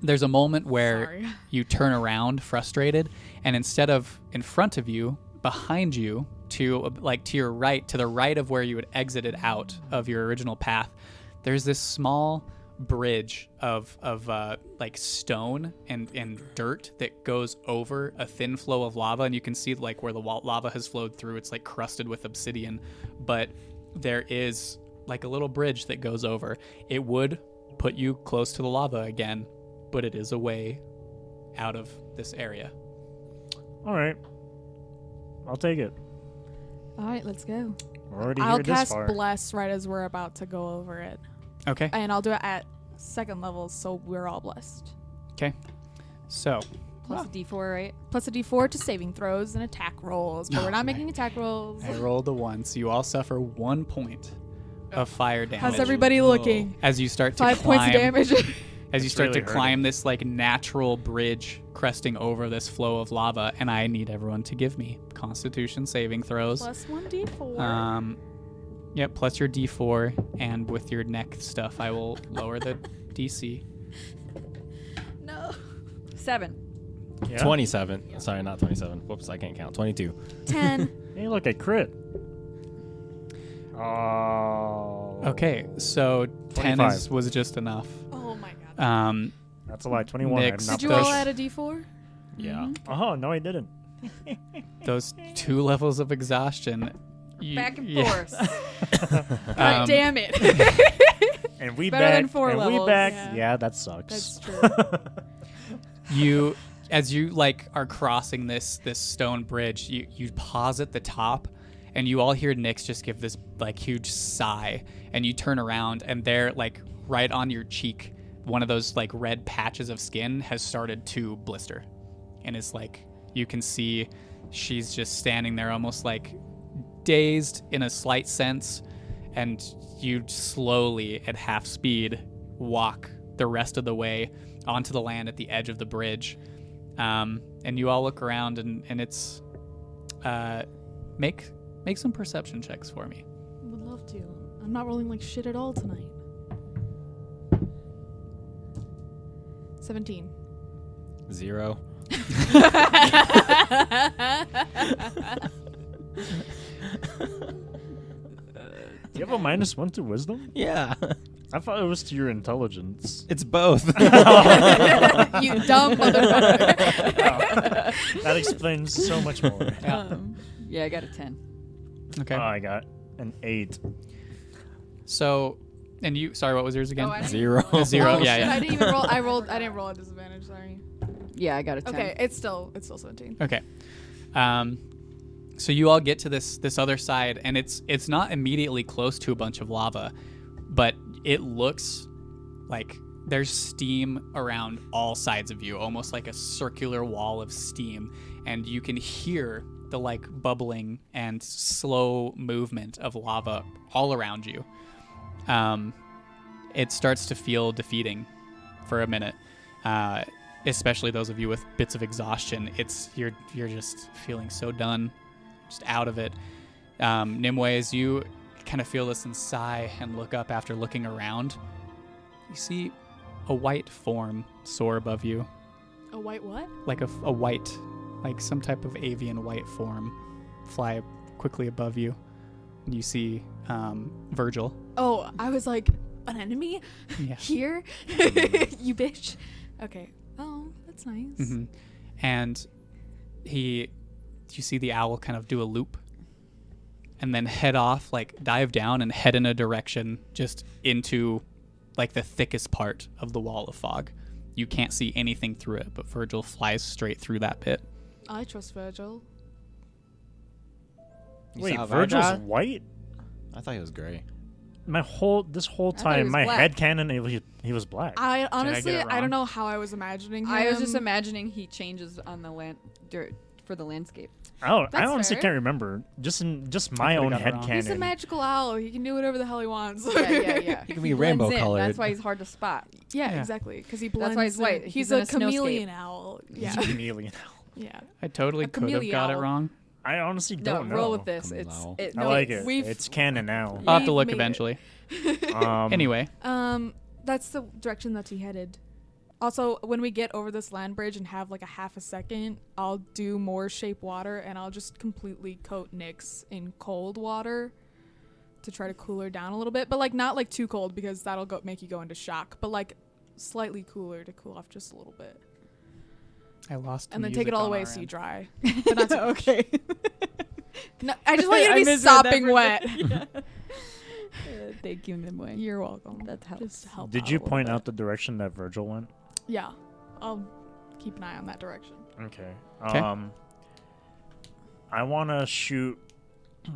Speaker 1: there's a moment where
Speaker 5: Sorry.
Speaker 1: you turn around frustrated, and instead of in front of you, behind you, to your right, to the right of where you had exited out of your original path, there's this small bridge of like stone and dirt that goes over a thin flow of lava, and you can see like where the lava has flowed through. It's like crusted with obsidian, but there is like a little bridge that goes over. It would put you close to the lava again, but it is a way out of this area.
Speaker 4: All right. I'll take it.
Speaker 5: All right, let's go.
Speaker 4: We're already
Speaker 5: I'll
Speaker 4: here this
Speaker 5: cast
Speaker 4: far.
Speaker 5: Bless right as we're about to go over it.
Speaker 1: Okay.
Speaker 5: And I'll do it at 2nd level, so we're all blessed.
Speaker 1: Okay. So,
Speaker 7: Plus a D4, right?
Speaker 5: Plus a d4 to saving throws and attack rolls, but we're not making attack rolls.
Speaker 1: I rolled a 1, so you all suffer 1 point of fire damage.
Speaker 5: How's everybody looking?
Speaker 1: as you start to
Speaker 5: 5
Speaker 1: climb,
Speaker 5: points of damage.
Speaker 1: as you
Speaker 4: It's
Speaker 1: start
Speaker 4: really
Speaker 1: to climb this like natural bridge cresting over this flow of lava, and I need everyone to give me Constitution saving throws.
Speaker 5: Plus 1d4.
Speaker 1: Yep, plus your D4, and with your neck stuff, I will lower the DC.
Speaker 5: No.
Speaker 7: 7.
Speaker 4: Yeah?
Speaker 3: 27. Sorry, not 27. Whoops, I can't count. 22.
Speaker 5: 10.
Speaker 4: Hey, look, I crit. Oh.
Speaker 1: Okay, so 10
Speaker 4: 25.
Speaker 1: was just enough.
Speaker 5: Oh my god.
Speaker 4: That's a lie. 21.
Speaker 1: Nix.
Speaker 4: I'm not
Speaker 5: Did you
Speaker 1: those-
Speaker 5: all
Speaker 4: push.
Speaker 5: add a d4?
Speaker 3: Yeah.
Speaker 4: Oh, no, I didn't.
Speaker 1: Those 2 levels of exhaustion.
Speaker 7: Back and
Speaker 1: yeah.
Speaker 7: forth.
Speaker 5: God damn it.
Speaker 4: And we
Speaker 5: Better
Speaker 4: back.
Speaker 5: than 4
Speaker 4: and
Speaker 5: levels,
Speaker 4: we back.
Speaker 5: yeah.
Speaker 4: Yeah, that sucks.
Speaker 5: That's true.
Speaker 1: You, as you like are crossing this stone bridge, you pause at the top, and you all hear Nyx just give this like huge sigh, and you turn around, and there, like right on your cheek, one of those like red patches of skin has started to blister, and it's like you can see she's just standing there almost like dazed in a slight sense, and you slowly at half speed walk the rest of the way onto the land at the edge of the bridge, and you all look around, and it's make some perception checks for me.
Speaker 5: Would love to. I'm not rolling like shit at all tonight. 17.
Speaker 3: 0.
Speaker 4: Do you have a -1 to wisdom?
Speaker 3: Yeah.
Speaker 4: I thought it was to your intelligence.
Speaker 3: It's both.
Speaker 5: You dumb motherfucker.
Speaker 4: That explains so much more.
Speaker 7: Yeah, I got a 10.
Speaker 1: Okay.
Speaker 4: Oh, I got an 8.
Speaker 1: So, and you, sorry, what was yours again?
Speaker 5: Oh, I didn't
Speaker 3: 0.
Speaker 5: even roll.
Speaker 1: 0,
Speaker 5: Oh,
Speaker 1: yeah,
Speaker 5: shit,
Speaker 1: yeah.
Speaker 5: I didn't even roll. I didn't roll at disadvantage. Sorry.
Speaker 7: Yeah, I got a 10.
Speaker 5: Okay, it's still 17.
Speaker 1: Okay. So you all get to this other side, and it's not immediately close to a bunch of lava, but it looks like there's steam around all sides of you, almost like a circular wall of steam, and you can hear the like bubbling and slow movement of lava all around you. It starts to feel defeating for a minute. especially those of you with bits of exhaustion, you're just feeling so done, just out of it. Nimueh, as you kind of feel this and sigh and look up after looking around, you see a white form soar above you.
Speaker 5: A white what?
Speaker 1: Like a white, like some type of avian white form fly quickly above you. And you see Virgil.
Speaker 5: Oh, I was like, an enemy?
Speaker 1: Yeah.
Speaker 5: Here? You bitch. Okay. Oh, that's nice.
Speaker 1: Mm-hmm. And you see the owl kind of do a loop and then head off, like dive down and head in a direction just into like the thickest part of the wall of fog. You can't see anything through it, but Virgil flies straight through that pit.
Speaker 5: I trust Virgil.
Speaker 6: You
Speaker 4: Wait,
Speaker 6: saw
Speaker 4: Virgil's
Speaker 6: Varda?
Speaker 4: white?
Speaker 6: I thought he was gray.
Speaker 4: This whole
Speaker 2: I thought he
Speaker 4: time,
Speaker 2: was
Speaker 4: my
Speaker 2: black.
Speaker 4: headcanon, he was black.
Speaker 5: I honestly,
Speaker 1: get it
Speaker 5: I
Speaker 1: wrong?
Speaker 5: don't know how I was imagining him.
Speaker 2: I was just imagining he changes on the land for the landscape.
Speaker 4: I
Speaker 5: That's
Speaker 4: honestly
Speaker 5: fair.
Speaker 4: can't remember. Just my
Speaker 1: could've
Speaker 4: own
Speaker 1: got it wrong.
Speaker 4: headcanon.
Speaker 5: He's a magical owl. He can do whatever the hell he wants.
Speaker 2: Yeah.
Speaker 6: He can be rainbow
Speaker 2: blends in.
Speaker 6: colored.
Speaker 2: That's why he's hard to spot.
Speaker 5: Yeah,
Speaker 1: Yeah.
Speaker 5: exactly. Because he
Speaker 2: That's
Speaker 5: blends.
Speaker 2: why he's white.
Speaker 5: in.
Speaker 2: He's
Speaker 5: He's
Speaker 2: in
Speaker 5: a
Speaker 2: a snowscape.
Speaker 5: chameleon owl.
Speaker 4: He's
Speaker 5: Yeah.
Speaker 4: a chameleon.
Speaker 5: Yeah.
Speaker 1: I totally
Speaker 5: A
Speaker 1: could have got it
Speaker 5: chameleon.
Speaker 1: wrong.
Speaker 4: I honestly
Speaker 2: No,
Speaker 4: don't know.
Speaker 2: roll with this.
Speaker 6: Come
Speaker 2: It's
Speaker 6: on.
Speaker 2: it,
Speaker 4: I
Speaker 2: no,
Speaker 4: like
Speaker 2: it's-
Speaker 4: it.
Speaker 5: We've-
Speaker 4: It's canon now.
Speaker 1: I'll have to
Speaker 5: We've
Speaker 1: look
Speaker 5: made it.
Speaker 1: eventually.
Speaker 4: Um,
Speaker 1: Anyway,
Speaker 5: That's the direction that he headed. Also, when we get over this land bridge and have like a half a second, I'll do more shape water and I'll just completely coat Nyx in cold water to try to cool her down a little bit. But like not like too cold because that'll make you go into shock. But like slightly cooler to cool off just a little bit.
Speaker 1: I lost.
Speaker 5: And then
Speaker 1: music
Speaker 5: take it all
Speaker 1: on
Speaker 5: away
Speaker 1: our
Speaker 5: so you
Speaker 1: end.
Speaker 5: dry. But not too much.
Speaker 2: okay.
Speaker 5: No, I just want you to
Speaker 2: I
Speaker 5: be
Speaker 2: misread that
Speaker 5: sopping
Speaker 2: for
Speaker 5: wet.
Speaker 2: Thank you, Nimueh.
Speaker 5: You're welcome.
Speaker 2: That helps.
Speaker 5: Just help
Speaker 4: Did
Speaker 5: out
Speaker 4: you
Speaker 5: a little
Speaker 4: point
Speaker 5: bit.
Speaker 4: out the direction that Virgil went?
Speaker 5: Yeah. I'll keep an eye on that direction.
Speaker 4: Okay.
Speaker 1: 'Kay.
Speaker 4: I want to shoot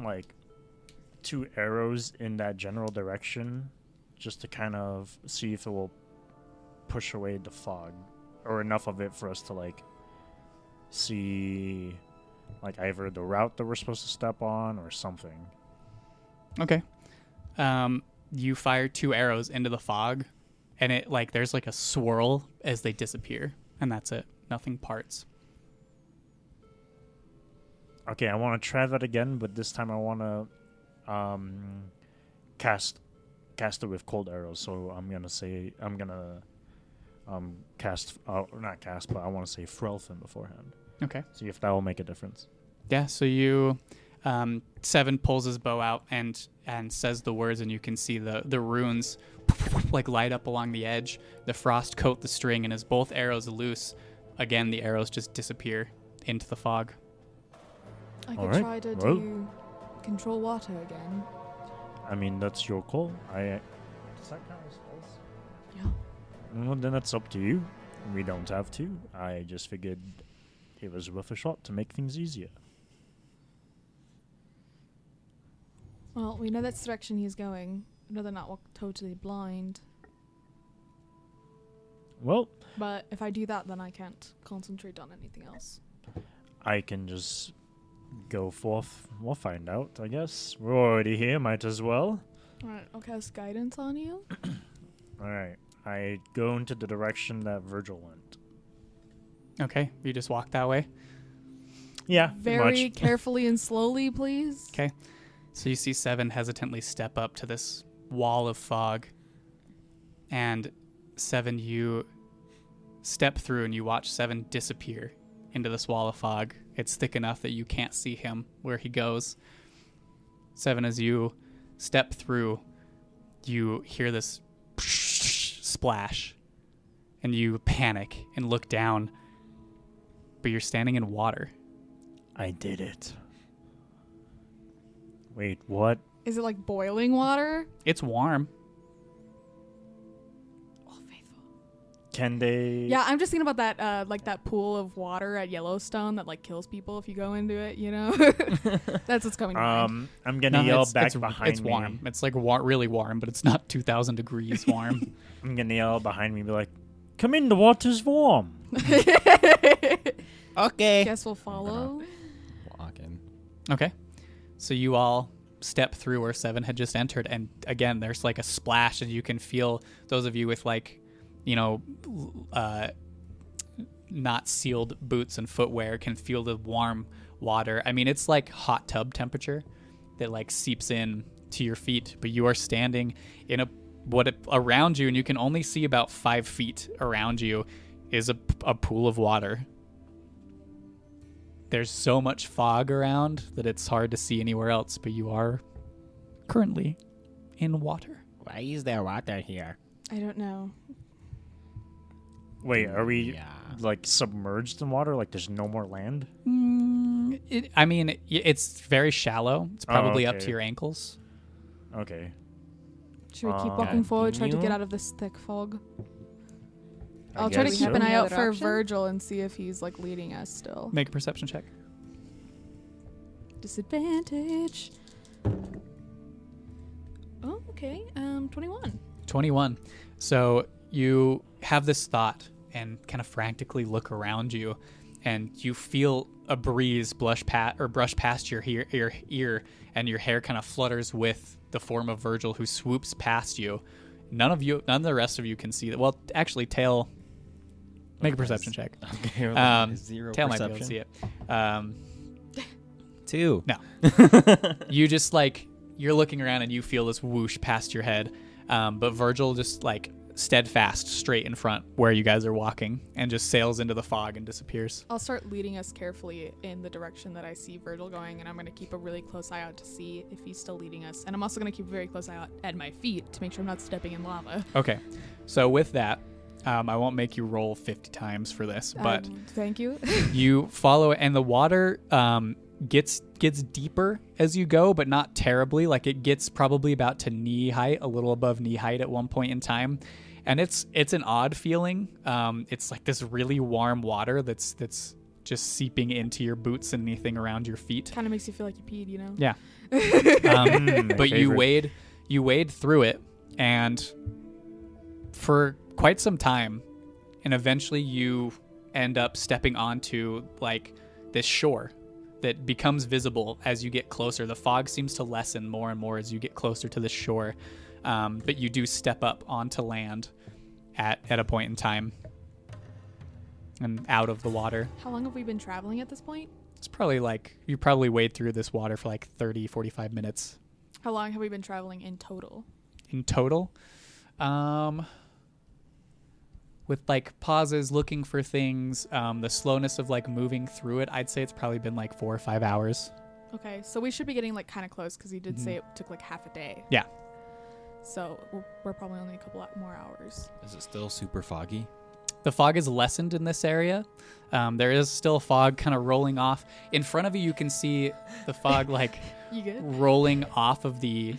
Speaker 4: like 2 arrows in that general direction just to kind of see if it will push away the fog or enough of it for us to like see like either the route that we're supposed to step on or something.
Speaker 1: Okay. You fire 2 arrows into the fog, and it like there's like a swirl as they disappear, and that's it. Nothing parts.
Speaker 4: Okay, I want to try that again, but this time I want to cast it with cold arrows. So I'm gonna cast not cast, but I want to say Frelfin beforehand.
Speaker 1: Okay.
Speaker 4: See if that will make a difference.
Speaker 1: Yeah. So you, Seven pulls his bow out and says the words, and you can see the runes like light up along the edge. The frost coat the string, and as both arrows loose, again the arrows just disappear into the fog.
Speaker 5: I could
Speaker 4: Alright,
Speaker 5: try to
Speaker 4: well.
Speaker 5: do control water again.
Speaker 4: I mean, that's your call. Does that count as spells?
Speaker 5: Yeah.
Speaker 4: Well, then it's up to you. We don't have to. I just figured it was worth a shot to make things easier.
Speaker 5: Well, we know that's the direction he's going. I'd rather not walk totally blind.
Speaker 4: Well,
Speaker 5: But if I do that, then I can't concentrate on anything else.
Speaker 4: I can just go forth. We'll find out, I guess. We're already here, might as well.
Speaker 5: Alright, I'll cast guidance on you.
Speaker 4: Alright, I go into the direction that Virgil went.
Speaker 1: Okay. You just walk that way.
Speaker 4: Yeah,
Speaker 5: Very
Speaker 4: much.
Speaker 5: carefully and slowly, please.
Speaker 1: Okay. So you see Seven hesitantly step up to this wall of fog. And Seven, you step through and you watch Seven disappear into this wall of fog. It's thick enough that you can't see him where he goes. Seven, as you step through, you hear this splash. And you panic and look down. But you're standing in water.
Speaker 4: I did it. Wait, what?
Speaker 5: Is it like boiling water?
Speaker 1: It's warm.
Speaker 5: Oh, faithful.
Speaker 4: Can they...
Speaker 5: Yeah, I'm just thinking about that, like that pool of water at Yellowstone that like kills people if you go into it. You know, that's what's coming to mind.
Speaker 4: I'm gonna yell
Speaker 1: it's,
Speaker 4: back
Speaker 1: it's,
Speaker 4: behind
Speaker 1: it's
Speaker 4: me.
Speaker 1: warm. It's like really warm, but it's not 2,000 degrees warm.
Speaker 4: I'm gonna yell behind me, be like, "Come in, the water's warm."
Speaker 6: Okay.
Speaker 5: Guess we'll follow.
Speaker 6: Walk in.
Speaker 1: Okay. So you all step through where Seven had just entered, and again, there's like a splash, and you can feel those of you with like, not sealed boots and footwear can feel the warm water. I mean, it's like hot tub temperature that like seeps in to your feet, but you are standing in around you, and you can only see about 5 feet around you is a pool of water. There's so much fog around that it's hard to see anywhere else, but you are currently in water.
Speaker 6: Why is there water here?
Speaker 5: I don't know.
Speaker 4: Wait, are we
Speaker 6: Yeah.
Speaker 4: like submerged in water? Like there's no more land?
Speaker 1: It's very shallow. It's probably up to
Speaker 4: okay.
Speaker 1: your ankles.
Speaker 4: Okay.
Speaker 5: Should we keep walking forward, try to
Speaker 6: continue?
Speaker 5: get out of this thick fog?
Speaker 4: I
Speaker 5: I'll try to
Speaker 4: guess
Speaker 5: keep
Speaker 4: so.
Speaker 5: an eye
Speaker 2: Any
Speaker 5: out
Speaker 2: other
Speaker 5: for
Speaker 2: option?
Speaker 5: Virgil and see if he's like leading us still.
Speaker 1: Make a perception check.
Speaker 5: Disadvantage. Oh, okay. 21.
Speaker 1: 21. So you have this thought and kind of frantically look around you, and you feel a breeze brush past your ear, and your hair kind of flutters with the form of Virgil, who swoops past you. None of the rest of you can see that. Well, actually, Tail, make a perception check.
Speaker 3: Okay, 0
Speaker 1: Tail might be
Speaker 3: perception.
Speaker 1: able to see it.
Speaker 3: 2.
Speaker 1: No. You just like, you're looking around and you feel this whoosh past your head. But Virgil just like steadfast straight in front where you guys are walking and just sails into the fog and disappears.
Speaker 5: I'll start leading us carefully in the direction that I see Virgil going, and I'm going to keep a really close eye out to see if he's still leading us. And I'm also going to keep a very close eye out at my feet to make sure I'm not stepping in lava.
Speaker 1: Okay. So with that, I won't make you roll 50 times for this, but
Speaker 5: Thank you.
Speaker 1: you follow it, and the water gets deeper as you go, but not terribly. Like it gets probably about to knee height, a little above knee height at one point in time, and it's an odd feeling. It's like this really warm water that's just seeping into your boots and anything around your feet.
Speaker 5: Kind of makes you feel like you peed, you know?
Speaker 1: Yeah.
Speaker 4: My
Speaker 1: But you
Speaker 4: favorite.
Speaker 1: wade through it, and for quite some time, and eventually you end up stepping onto like this shore that becomes visible as you get closer. The fog seems to lessen more and more as you get closer to the shore, but you do step up onto land at a point in time and out of the water.
Speaker 5: How long have we been traveling at this point?
Speaker 1: It's probably like, you probably wade through this water for like 30, 45 minutes
Speaker 5: How long have we been traveling in total?
Speaker 1: in total. With like pauses, looking for things, the slowness of like moving through it, I'd say it's probably been like 4 or 5 hours.
Speaker 5: Okay, so we should be getting like kind of close because he did say it took like half a day.
Speaker 1: Yeah.
Speaker 5: So we're probably only a couple more hours.
Speaker 3: Is it still super foggy?
Speaker 1: The fog is lessened in this area. There is still fog kind of rolling off. In front of you, you can see the fog like
Speaker 5: You good?
Speaker 1: rolling off of the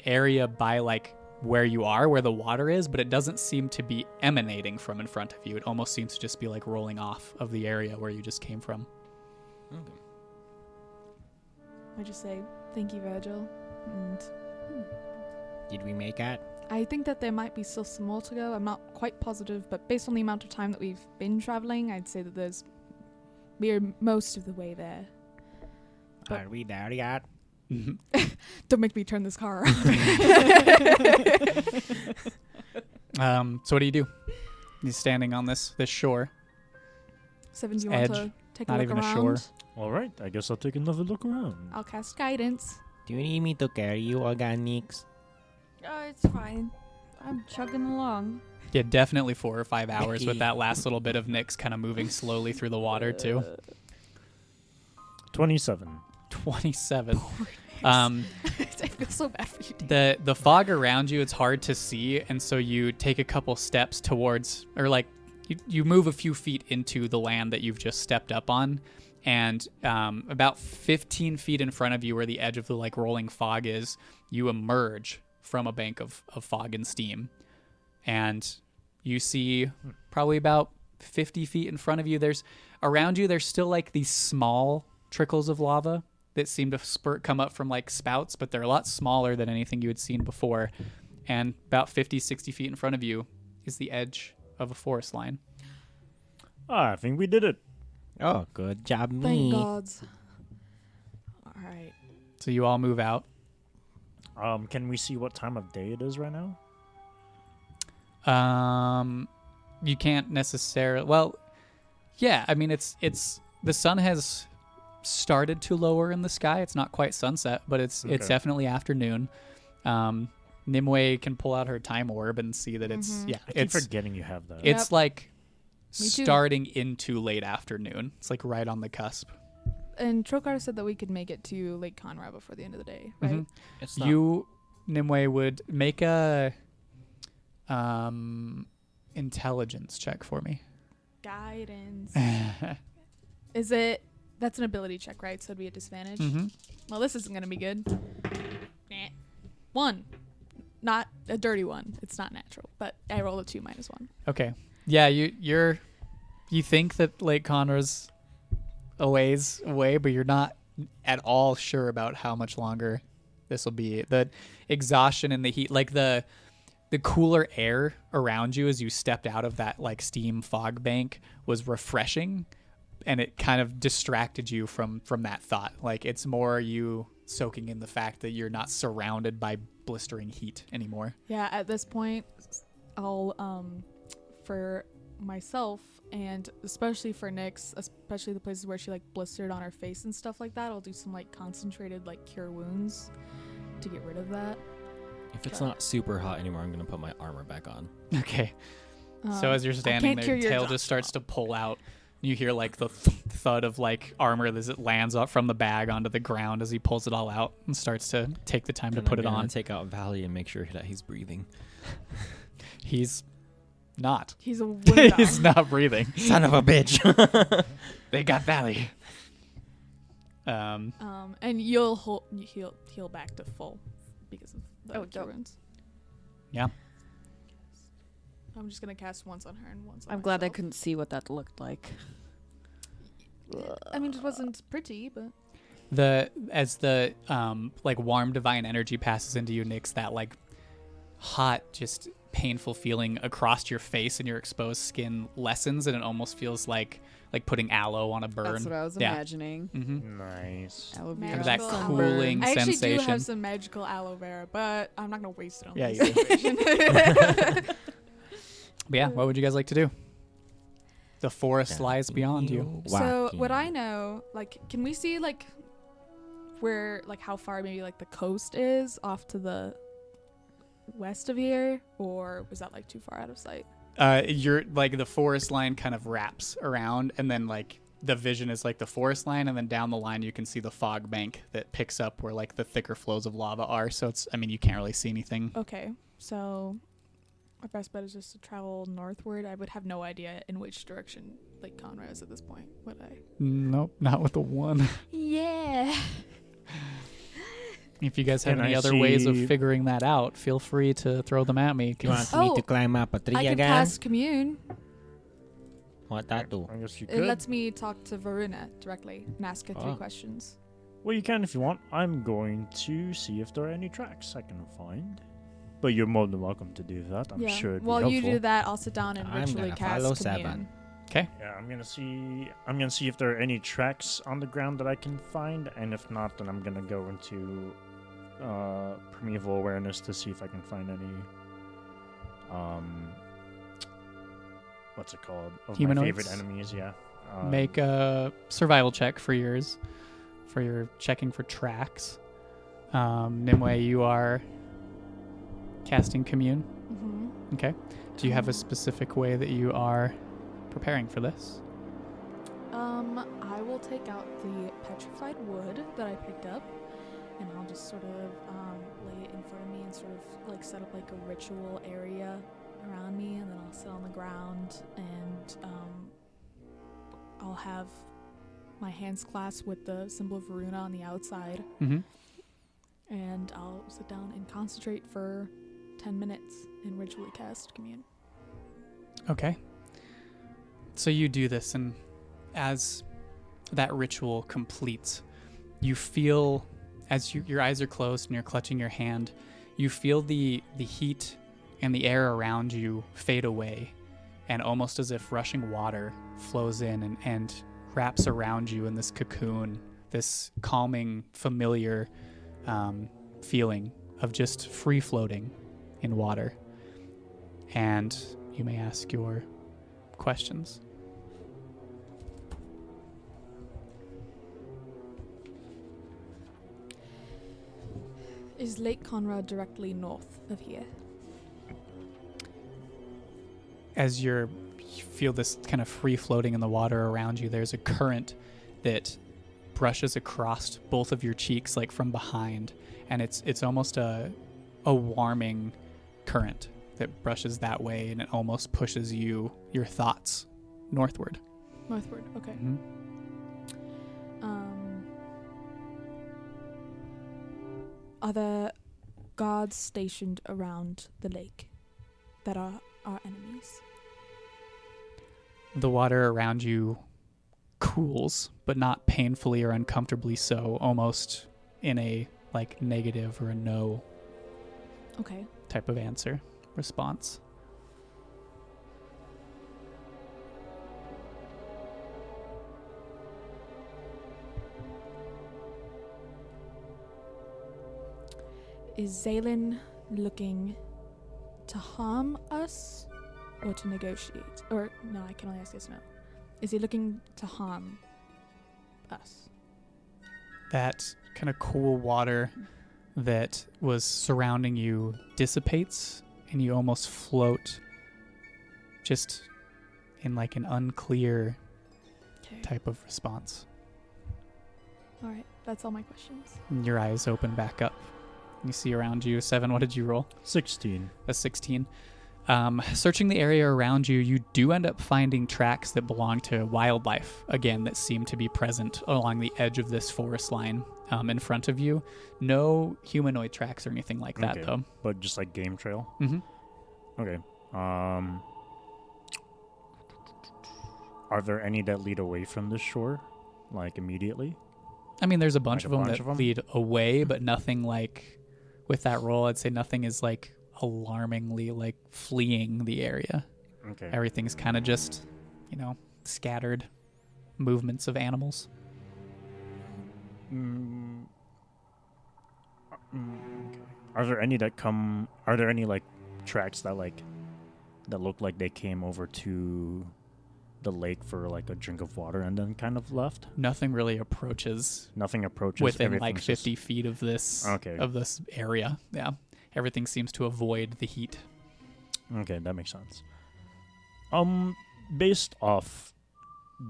Speaker 1: area by like where you are, where the water is, but it doesn't seem to be emanating from in front of you. It almost seems to just be like rolling off of the area where you just came from.
Speaker 3: Okay.
Speaker 5: I just say thank you, Virgil. And
Speaker 6: Did we make it?
Speaker 5: I think that there might be still some more to go. I'm not quite positive, but based on the amount of time that we've been traveling, I'd say that we're most of the way there. But-
Speaker 6: Are we there yet?
Speaker 5: Don't make me turn this car around.
Speaker 1: So what do you do? He's standing on this shore.
Speaker 5: Seven, do you
Speaker 1: Edge,
Speaker 5: want to take a
Speaker 1: not
Speaker 5: look
Speaker 1: even a
Speaker 5: around?
Speaker 1: shore.
Speaker 4: All right, I guess I'll take another look around.
Speaker 5: I'll cast guidance.
Speaker 6: Do you need me to carry you, Organics?
Speaker 7: Oh, it's fine. I'm chugging along.
Speaker 1: Yeah, definitely 4 or 5 hours with that last little bit of Nyx kind of moving slowly through the water too.
Speaker 4: 27.
Speaker 1: 27.
Speaker 5: I feel so bad for you.
Speaker 1: The fog around you, it's hard to see, and so you take a couple steps towards, or like you move a few feet into the land that you've just stepped up on, and about 15 feet in front of you, where the edge of the like rolling fog is, you emerge from a bank of fog and steam, and you see probably about 50 feet in front of you. There's still like these small trickles of lava that seem to come up from like spouts, but they're a lot smaller than anything you had seen before. And about 50, 60 feet in front of you is the edge of a forest line.
Speaker 4: I think we did it.
Speaker 6: Oh, good job,
Speaker 5: Thank
Speaker 6: me.
Speaker 5: gods. All right.
Speaker 1: So you all move out.
Speaker 4: Can we see what time of day it is right now?
Speaker 1: You can't necessarily, well, Yeah, I mean it's the sun has started to lower in the sky. It's not quite sunset, but it's definitely afternoon. Nimueh can pull out her time orb and see that it's
Speaker 4: I keep forgetting you have that.
Speaker 1: It's like
Speaker 5: Me too.
Speaker 1: starting into late afternoon. It's like right on the cusp.
Speaker 5: And Trokar said that we could make it to Lake Conrad before the end of the day, right?
Speaker 1: Mhm.
Speaker 6: It's not.
Speaker 1: You, Nimueh, would make a intelligence check for me.
Speaker 5: Guidance. Is it? That's an ability check, right? So it'd be a disadvantage.
Speaker 1: Mm-hmm.
Speaker 5: Well, this isn't gonna be good. 1. Not a dirty one. It's not natural, but I rolled a 2 minus 1.
Speaker 1: Okay. Yeah, you think that Lake Conrad's a ways away, but you're not at all sure about how much longer this will be. The exhaustion and the heat, like the cooler air around you as you stepped out of that like steam fog bank was refreshing, and it kind of distracted you from that thought. Like it's more you soaking in the fact that you're not surrounded by blistering heat anymore.
Speaker 5: Yeah, at this point, I'll for myself and especially for Nyx, especially the places where she like blistered on her face and stuff like that, I'll do some like concentrated like cure wounds to get rid of that.
Speaker 3: If it's not super hot anymore, I'm gonna put my armor back on.
Speaker 1: Okay. So as you're standing there, tail just starts to pull out. You hear like the thud of like armor as it lands up from the bag onto the ground as he pulls it all out and starts to take the time to put it on.
Speaker 3: Take out Valley and make sure that he's breathing.
Speaker 1: He's not.
Speaker 5: He's a wound
Speaker 1: He's not breathing.
Speaker 6: Son of a bitch.
Speaker 1: They got Valley.
Speaker 5: And you'll heal back to full because of the cure wounds.
Speaker 1: Yeah.
Speaker 5: I'm just gonna cast once on her and once on
Speaker 7: I'm glad I
Speaker 5: myself.
Speaker 7: couldn't see what that looked like.
Speaker 5: I mean, it wasn't pretty, but
Speaker 1: As the like warm divine energy passes into you, Nyx, that like hot, just painful feeling across your face and your exposed skin lessens, and it almost feels like putting aloe on a burn.
Speaker 7: That's what I was
Speaker 1: Yeah.
Speaker 7: imagining.
Speaker 1: Mm-hmm.
Speaker 4: Nice.
Speaker 7: Aloe vera
Speaker 1: Kind of that
Speaker 5: Magical
Speaker 1: cooling
Speaker 5: I actually
Speaker 1: sensation.
Speaker 5: do have some magical aloe vera, but I'm not gonna waste it on
Speaker 1: Yeah,
Speaker 5: this
Speaker 1: you do.
Speaker 5: situation.
Speaker 1: But yeah, what would you guys like to do? The forest lies beyond you.
Speaker 5: So would I know, like, can we see like where, like, how far maybe like the coast is off to the west of here, or was that like too far out of sight?
Speaker 1: You're like the forest line kind of wraps around, and then like the vision is like the forest line, and then down the line you can see the fog bank that picks up where like the thicker flows of lava are. So it's, I mean, you can't really see anything.
Speaker 5: Okay, so my best bet is just to travel northward. I would have no idea in which direction Lake Conrad is at this point, would I?
Speaker 1: Nope, not with the one.
Speaker 5: Yeah.
Speaker 1: If you guys have
Speaker 4: Can
Speaker 1: any
Speaker 4: I
Speaker 1: other ways of
Speaker 4: see-
Speaker 1: figuring that out, feel free to throw them at me.
Speaker 6: You want
Speaker 5: Oh,
Speaker 6: me to climb up a tree
Speaker 5: I can
Speaker 6: again?
Speaker 5: cast commune.
Speaker 6: What that do?
Speaker 4: I guess you
Speaker 5: It
Speaker 4: could.
Speaker 5: lets me talk to Varuna directly and ask her 3
Speaker 6: Oh.
Speaker 5: questions.
Speaker 4: Well, you can if you want. I'm going to see if there are any tracks I can find. But you're more than welcome to do that. I'm sure it'd be
Speaker 5: While you
Speaker 4: helpful.
Speaker 5: do that, I'll sit down and
Speaker 6: I'm
Speaker 5: ritually
Speaker 6: gonna
Speaker 5: cast
Speaker 6: follow
Speaker 5: commune.
Speaker 6: 7.
Speaker 4: Yeah, I'm gonna see if there are any tracks on the ground that I can find, and if not, then I'm gonna go into primeval awareness to see if I can find any what's it called? Of my
Speaker 1: Humanoids?
Speaker 4: favorite enemies, yeah.
Speaker 1: Make a survival check for yours, for your checking for tracks. Nimueh, you are casting commune.
Speaker 5: Mm-hmm.
Speaker 1: Okay. Do you have a specific way that you are preparing for this?
Speaker 5: I will take out the petrified wood that I picked up, and I'll just sort of lay it in front of me and sort of like set up like a ritual area around me, and then I'll sit on the ground and I'll have my hands clasped with the symbol of Varuna on the outside,
Speaker 1: Mm-hmm.
Speaker 5: and I'll sit down and concentrate for 10 minutes and ritually cast commune.
Speaker 1: Okay. So you do this, and as that ritual completes, you feel, as your eyes are closed and you're clutching your hand, you feel the heat and the air around you fade away, and almost as if rushing water flows in and wraps around you in this cocoon, this calming, familiar feeling of just free floating in water. And you may ask your questions.
Speaker 5: Is Lake Conrad directly north of here?
Speaker 1: As you feel this kind of free floating in the water around you, there's a current that brushes across both of your cheeks, like from behind, and it's almost a warming current that brushes that way, and it almost pushes your thoughts northward.
Speaker 5: Northward, okay.
Speaker 1: Mm-hmm.
Speaker 5: Are there guards stationed around the lake that are our enemies?
Speaker 1: The water around you cools, but not painfully or uncomfortably so, almost in a like negative or a no
Speaker 5: Okay.
Speaker 1: type of answer response.
Speaker 5: Is Zaylin looking to harm us or to negotiate? Or, no, I can only ask yes or no. Is he looking to harm us?
Speaker 1: That kind of cool water that was surrounding you dissipates, and you almost float just in like an unclear
Speaker 5: Okay.
Speaker 1: type of response.
Speaker 5: All right, that's all my questions.
Speaker 1: And your eyes open back up. You see around you. 7, what did you roll?
Speaker 4: 16.
Speaker 1: A 16. Searching the area around you, you do end up finding tracks that belong to wildlife, again, that seem to be present along the edge of this forest line in front of you. No humanoid tracks or anything like that,
Speaker 4: Okay.
Speaker 1: though.
Speaker 4: But just like game trail.
Speaker 1: Mm-hmm.
Speaker 4: Okay. Are there any that lead away from the shore, like immediately?
Speaker 1: I mean, there's a bunch
Speaker 4: Like
Speaker 1: of
Speaker 4: a
Speaker 1: them
Speaker 4: bunch
Speaker 1: that
Speaker 4: of 'em?
Speaker 1: lead away, but nothing like, with that roll, I'd say nothing is like alarmingly like fleeing the area.
Speaker 4: Okay.
Speaker 1: Everything's kind of just, scattered movements of animals.
Speaker 4: Mm, okay. Are there any that come? Are there any like tracks that look like they came over to the lake for like a drink of water and then kind of left?
Speaker 1: Nothing really approaches
Speaker 4: Nothing approaches
Speaker 1: within like
Speaker 4: everything's just-
Speaker 1: 50 feet of this area. Yeah. Everything seems to avoid the heat.
Speaker 4: Okay, that makes sense. Based off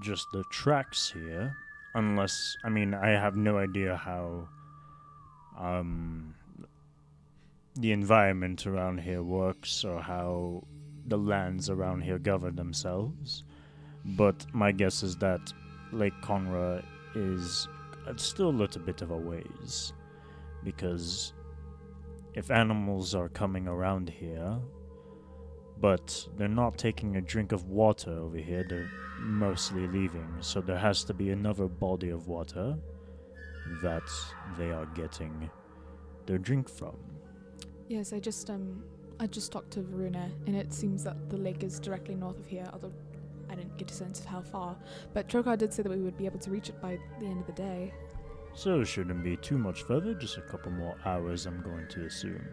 Speaker 4: just the tracks here, unless I have no idea how the environment around here works or how the lands around here govern themselves, but my guess is that Lake Conra is still a little bit of a ways, because if animals are coming around here, but they're not taking a drink of water over here, they're mostly leaving, so there has to be another body of water that they are getting their drink from.
Speaker 5: Yes, I just talked to Varuna, and it seems that the lake is directly north of here, although I didn't get a sense of how far. But Trokar did say that we would be able to reach it by the end of the day.
Speaker 4: So it shouldn't be too much further, just a couple more hours, I'm going to assume.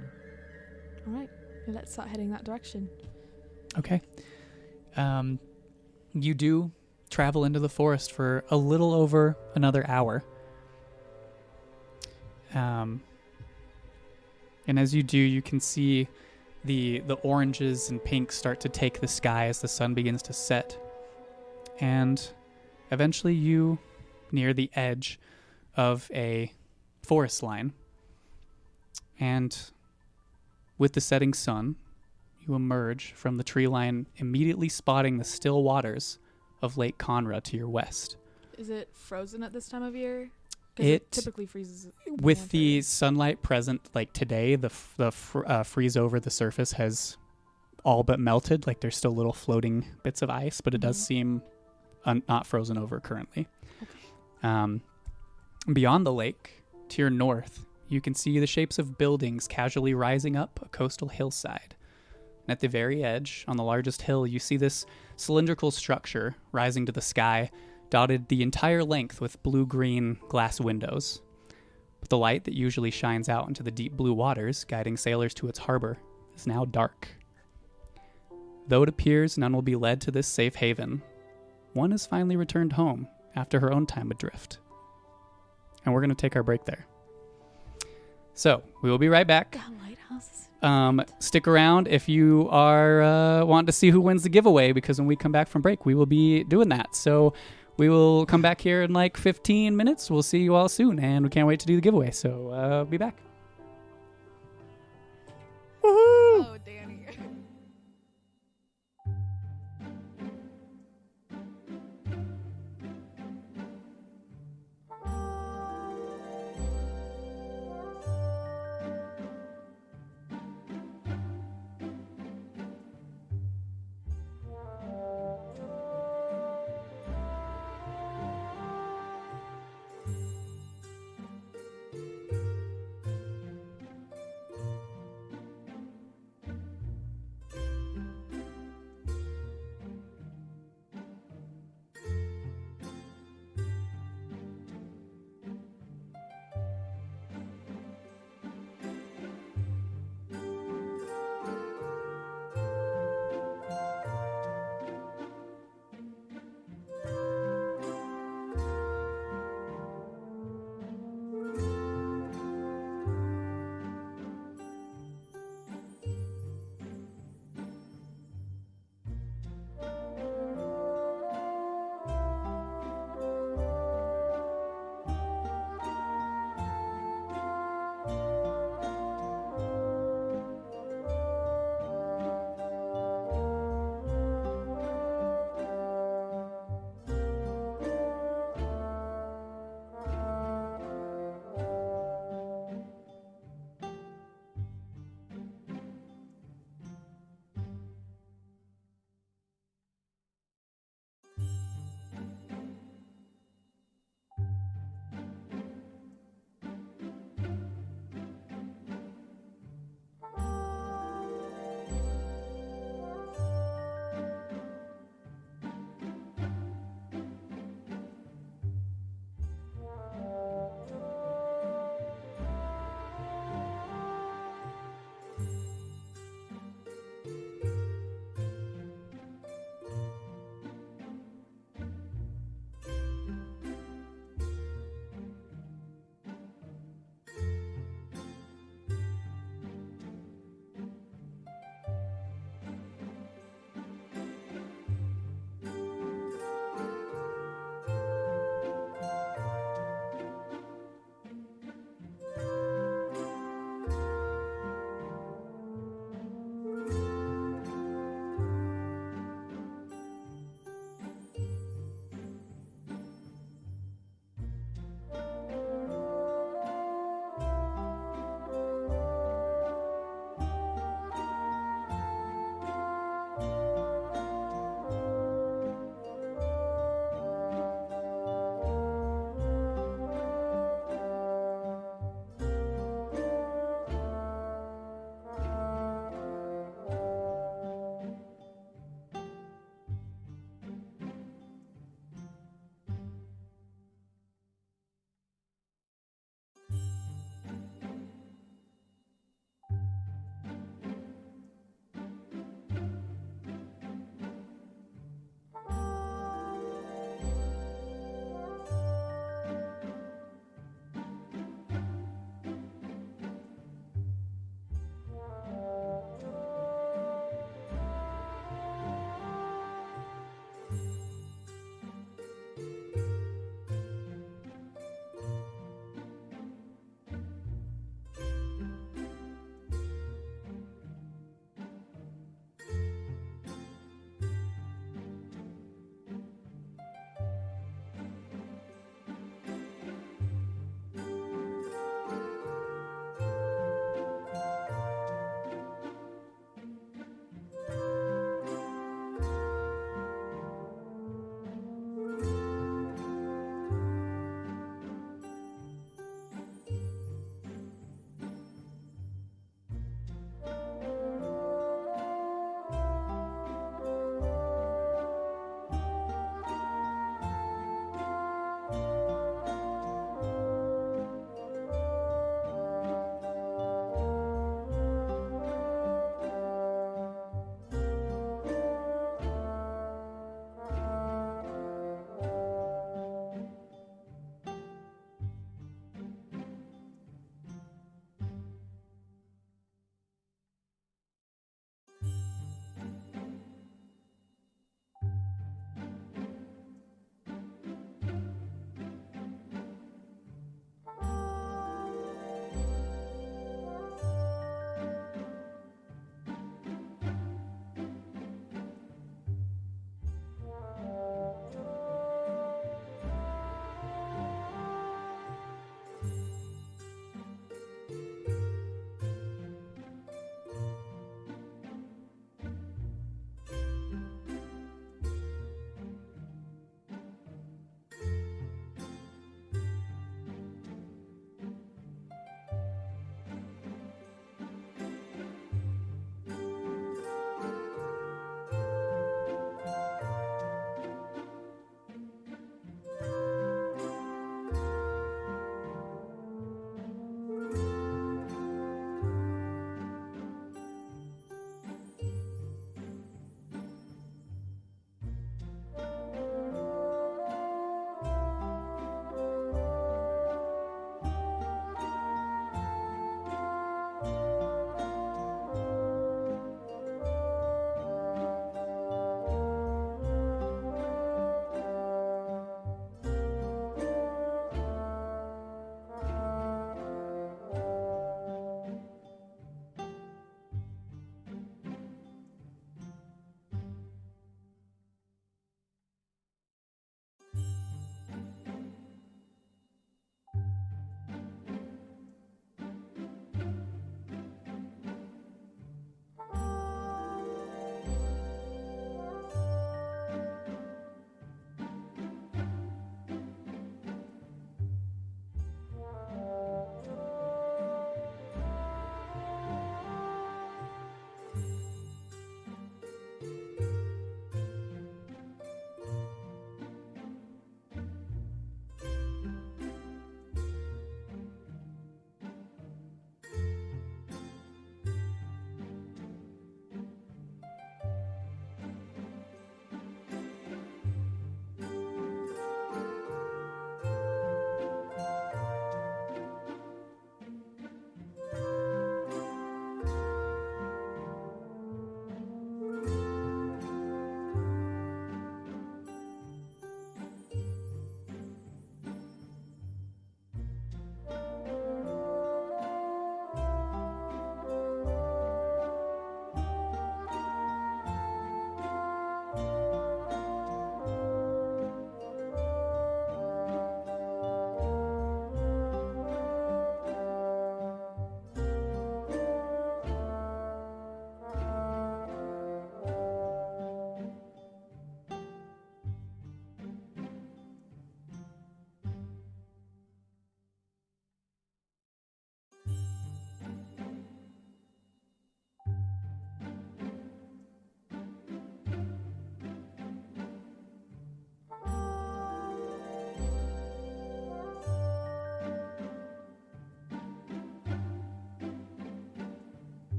Speaker 5: All right, let's start heading that direction.
Speaker 1: Okay. You do travel into the forest for a little over another hour. And as you do, you can see the oranges and pinks start to take the sky as the sun begins to set. And eventually you near the edge of a forest line. And with the setting sun, you emerge from the tree line, immediately spotting the still waters of Lake Conra to your west.
Speaker 5: Is it frozen at this time of year? 'Cause
Speaker 1: It
Speaker 5: typically freezes.
Speaker 1: with the sunlight present, like today, the freeze over the surface has all but melted. Like there's still little floating bits of ice, but it does seem not frozen over currently.
Speaker 5: Okay.
Speaker 1: Beyond the lake, to your north, you can see the shapes of buildings casually rising up a coastal hillside. And at the very edge, on the largest hill, you see this cylindrical structure rising to the sky, dotted the entire length with blue-green glass windows. But the light that usually shines out into the deep blue waters, guiding sailors to its harbor, is now dark. Though it appears none will be led to this safe haven, one has finally returned home after her own time adrift. And we're going to take our break there. So we will be right back.
Speaker 5: The lighthouse.
Speaker 1: Stick around if you are wanting to see who wins the giveaway, because when we come back from break, we will be doing that. So we will come back here in like 15 minutes. We'll see you all soon, and we can't wait to do the giveaway. So be back.
Speaker 5: Oh, Danny.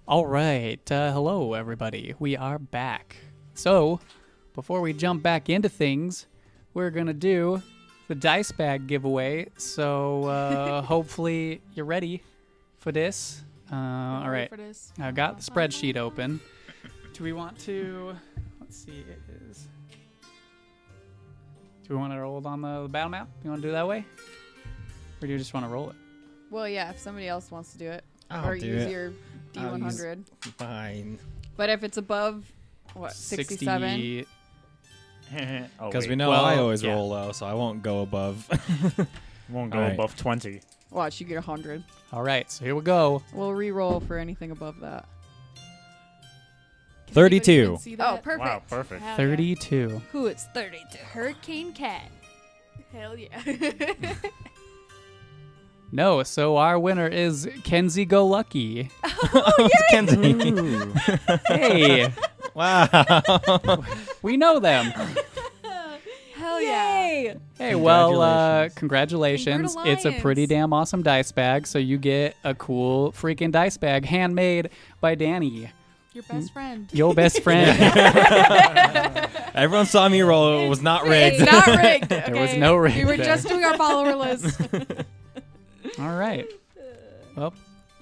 Speaker 1: All right. Hello, everybody. We are back. So, before we jump back into things, we're going to do the dice bag giveaway. So, hopefully you're ready for this. All right.
Speaker 5: For this.
Speaker 1: I've got the spreadsheet open. Do we want to... Let's see. It is... Do we want to roll it on the battle map? You want to do it that way? Or do you just want to roll it?
Speaker 2: Well, yeah, if somebody else wants to do it.
Speaker 6: I'll
Speaker 2: or
Speaker 6: do
Speaker 2: use
Speaker 6: it.
Speaker 2: your D100.
Speaker 6: Fine.
Speaker 2: But if it's above, what, 67?
Speaker 4: Oh,
Speaker 3: Because
Speaker 4: wait.
Speaker 3: we know
Speaker 1: Well,
Speaker 3: I always
Speaker 1: yeah.
Speaker 3: roll low, so I won't go above.
Speaker 4: Won't go
Speaker 3: All right.
Speaker 4: above 20.
Speaker 2: Watch, you get 100.
Speaker 1: All right. So here we go.
Speaker 2: We'll re-roll for anything above that.
Speaker 5: Can
Speaker 3: 32.
Speaker 5: anybody even see
Speaker 2: Oh,
Speaker 5: that?
Speaker 2: perfect.
Speaker 4: Wow, perfect.
Speaker 5: Hell yeah.
Speaker 1: 32.
Speaker 2: Who is 32?
Speaker 5: Hurricane Cat. Hell yeah.
Speaker 1: No, so our winner is Kenzie Go Lucky.
Speaker 3: It's Kenzie.
Speaker 1: Hey,
Speaker 3: Wow.
Speaker 1: we know them.
Speaker 5: Hell yeah.
Speaker 1: Hey, well,
Speaker 3: Congratulations.
Speaker 1: congratulations. It's a pretty damn awesome dice bag, so you get a cool freaking dice bag handmade by Danny,
Speaker 5: Your best friend.
Speaker 1: your best friend.
Speaker 3: Everyone saw me roll. It was not rigged.
Speaker 5: It's not rigged.
Speaker 1: There was
Speaker 5: okay?
Speaker 1: no rig
Speaker 5: We were
Speaker 1: there.
Speaker 5: just doing our follower list.
Speaker 1: All right. Well,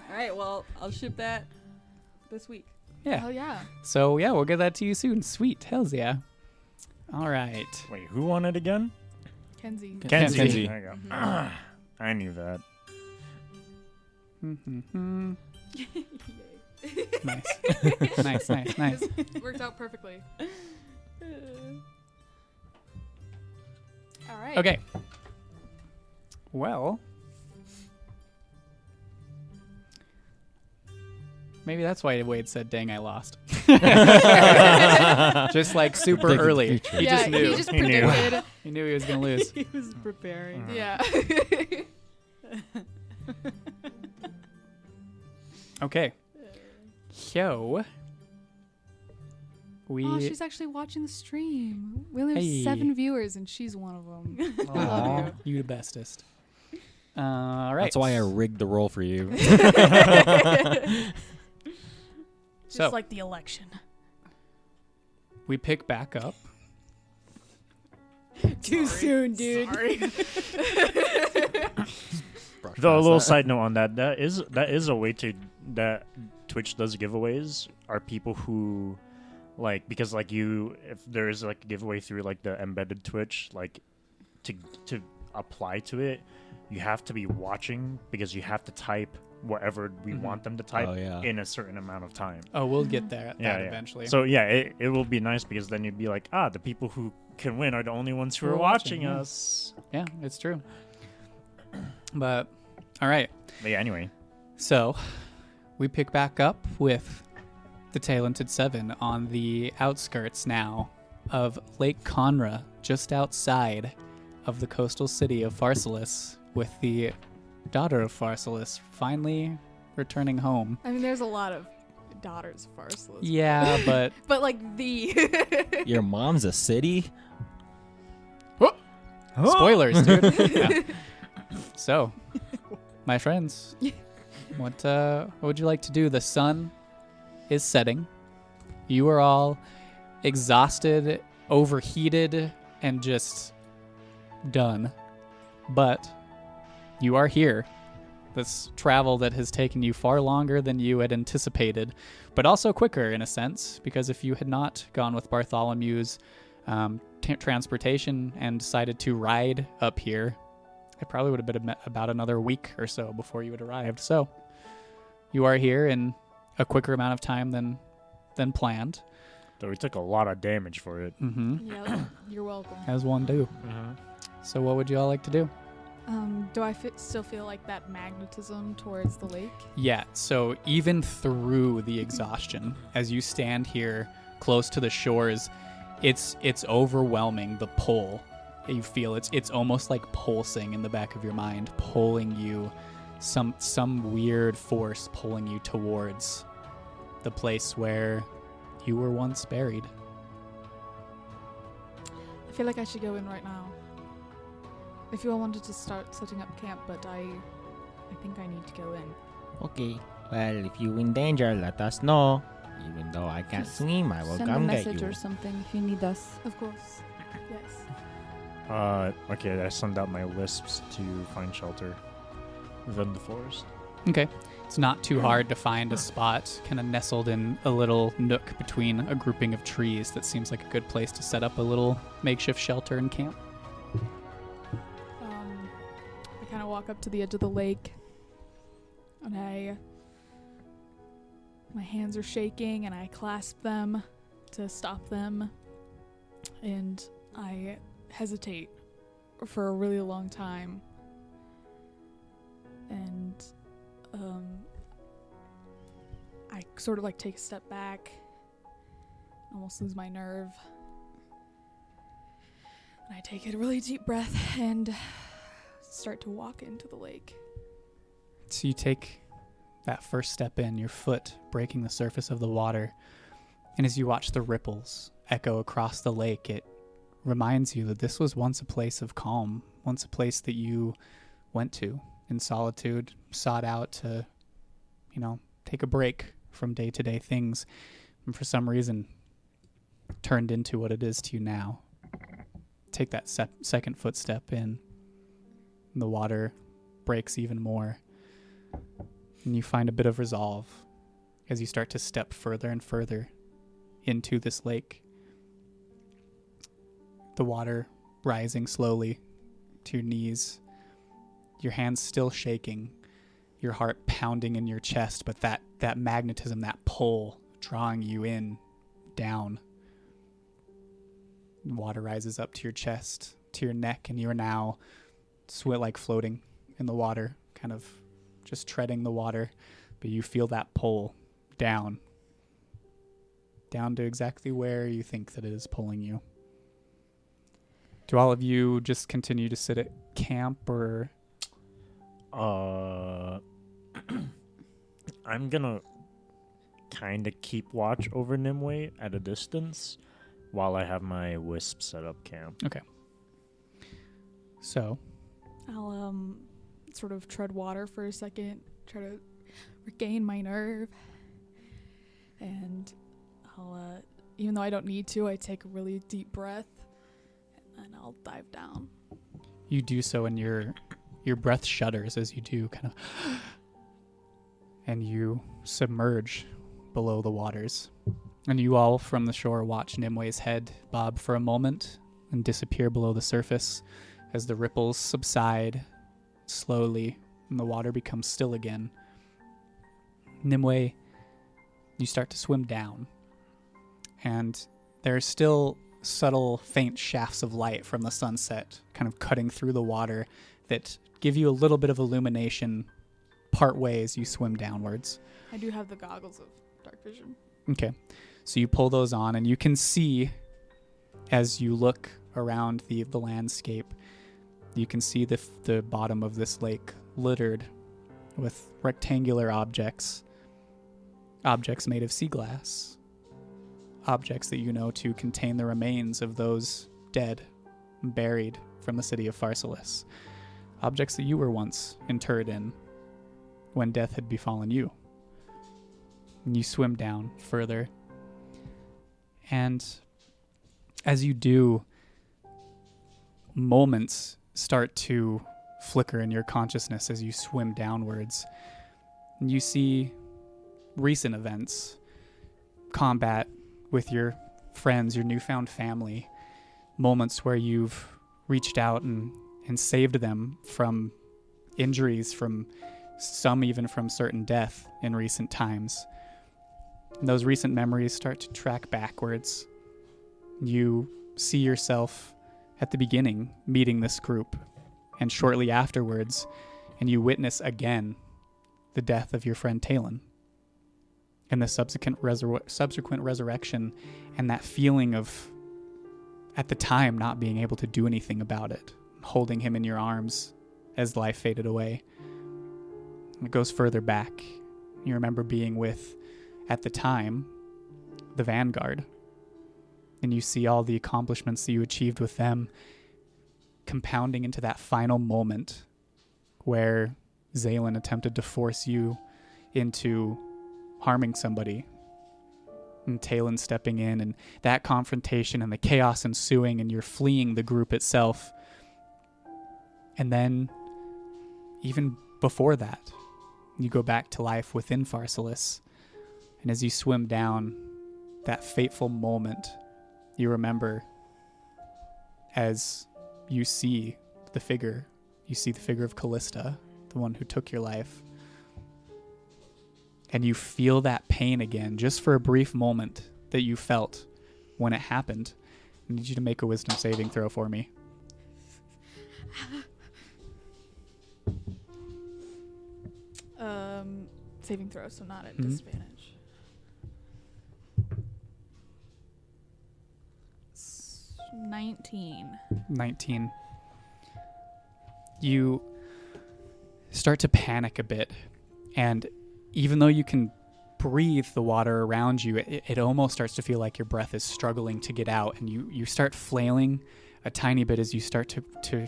Speaker 2: All right, well, I'll ship that this week.
Speaker 1: yeah.
Speaker 5: Hell yeah.
Speaker 1: So, yeah, we'll get that to you soon. Sweet. Hells yeah. All right.
Speaker 4: Wait, who won it again?
Speaker 5: Kenzie.
Speaker 4: Kenzie.
Speaker 3: Kenzie.
Speaker 4: There you go. I knew that.
Speaker 1: Mm-hmm. Nice. Nice.
Speaker 5: Worked out perfectly. All right.
Speaker 1: Okay. Well, maybe that's why Wade said, "Dang, I lost." Just like super
Speaker 3: Predicted the
Speaker 1: early.
Speaker 3: future.
Speaker 1: He
Speaker 5: yeah,
Speaker 1: just knew.
Speaker 5: he just
Speaker 4: He knew.
Speaker 5: predicted.
Speaker 1: He knew he was gonna lose.
Speaker 2: He was preparing.
Speaker 5: Yeah.
Speaker 1: Okay. So we.
Speaker 5: Oh, she's actually watching the stream. We only have
Speaker 1: Hey.
Speaker 5: 7 viewers, and she's one of them. I love
Speaker 1: Aw,
Speaker 5: you.
Speaker 1: you the bestest. All right.
Speaker 3: That's why I rigged the roll for you.
Speaker 5: Just
Speaker 1: So-
Speaker 5: like the election.
Speaker 1: we pick back up.
Speaker 2: Too soon, dude.
Speaker 5: Sorry.
Speaker 4: Though a little side note on that, that is a way to that Twitch does giveaways are people who like because like you if there is like a giveaway through like the embedded Twitch like to apply to it you have to be watching because you have to type whatever we
Speaker 1: Mhm.
Speaker 4: want them to type
Speaker 3: Oh, yeah.
Speaker 4: in a certain amount of time.
Speaker 1: Oh, we'll get there at
Speaker 4: Yeah,
Speaker 1: that
Speaker 4: yeah.
Speaker 1: eventually.
Speaker 4: So yeah, it will be nice because then you'd be like, the people who can win are the only ones who
Speaker 1: Who
Speaker 4: are
Speaker 1: are watching,
Speaker 4: watching
Speaker 1: yeah.
Speaker 4: us.
Speaker 1: yeah, it's true. But all right.
Speaker 4: But yeah, anyway.
Speaker 1: So, we pick back up with the Taelented Seven on the outskirts now of Lake Conra, just outside of the coastal city of Farsolis, with the daughter of Farsolis finally returning home.
Speaker 5: I mean, there's a lot of daughters of Farsolis.
Speaker 1: Yeah, but
Speaker 5: But like the.
Speaker 3: Your mom's a city?
Speaker 1: spoilers, dude. Yeah. So, my friends, what would you like to do? The sun is setting. You are all exhausted, overheated, and just done. But you are here. This travel that has taken you far longer than you had anticipated, but also quicker in a sense, because if you had not gone with Bartholomew's transportation and decided to ride up here, it probably would have been about another week or so before you had arrived. So you are here in a quicker amount of time than planned.
Speaker 4: Though we took a lot of damage for it.
Speaker 1: Mm-hmm.
Speaker 5: Yeah, you're welcome.
Speaker 1: As one do. So what would you all like to do?
Speaker 5: Do I still feel like that magnetism towards the lake?
Speaker 1: Yeah, so even through the exhaustion, as you stand here close to the shores, it's overwhelming, the pull that you feel. It's almost like pulsing in the back of your mind, pulling you, some weird force pulling you towards the place where you were once buried.
Speaker 5: I feel like I should go in right now. If you all wanted to start setting up camp, but I think I need to go in.
Speaker 6: Okay. Well, if you in danger, let us know. Even though I can't
Speaker 7: Just
Speaker 6: swim, I will
Speaker 7: Send a
Speaker 6: come get
Speaker 7: message
Speaker 6: you.
Speaker 7: or something if you need us.
Speaker 5: Of course. Yes.
Speaker 4: Okay, I send out my wisps to find shelter within the forest.
Speaker 1: Okay. It's not too hard to find a spot kind of nestled in a little nook between a grouping of trees that seems like a good place to set up a little makeshift shelter and camp.
Speaker 5: I kind of walk up to the edge of the lake, and my hands are shaking, and I clasp them to stop them, and I hesitate for a really long time, and I sort of like take a step back, almost lose my nerve, and I take a really deep breath and start to walk into the lake.
Speaker 1: So you take that first step in, your foot breaking the surface of the water, and as you watch the ripples echo across the lake, it reminds you that this was once a place of calm, once a place that you went to in solitude, sought out to, take a break from day-to-day things, and for some reason turned into what it is to you now. Take that second footstep in, and the water breaks even more, and you find a bit of resolve as you start to step further and further into this lake. The water rising slowly to your knees, your hands still shaking, your heart pounding in your chest, but that magnetism, that pull drawing you in, down. Water rises up to your chest, to your neck, and you are now like floating in the water, kind of just treading the water, but you feel that pull down to exactly where you think that it is pulling you. Do all of you just continue to sit at camp, or?
Speaker 4: I'm gonna kind of keep watch over Nimueh at a distance while I have my wisp set up camp.
Speaker 1: Okay. So,
Speaker 5: I'll sort of tread water for a second, try to regain my nerve, and I'll even though I don't need to, I take a really deep breath and I'll dive down.
Speaker 1: you do so, and your breath shudders as you do, kind of, and you submerge below the waters. And you all from the shore watch Nimueh's head bob for a moment and disappear below the surface as the ripples subside slowly and the water becomes still again. Nimueh, you start to swim down, and there are still subtle, faint shafts of light from the sunset kind of cutting through the water that give you a little bit of illumination part way as you swim downwards.
Speaker 5: I do have the goggles of dark vision.
Speaker 1: Okay. So you pull those on, and you can see, as you look around the landscape, you can see the bottom of this lake littered with rectangular objects made of sea glass, objects that you know to contain the remains of those dead, buried from the city of Farsolis, objects that you were once interred in when death had befallen you. And you swim down further, and as you do, moments start to flicker in your consciousness as you swim downwards. And you see recent events, combat with your friends, your newfound family, moments where you've reached out and saved them from injuries, from some even from certain death in recent times. And those recent memories start to track backwards. You see yourself at the beginning meeting this group, and shortly afterwards, and you witness again the death of your friend Talon, and the subsequent resurrection, and that feeling of, at the time, not being able to do anything about it, holding him in your arms as life faded away. It goes further back. You remember being with, at the time, the Vanguard, and you see all the accomplishments that you achieved with them compounding into that final moment where Zaylin attempted to force you into harming somebody. And Talon stepping in, and that confrontation and the chaos ensuing, and you're fleeing the group itself. And then, even before that, you go back to life within Farsolis. And as you swim down that fateful moment, you remember as you see the figure of Callista, the one who took your life. And you feel that pain again, just for a brief moment that you felt when it happened. I need you to make a wisdom saving throw for me.
Speaker 5: Saving throw, so not at disadvantage. 19.
Speaker 1: You start to panic a bit, and even though you can breathe the water around you, it almost starts to feel like your breath is struggling to get out, and you start flailing a tiny bit as you start to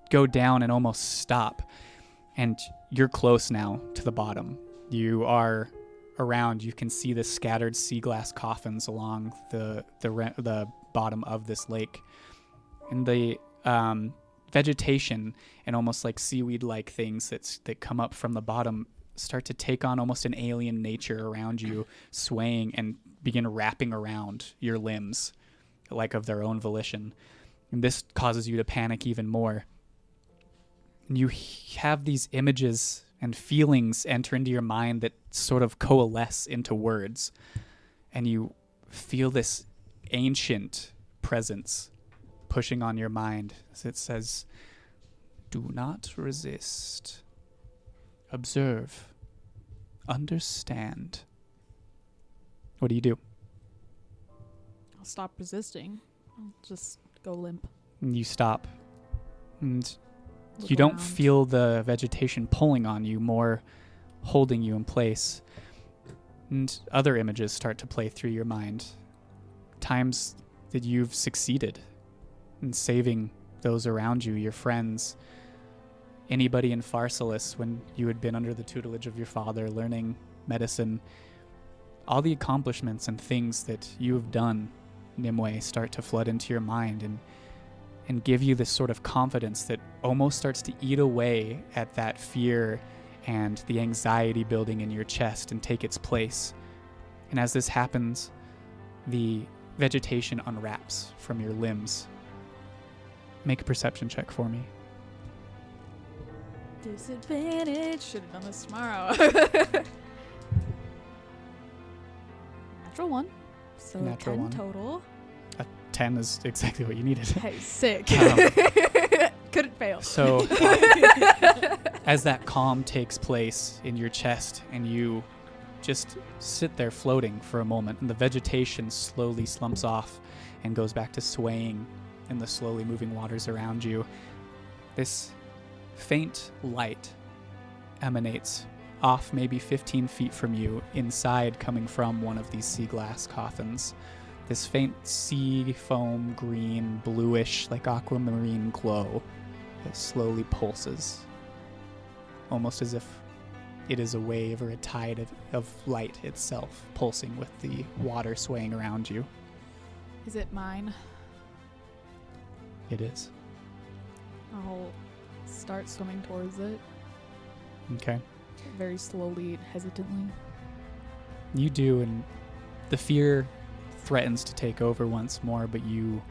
Speaker 1: go down and almost stop. And you're close now to the bottom. You are around. You can see the scattered sea glass coffins along the bottom of this lake. And the vegetation and almost like seaweed-like things that come up from the bottom start to take on almost an alien nature around you, swaying and begin wrapping around your limbs like of their own volition. And this causes you to panic even more. And you have these images and feelings enter into your mind that sort of coalesce into words. And you feel this ancient presence pushing on your mind as it says, "Do not resist. Observe. Understand." What do you do?
Speaker 5: I'll stop resisting. I'll just go limp.
Speaker 1: And you stop. And
Speaker 5: Look
Speaker 1: you don't
Speaker 5: around.
Speaker 1: feel the vegetation pulling on you, more holding you in place. And other images start to play through your mind. Times that you've succeeded in saving those around you, your friends, anybody in Farsolis when you had been under the tutelage of your father, learning medicine. All the accomplishments and things that you have done, Nimueh, start to flood into your mind and give you this sort of confidence that almost starts to eat away at that fear and the anxiety building in your chest and take its place. And as this happens, the vegetation unwraps from your limbs. Make a perception check for me.
Speaker 5: Disadvantage. Should have done this tomorrow. Natural 1. So
Speaker 1: Natural
Speaker 5: 10
Speaker 1: 1.
Speaker 5: total.
Speaker 1: 10 is exactly what you needed.
Speaker 5: Hey, sick. Couldn't fail.
Speaker 1: So as that calm takes place in your chest and you just sit there floating for a moment, and the vegetation slowly slumps off and goes back to swaying in the slowly moving waters around you, this faint light emanates off maybe 15 feet from you, inside coming from one of these sea glass coffins. This faint sea foam green, bluish, like aquamarine glow that slowly pulses, almost as if it is a wave or a tide of light itself pulsing with the water swaying around you.
Speaker 5: Is it mine?
Speaker 1: It is.
Speaker 5: I'll start swimming towards it
Speaker 1: Okay.
Speaker 5: very slowly and hesitantly.
Speaker 1: You do, and the fear threatens to take over once more, but you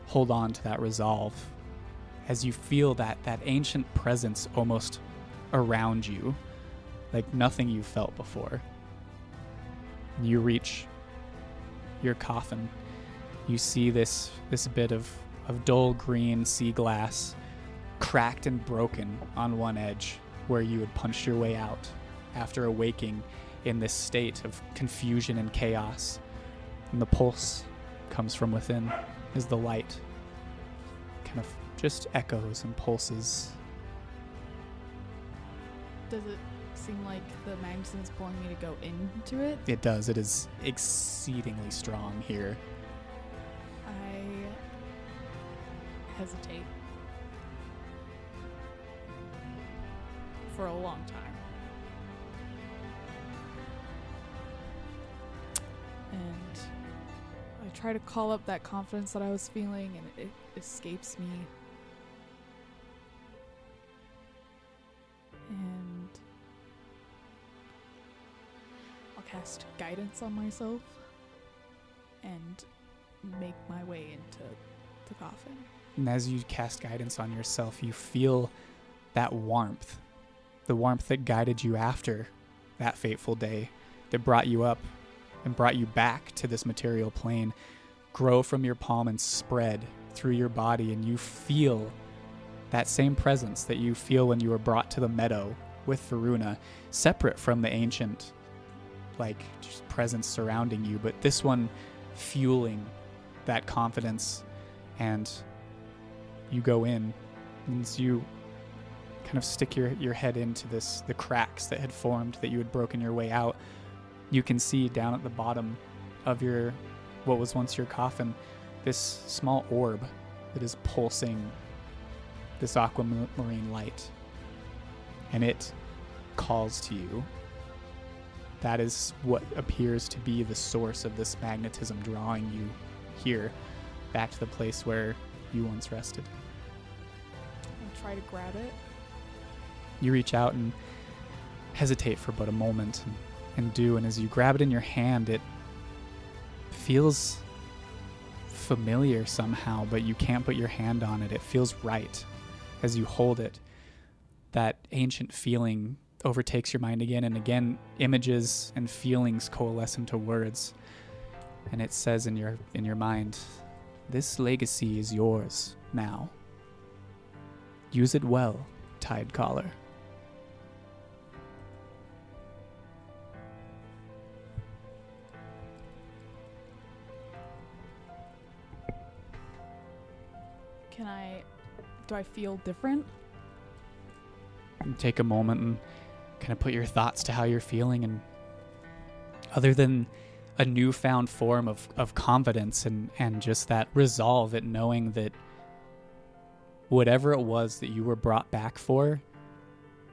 Speaker 1: hold on to that resolve as you feel that ancient presence almost around you, like nothing you've felt before. You reach your coffin. You see this bit of dull green sea glass, cracked and broken on one edge, where you had punched your way out after awaking in this state of confusion and chaos. And the pulse comes from within as the light kind of just echoes and pulses.
Speaker 5: Does it seem like the magnetism is pulling me to go into it?
Speaker 1: It does. It is exceedingly strong here.
Speaker 5: I hesitate for a long time. and I try to call up that confidence that I was feeling, and it escapes me. And I'll cast guidance on myself and make my way into the coffin.
Speaker 1: And as you cast guidance on yourself, you feel that warmth, the warmth that guided you after that fateful day, that brought you up and brought you back to this material plane, grow from your palm and spread through your body, and you feel that same presence that you feel when you were brought to the meadow with Varuna, separate from the ancient, just presence surrounding you, but this one fueling that confidence. And you go in, and as you kind of stick your head into the cracks that had formed, that you had broken your way out, you can see down at the bottom of what was once your coffin, this small orb that is pulsing this aquamarine light, and it calls to you. That is what appears to be the source of this magnetism drawing you here, back to the place where you once rested.
Speaker 5: I'll try to grab it.
Speaker 1: You reach out and hesitate for but a moment, and as you grab it in your hand, it feels familiar somehow, but you can't put your hand on it. It feels right as you hold it. That ancient feeling overtakes your mind again and again. Images and feelings coalesce into words, and it says in your mind, "This legacy is yours now. Use it well, Tide Caller."
Speaker 5: Do I feel different?
Speaker 1: And take a moment and kind of put your thoughts to how you're feeling, and other than a newfound form of confidence and just that resolve at knowing that whatever it was that you were brought back for,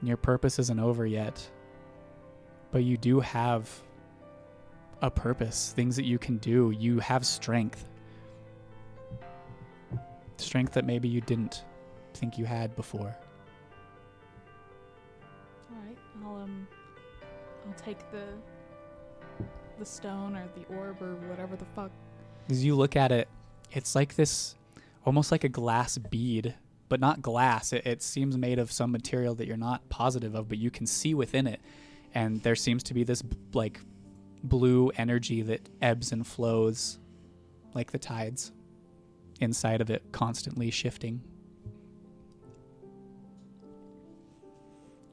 Speaker 1: your purpose isn't over yet, but you do have a purpose, things that you can do. You have strength that maybe you didn't think you had before.
Speaker 5: All right, I'll take the stone or the orb or whatever the fuck.
Speaker 1: As you look at it, it's like this, almost like a glass bead, but not glass. It seems made of some material that you're not positive of, but you can see within it, and there seems to be this blue energy that ebbs and flows like the tides inside of it, constantly shifting.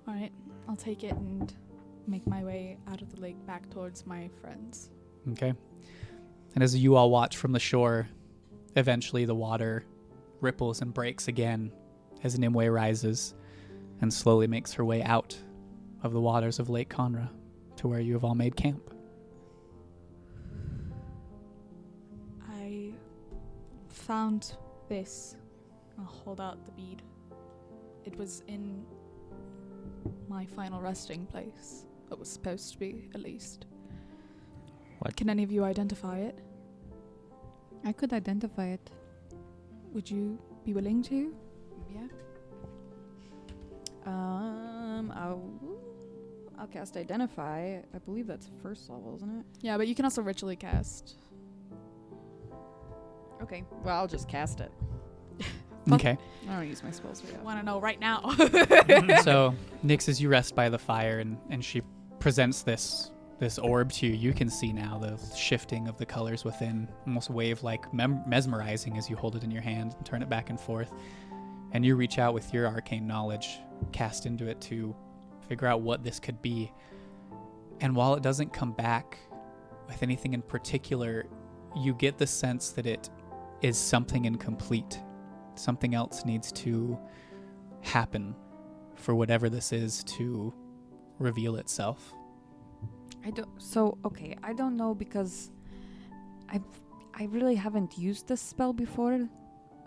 Speaker 5: All right, I'll take it and make my way out of the lake back towards my friends.
Speaker 1: Okay. And as you all watch from the shore, eventually the water ripples and breaks again as Nimueh rises and slowly makes her way out of the waters of Lake Conra to where you have all made camp.
Speaker 5: I found this. I'll hold out the bead. It was in my final resting place. It was supposed to be, at least.
Speaker 6: What?
Speaker 5: Can any of you identify it?
Speaker 7: I could identify it.
Speaker 5: Would you be willing to?
Speaker 2: Yeah. I'll cast Identify. I believe that's first level, isn't it?
Speaker 5: Yeah, but you can also ritually cast.
Speaker 2: Okay. Well, I'll just cast it.
Speaker 1: Okay.
Speaker 2: I don't use my spells for that.
Speaker 5: Want to know right now?
Speaker 1: So, Nyx, as you rest by the fire and she presents this orb to you, you can see now the shifting of the colors within, almost wave-like, mesmerizing as you hold it in your hand and turn it back and forth. And you reach out with your arcane knowledge, cast into it to figure out what this could be. And while it doesn't come back with anything in particular, you get the sense that it is something incomplete. Something else needs to happen for whatever this is to reveal itself.
Speaker 7: I don't know, because I really haven't used this spell before,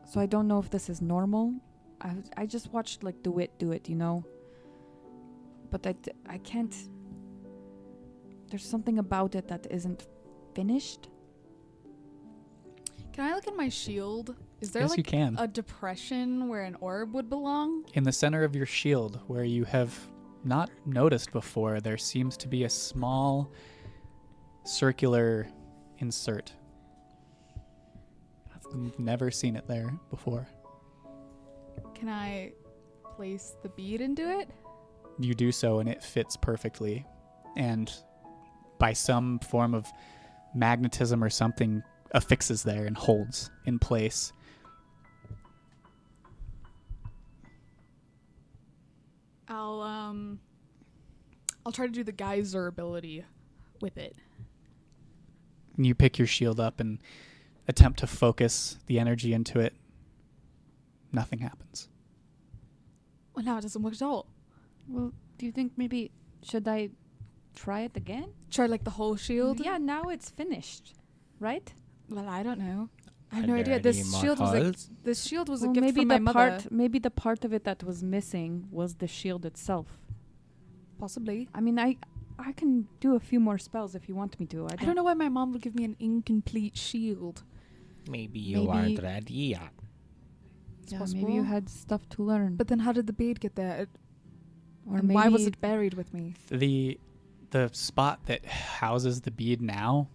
Speaker 7: so I don't know if this is normal. I just watched DeWitt do it, but I can't. There's something about it that isn't finished?
Speaker 5: Can I look at my shield? Is there
Speaker 1: Yes, you
Speaker 5: like
Speaker 1: can.
Speaker 5: a depression where an orb would belong?
Speaker 1: In the center of your shield, where you have not noticed before, there seems to be a small circular insert. I've never seen it there before.
Speaker 5: Can I place the bead into it?
Speaker 1: You do so, and it fits perfectly. And by some form of magnetism or something, affixes there and holds in place.
Speaker 5: I'll try to do the geyser ability with it.
Speaker 1: You pick your shield up and attempt to focus the energy into it. Nothing happens.
Speaker 5: Well, now it doesn't work at all.
Speaker 7: Well, do you think maybe should I try it again?
Speaker 5: Try like the whole shield?
Speaker 7: Yeah, now it's finished, right?
Speaker 5: Well, I don't know. I have
Speaker 6: Are
Speaker 5: no
Speaker 6: there
Speaker 5: idea.
Speaker 6: any
Speaker 5: This
Speaker 6: more
Speaker 5: shield was like
Speaker 6: holes?
Speaker 5: this shield was a
Speaker 7: Well,
Speaker 5: gift
Speaker 7: maybe
Speaker 5: from my
Speaker 7: the
Speaker 5: mother.
Speaker 7: maybe the part of it that was missing was the shield itself.
Speaker 5: Possibly.
Speaker 7: I mean, I can do a few more spells if you want me to.
Speaker 5: I don't know why my mom would give me an incomplete shield.
Speaker 6: Maybe you
Speaker 7: Maybe-
Speaker 6: aren't ready yet.
Speaker 5: It's
Speaker 7: Yeah,
Speaker 5: possible.
Speaker 7: maybe you had stuff to learn.
Speaker 5: But then how did the bead get there?
Speaker 7: or
Speaker 5: And
Speaker 7: maybe
Speaker 5: why was it buried with me?
Speaker 1: The spot that houses the bead now,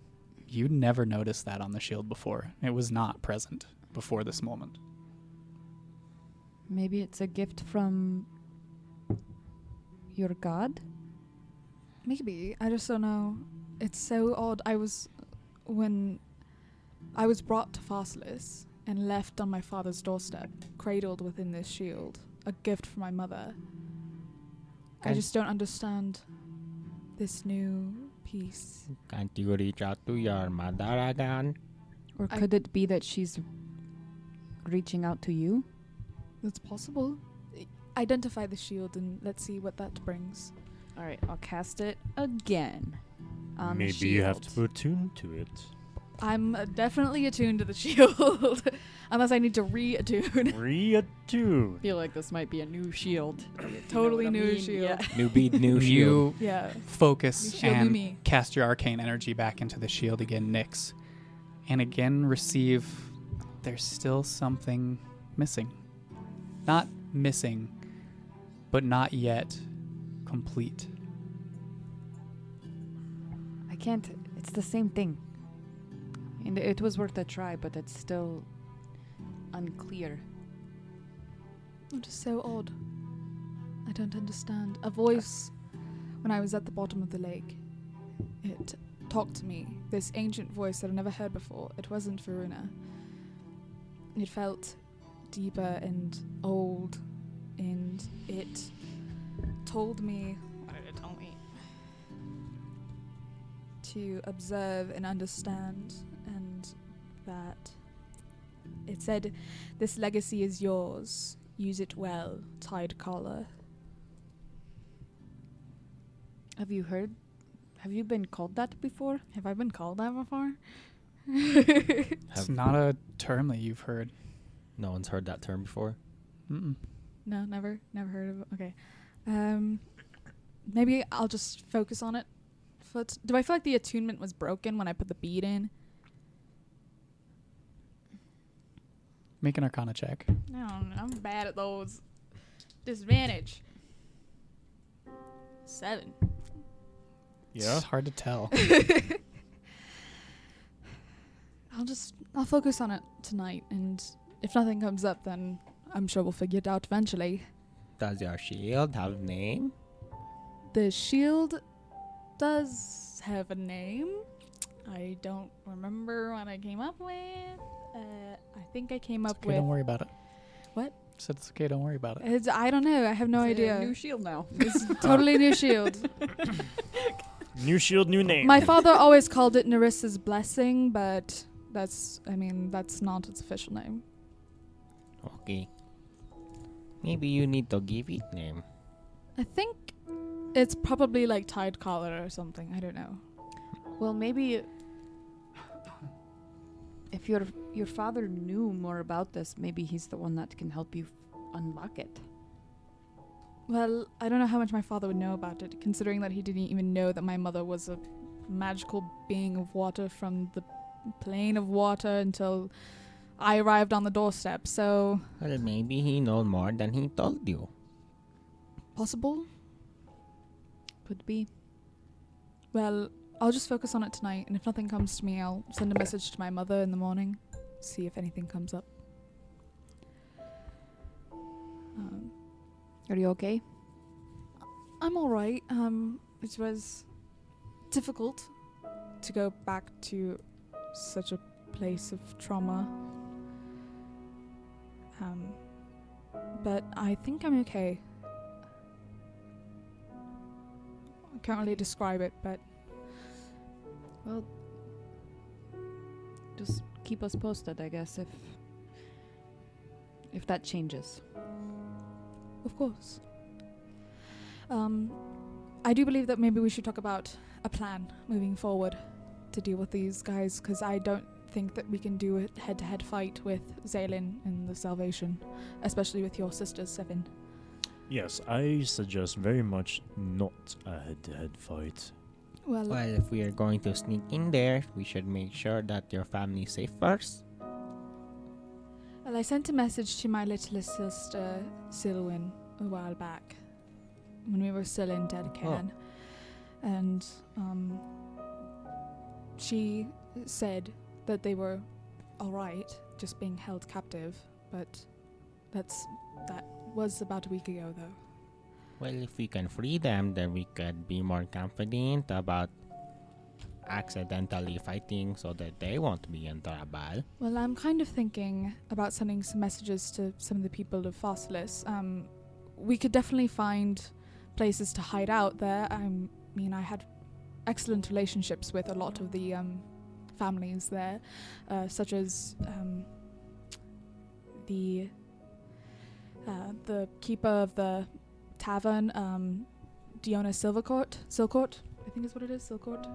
Speaker 1: you'd never noticed that on the shield before. It was not present before this moment.
Speaker 7: maybe it's a gift from your god?
Speaker 5: Maybe. I just don't know. It's so odd. When I was brought to Farsolis and left on my father's doorstep, cradled within this shield, a gift from my mother. I
Speaker 6: Can-
Speaker 5: just don't understand this new piece.
Speaker 6: Can't you reach out to your mother again?
Speaker 7: Or
Speaker 5: I-
Speaker 7: could it be that she's reaching out to you?
Speaker 5: It's possible. Identify the shield and let's see what that brings.
Speaker 7: All right, I'll cast it again. On the
Speaker 4: Maybe you have
Speaker 7: shield.
Speaker 4: to attune to it.
Speaker 5: I'm definitely attuned to the shield, unless I need to re-attune.
Speaker 4: Reattune.
Speaker 7: feel like this might be a new shield.
Speaker 5: Totally new shield.
Speaker 7: Yeah.
Speaker 6: New bead, new shield.
Speaker 1: You
Speaker 5: Yeah.
Speaker 1: focus
Speaker 5: New shield, new
Speaker 1: and
Speaker 5: me.
Speaker 1: cast your arcane energy back into the shield again, Nyx. And again receive, there's still something missing. Not missing, but not yet complete.
Speaker 7: I can't. It's the same thing. And it was worth a try, but it's still unclear.
Speaker 5: Which is so odd. I don't understand. A voice, when I was at the bottom of the lake, it talked to me. This ancient voice that I've never heard before. It wasn't Varuna. It felt deeper and old, and it told me. What did it tell me? To observe and understand, and that it said, "This legacy is yours. Use it well, Tide Caller."
Speaker 7: Have you been called that before?
Speaker 5: Have I been called that before?
Speaker 1: It's not a term that you've heard.
Speaker 6: No one's heard that term before.
Speaker 1: Mm-mm.
Speaker 5: No, never heard of it. Okay. Maybe I'll just focus on it. Do I feel like the attunement was broken when I put the bead in?
Speaker 1: Make an Arcana check.
Speaker 5: No, I'm bad at those. Disadvantage. 7.
Speaker 4: Yeah.
Speaker 1: It's hard to tell.
Speaker 5: I'll focus on it tonight, and if nothing comes up, then I'm sure we'll figure it out eventually.
Speaker 6: Does your shield have a name?
Speaker 5: The shield does have a name. I don't remember what I came up with. I think I came up
Speaker 1: Okay, don't
Speaker 5: with.
Speaker 1: worry about it.
Speaker 5: What?
Speaker 1: Said it's okay, don't worry about it.
Speaker 5: I don't know. I have no idea.
Speaker 7: New shield now.
Speaker 5: It's totally new shield.
Speaker 4: New shield, new name.
Speaker 5: My father always called it Nerissa's Blessing, but that's not its official name.
Speaker 6: Okay. Maybe you need to give it name.
Speaker 5: I think it's probably like Tide Collar or something. I don't know.
Speaker 7: Well, maybe if your father knew more about this, maybe he's the one that can help you unlock it.
Speaker 5: Well, I don't know how much my father would know about it, considering that he didn't even know that my mother was a magical being of water from the plane of water until I arrived on the doorstep. So
Speaker 6: Well, maybe he knows more than he told you.
Speaker 5: possible.
Speaker 7: Could be.
Speaker 5: Well, I'll just focus on it tonight, and if nothing comes to me, I'll send a message to my mother in the morning, see if anything comes up.
Speaker 7: Are you okay?
Speaker 5: I'm all right. It was difficult to go back to such a place of trauma. But I think I'm okay. I can't really describe it, but
Speaker 7: Well, just keep us posted, I guess, if that changes.
Speaker 5: of course. I do believe that maybe we should talk about a plan moving forward to deal with these guys, because I don't think that we can do a head-to-head fight with Zaylin in the Salvation, especially with your sisters, Seven.
Speaker 4: Yes, I suggest very much not a head-to-head fight.
Speaker 6: Well, if we are going to sneak in there, we should make sure that your family's safe first.
Speaker 5: Well, I sent a message to my littlest sister, Silwyn, a while back, when we were still in Deadcan. And she said that they were alright, just being held captive, but that was about a week ago, though.
Speaker 6: Well, if we can free them, then we could be more confident about accidentally fighting so that they won't be in trouble.
Speaker 5: Well, I'm kind of thinking about sending some messages to some of the people of Farsolis. We could definitely find places to hide out there. I mean, I had excellent relationships with a lot of the families there, such as the keeper of the tavern, Diona Silcourt, I think is what it is, Silcourt.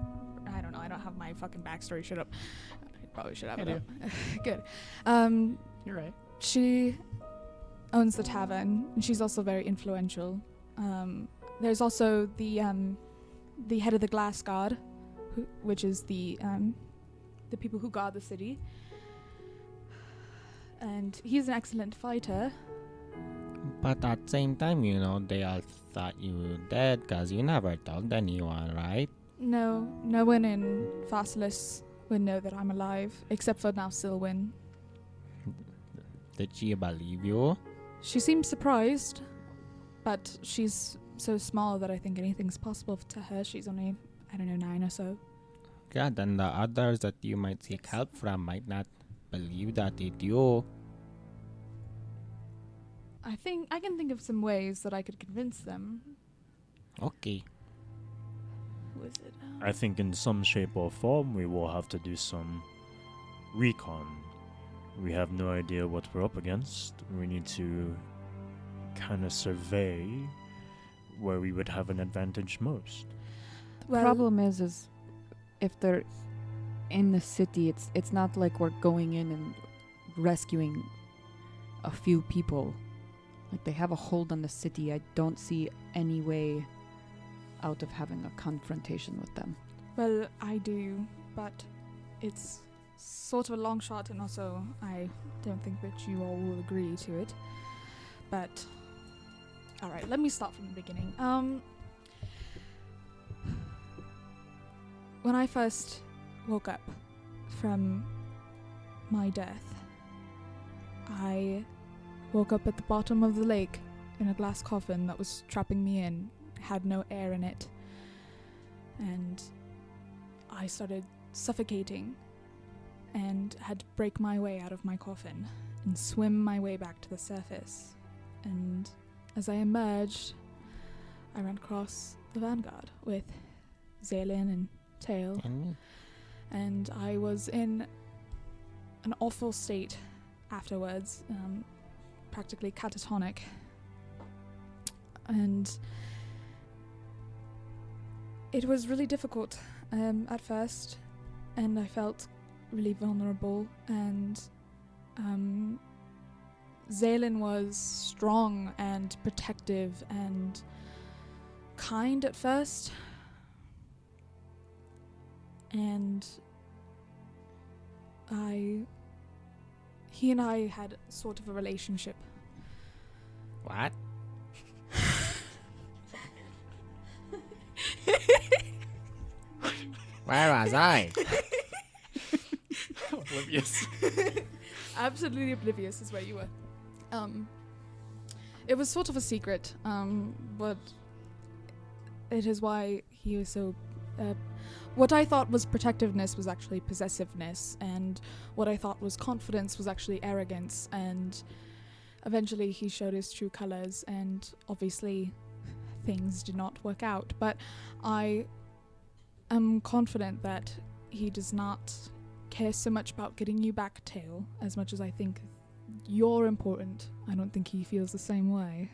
Speaker 5: I don't know, I don't have my fucking backstory shit up. I probably should have
Speaker 1: I
Speaker 5: it
Speaker 1: do.
Speaker 5: up. Good.
Speaker 1: You're right.
Speaker 5: She owns the tavern, and she's also very influential. There's also the head of the Glass Guard, which is the people who guard the city. And he's an excellent fighter.
Speaker 6: But at the same time, they all thought you were dead because you never told anyone, right?
Speaker 5: No one in Farsolis would know that I'm alive, except for now Silwyn.
Speaker 6: Did she believe you?
Speaker 5: She seems surprised, but she's so small that I think anything's possible to her. She's only, 9 or so.
Speaker 6: Yeah, then the others that you might seek help from might not believe that it's you.
Speaker 5: I can think of some ways that I could convince them.
Speaker 6: Okay.
Speaker 5: Who is it?
Speaker 4: I think in some shape or form we will have to do some recon. We have no idea what we're up against. We need to kind of survey where we would have an advantage most.
Speaker 7: The problem is if they're in the city, it's not like we're going in and rescuing a few people. Like, they have a hold on the city. I don't see any way out of having a confrontation with them.
Speaker 5: Well, I do, but it's sort of a long shot, and also I don't think that you all will agree to it. But, alright, let me start from the beginning. When I first woke up from my death, I woke up at the bottom of the lake in a glass coffin that was trapping me in. It had no air in it. And I started suffocating and had to break my way out of my coffin and swim my way back to the surface. And as I emerged, I ran across the Vanguard with Zaylin and Tail.
Speaker 6: And me.
Speaker 5: And I was in an awful state afterwards, practically catatonic. And it was really difficult at first, and I felt really vulnerable, and Zaylin was strong and protective and kind at first. and he and I had sort of a relationship.
Speaker 6: What? Where was I?
Speaker 1: Oblivious.
Speaker 5: Absolutely oblivious is where you were. It was sort of a secret, but it is why he was so. What I thought was protectiveness was actually possessiveness, and what I thought was confidence was actually arrogance, and eventually he showed his true colors, and obviously things did not work out. But I am confident that he does not care so much about getting you back, Tail, as much as I think you're important. I don't think he feels the same way.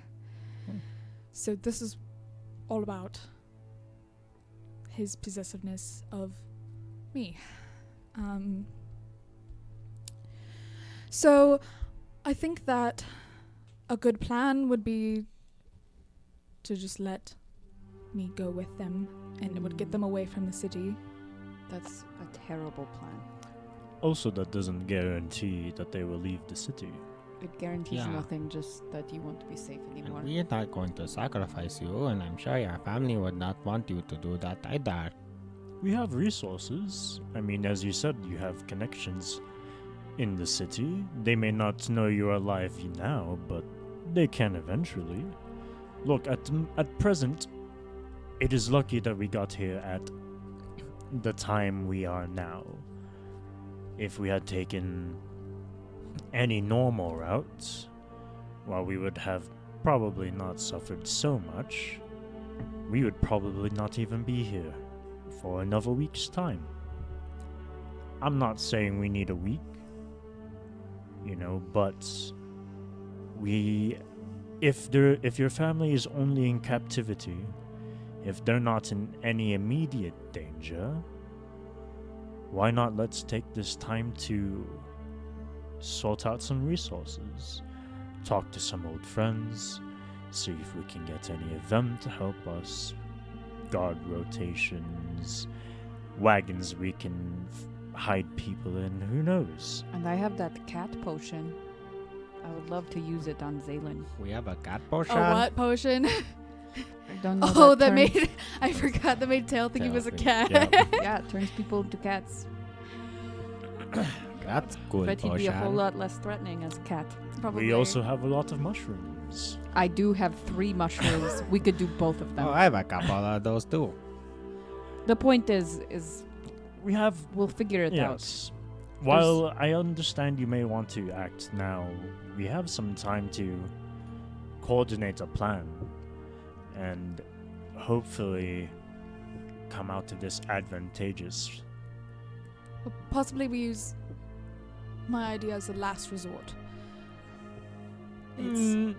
Speaker 5: So this is all about his possessiveness of me. So I think that a good plan would be to just let me go with them, and it would get them away from the city.
Speaker 7: That's a terrible plan.
Speaker 4: Also, that doesn't guarantee that they will leave the city.
Speaker 7: It guarantees
Speaker 6: Yeah.
Speaker 7: nothing, just that you won't be safe anymore.
Speaker 6: And we're not going to sacrifice you, and I'm sure your family would not want you to do that either.
Speaker 4: We have resources. I mean, as you said, you have connections in the city. They may not know you're alive now, but they can eventually. Look, at present, it is lucky that we got here at the time we are now. If we had taken any normal route, while we would have probably not suffered so much, we would probably not even be here for another week's time. I'm not saying we need a week, but if your family is only in captivity, if they're not in any immediate danger, why not let's take this time to sort out some resources, talk to some old friends, see if we can get any of them to help us, guard rotations, wagons we can hide people in, who knows?
Speaker 7: And I have that cat potion. I would love to use it on Zaylin.
Speaker 6: We have a cat potion.
Speaker 5: A what potion?
Speaker 7: I don't know.
Speaker 5: Oh, that
Speaker 7: turns-
Speaker 5: made I forgot that made Tail think he
Speaker 6: Tail
Speaker 5: was a
Speaker 6: think-
Speaker 5: cat.
Speaker 4: yeah.
Speaker 7: Yeah, it turns people into cats.
Speaker 6: That's good
Speaker 7: But he'd be a whole
Speaker 6: potion.
Speaker 7: lot less threatening as a cat.
Speaker 5: Probably.
Speaker 4: We also have a lot of mushrooms.
Speaker 7: I do have 3 mushrooms. We could do both of them.
Speaker 6: Oh, I have a couple of those too.
Speaker 7: The point is
Speaker 4: We have
Speaker 7: we'll figure it out.
Speaker 4: yes. While I understand you may want to act now, we have some time to coordinate a plan and hopefully come out of this advantageous.
Speaker 5: Possibly we use my idea as a last resort. It's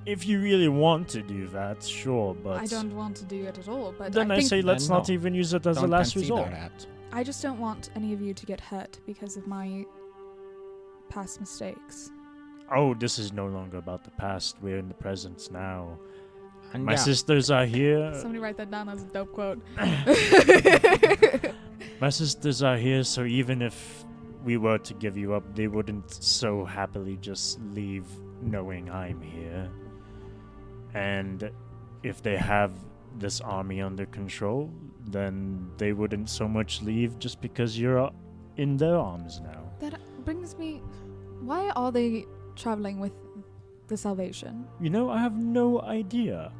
Speaker 4: If you really want to do that, sure, but
Speaker 5: I don't want to do it at all, but
Speaker 4: then
Speaker 5: I
Speaker 4: I
Speaker 5: think
Speaker 4: say let's
Speaker 6: Then
Speaker 4: not
Speaker 6: no.
Speaker 4: even use it as a
Speaker 6: Don't
Speaker 4: last
Speaker 6: consider
Speaker 4: resort.
Speaker 6: that.
Speaker 5: I just don't want any of you to get hurt because of my past mistakes.
Speaker 4: Oh, this is no longer about the past. We're in the present now.
Speaker 6: And
Speaker 4: My
Speaker 6: yeah,
Speaker 4: sisters are here.
Speaker 5: Somebody write that down as a dope quote.
Speaker 4: My sisters are here, so even if we were to give you up, they wouldn't so happily just leave knowing I'm here. And if they have this army under control, then they wouldn't so much leave just because you're in their arms now.
Speaker 5: That brings me. Why are they traveling with the Salvation?
Speaker 4: I have no idea.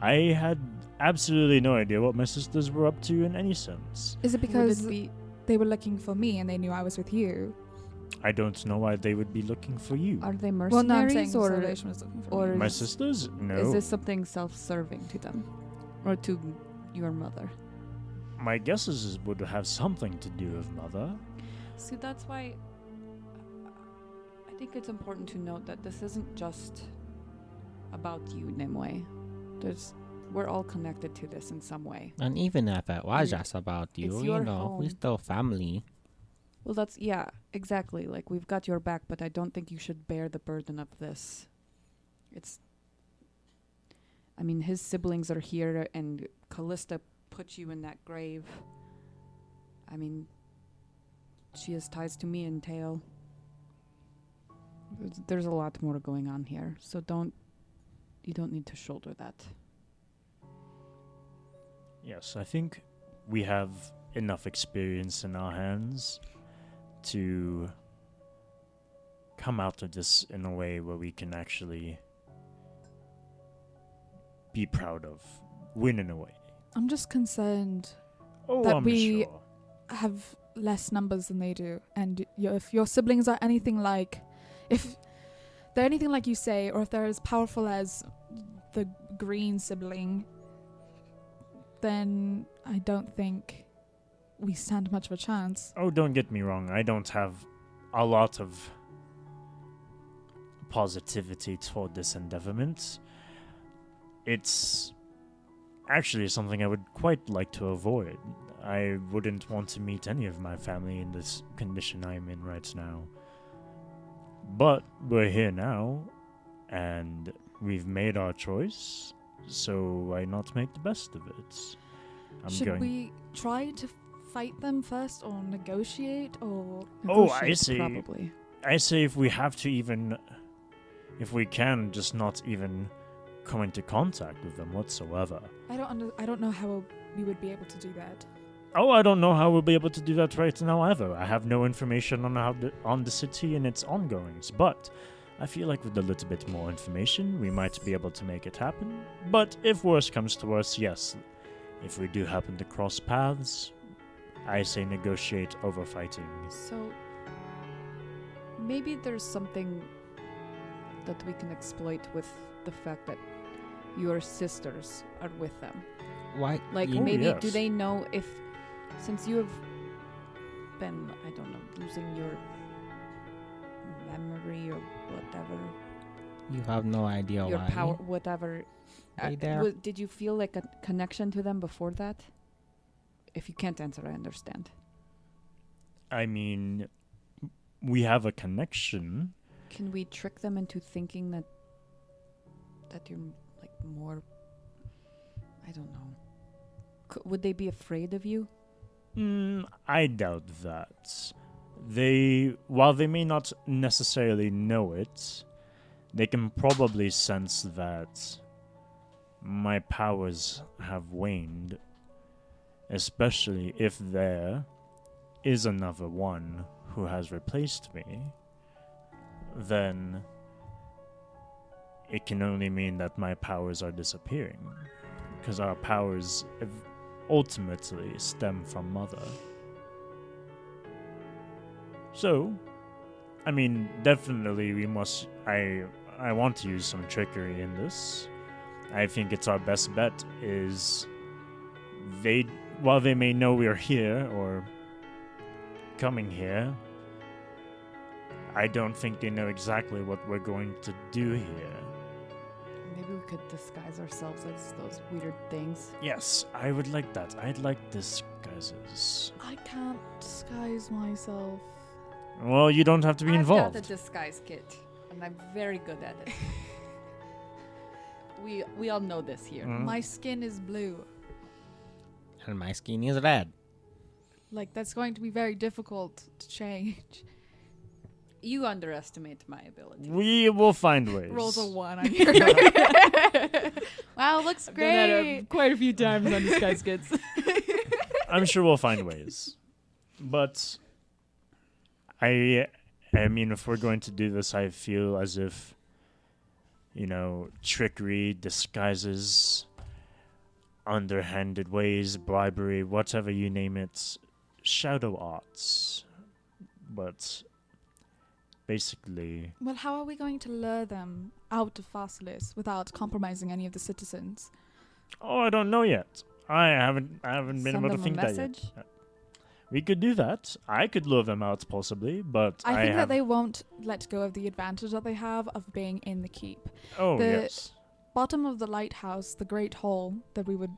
Speaker 4: I had absolutely no idea what my sisters were up to in any sense.
Speaker 5: Is it
Speaker 7: Would
Speaker 5: because
Speaker 7: it be
Speaker 5: they were looking for me and they knew I was with you?
Speaker 4: I don't know why they would be looking for you.
Speaker 7: are they
Speaker 5: Well, no, I'm saying
Speaker 7: mercenaries
Speaker 5: the
Speaker 7: or
Speaker 5: Salvation was looking for
Speaker 7: or
Speaker 5: me.
Speaker 4: My
Speaker 7: is-
Speaker 4: sisters? No.
Speaker 7: is this something self-serving to them or to your mother?
Speaker 4: My guess is it would have something to do with Mother.
Speaker 7: See, that's why I think it's important to note that this isn't just about you, Nimueh. We're all connected to this in some way.
Speaker 6: and even if it was
Speaker 7: And
Speaker 6: just about
Speaker 7: it's
Speaker 6: you,
Speaker 7: your
Speaker 6: we
Speaker 7: home.
Speaker 6: still family.
Speaker 7: Well, exactly. Like, we've got your back, but I don't think you should bear the burden of this. I mean, his siblings are here, and Callista put you in that grave. I mean, she has ties to me and Tail. There's a lot more going on here, so you don't need to shoulder that.
Speaker 4: Yes, I think we have enough experience in our hands to come out of this in a way where we can actually be proud of, win in a way.
Speaker 5: I'm just concerned
Speaker 4: Oh,
Speaker 5: that
Speaker 4: I'm
Speaker 5: we
Speaker 4: sure.
Speaker 5: have less numbers than they do, and if your siblings are anything like, if they're anything like you say, or if they're as powerful as the green sibling, then I don't think we stand much of a chance.
Speaker 4: Oh, don't get me wrong. I don't have a lot of positivity toward this endeavorment. It's actually something I would quite like to avoid. I wouldn't want to meet any of my family in this condition I'm in right now. But we're here now, and we've made our choice, so why not make the best of it?
Speaker 5: Should we try to fight them first, or negotiate, or...
Speaker 4: Oh, I
Speaker 7: Negotiate,
Speaker 4: see.
Speaker 7: Probably.
Speaker 4: I say if we have to even... If we can, just not even come into contact with them whatsoever.
Speaker 5: I don't know how we would be able to do that.
Speaker 4: Oh, I don't know how we'll be able to do that right now either. I have no information on on the city and its ongoings, but I feel like with a little bit more information, we might be able to make it happen. But if worse comes to worse, yes, if we do happen to cross paths, I say negotiate over fighting.
Speaker 7: So maybe there's something that we can exploit with the fact that your sisters are with them.
Speaker 6: Why?
Speaker 7: Like,
Speaker 4: Oh,
Speaker 7: maybe
Speaker 4: yes.
Speaker 7: do they know if, since you have been, I don't know, losing your memory or whatever,
Speaker 6: You have no idea
Speaker 7: your
Speaker 6: why.
Speaker 7: power, whatever.
Speaker 6: They there?
Speaker 7: Did you feel like a connection to them before that? If you can't answer, I understand.
Speaker 4: I mean, we have a connection.
Speaker 7: Can we trick them into thinking that you're like more? I don't know. Would they be afraid of you?
Speaker 4: I doubt that. While they may not necessarily know it, they can probably sense that my powers have waned, especially if there is another one who has replaced me. Then it can only mean that my powers are disappearing, because our powers ultimately stem from Mother. So, I mean, definitely we must... I want to use some trickery in this. I think it's our best bet is while they may know we are here or coming here, I don't think they know exactly what we're going to do here.
Speaker 7: Maybe we could disguise ourselves as those weird things.
Speaker 4: Yes, I would like that. I'd like disguises.
Speaker 5: I can't disguise myself.
Speaker 4: Well, you don't have to be involved.
Speaker 7: I've got a disguise kit, and I'm very good at it. we all know this here.
Speaker 4: Mm.
Speaker 5: My skin is blue.
Speaker 6: And my skin is red.
Speaker 5: Like, that's going to be very difficult to change.
Speaker 7: You underestimate my ability.
Speaker 4: We will find ways.
Speaker 5: Rolls a 1 on your... Wow, looks great.
Speaker 2: quite a few times on disguise kits.
Speaker 4: I'm sure we'll find ways. But I mean, if we're going to do this, I feel as if, trickery, disguises, underhanded ways, bribery, whatever you name it, shadow arts. But basically...
Speaker 5: Well, how are we going to lure them out of Farsolis without compromising any of the citizens?
Speaker 4: Oh, I don't know yet. I haven't been
Speaker 7: Send
Speaker 4: able to
Speaker 7: them a
Speaker 4: think that
Speaker 7: message?
Speaker 4: yet. We could do that. I could lure them out, possibly, but
Speaker 5: I think that
Speaker 4: have...
Speaker 5: they won't let go of the advantage that they have of being in the keep.
Speaker 4: Oh,
Speaker 5: the-
Speaker 4: yes.
Speaker 5: Bottom of the lighthouse, the great hall that we would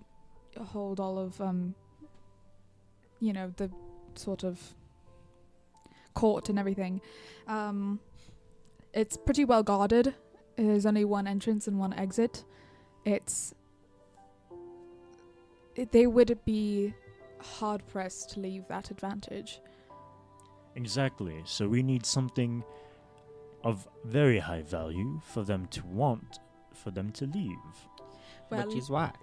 Speaker 5: hold all of, the sort of court and everything. It's pretty well guarded. There's only one entrance and one exit. They would be hard pressed to leave that advantage.
Speaker 4: Exactly. So we need something of very high value for them to want, for them to leave.
Speaker 5: Well,
Speaker 6: Which is what?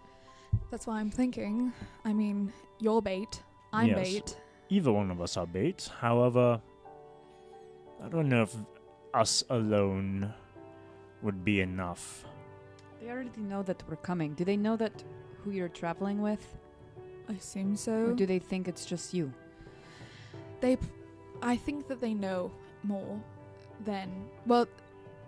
Speaker 5: that's why I'm thinking. I mean, you're bait. I'm
Speaker 4: Yes.
Speaker 5: bait.
Speaker 4: Either one of us are bait. However, I don't know if us alone would be enough.
Speaker 7: They already know that we're coming. Do they know that who you're traveling with?
Speaker 5: I assume
Speaker 7: Or
Speaker 5: so.
Speaker 7: do they think it's just you?
Speaker 5: I think that they know more than. Well,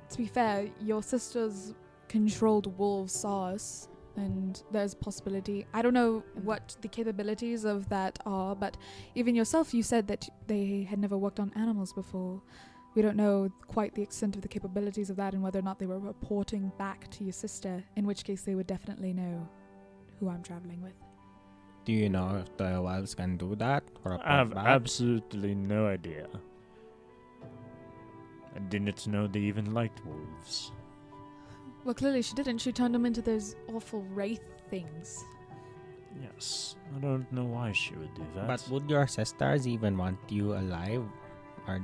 Speaker 5: to be fair, your sister's controlled wolves saw us, and there's possibility. I don't know what the capabilities of that are, but even yourself, you said that they had never worked on animals before. We don't know quite the extent of the capabilities of that and whether or not they were reporting back to your sister, in which case they would definitely know who I'm traveling with.
Speaker 6: Do you know if the wolves can do that? Or
Speaker 4: I have
Speaker 6: back?
Speaker 4: absolutely no idea. I didn't know they even liked wolves.
Speaker 5: Well, clearly she didn't. She turned them into those awful wraith things.
Speaker 4: Yes, I don't know why she would do that.
Speaker 6: But would your sisters even want you alive? Or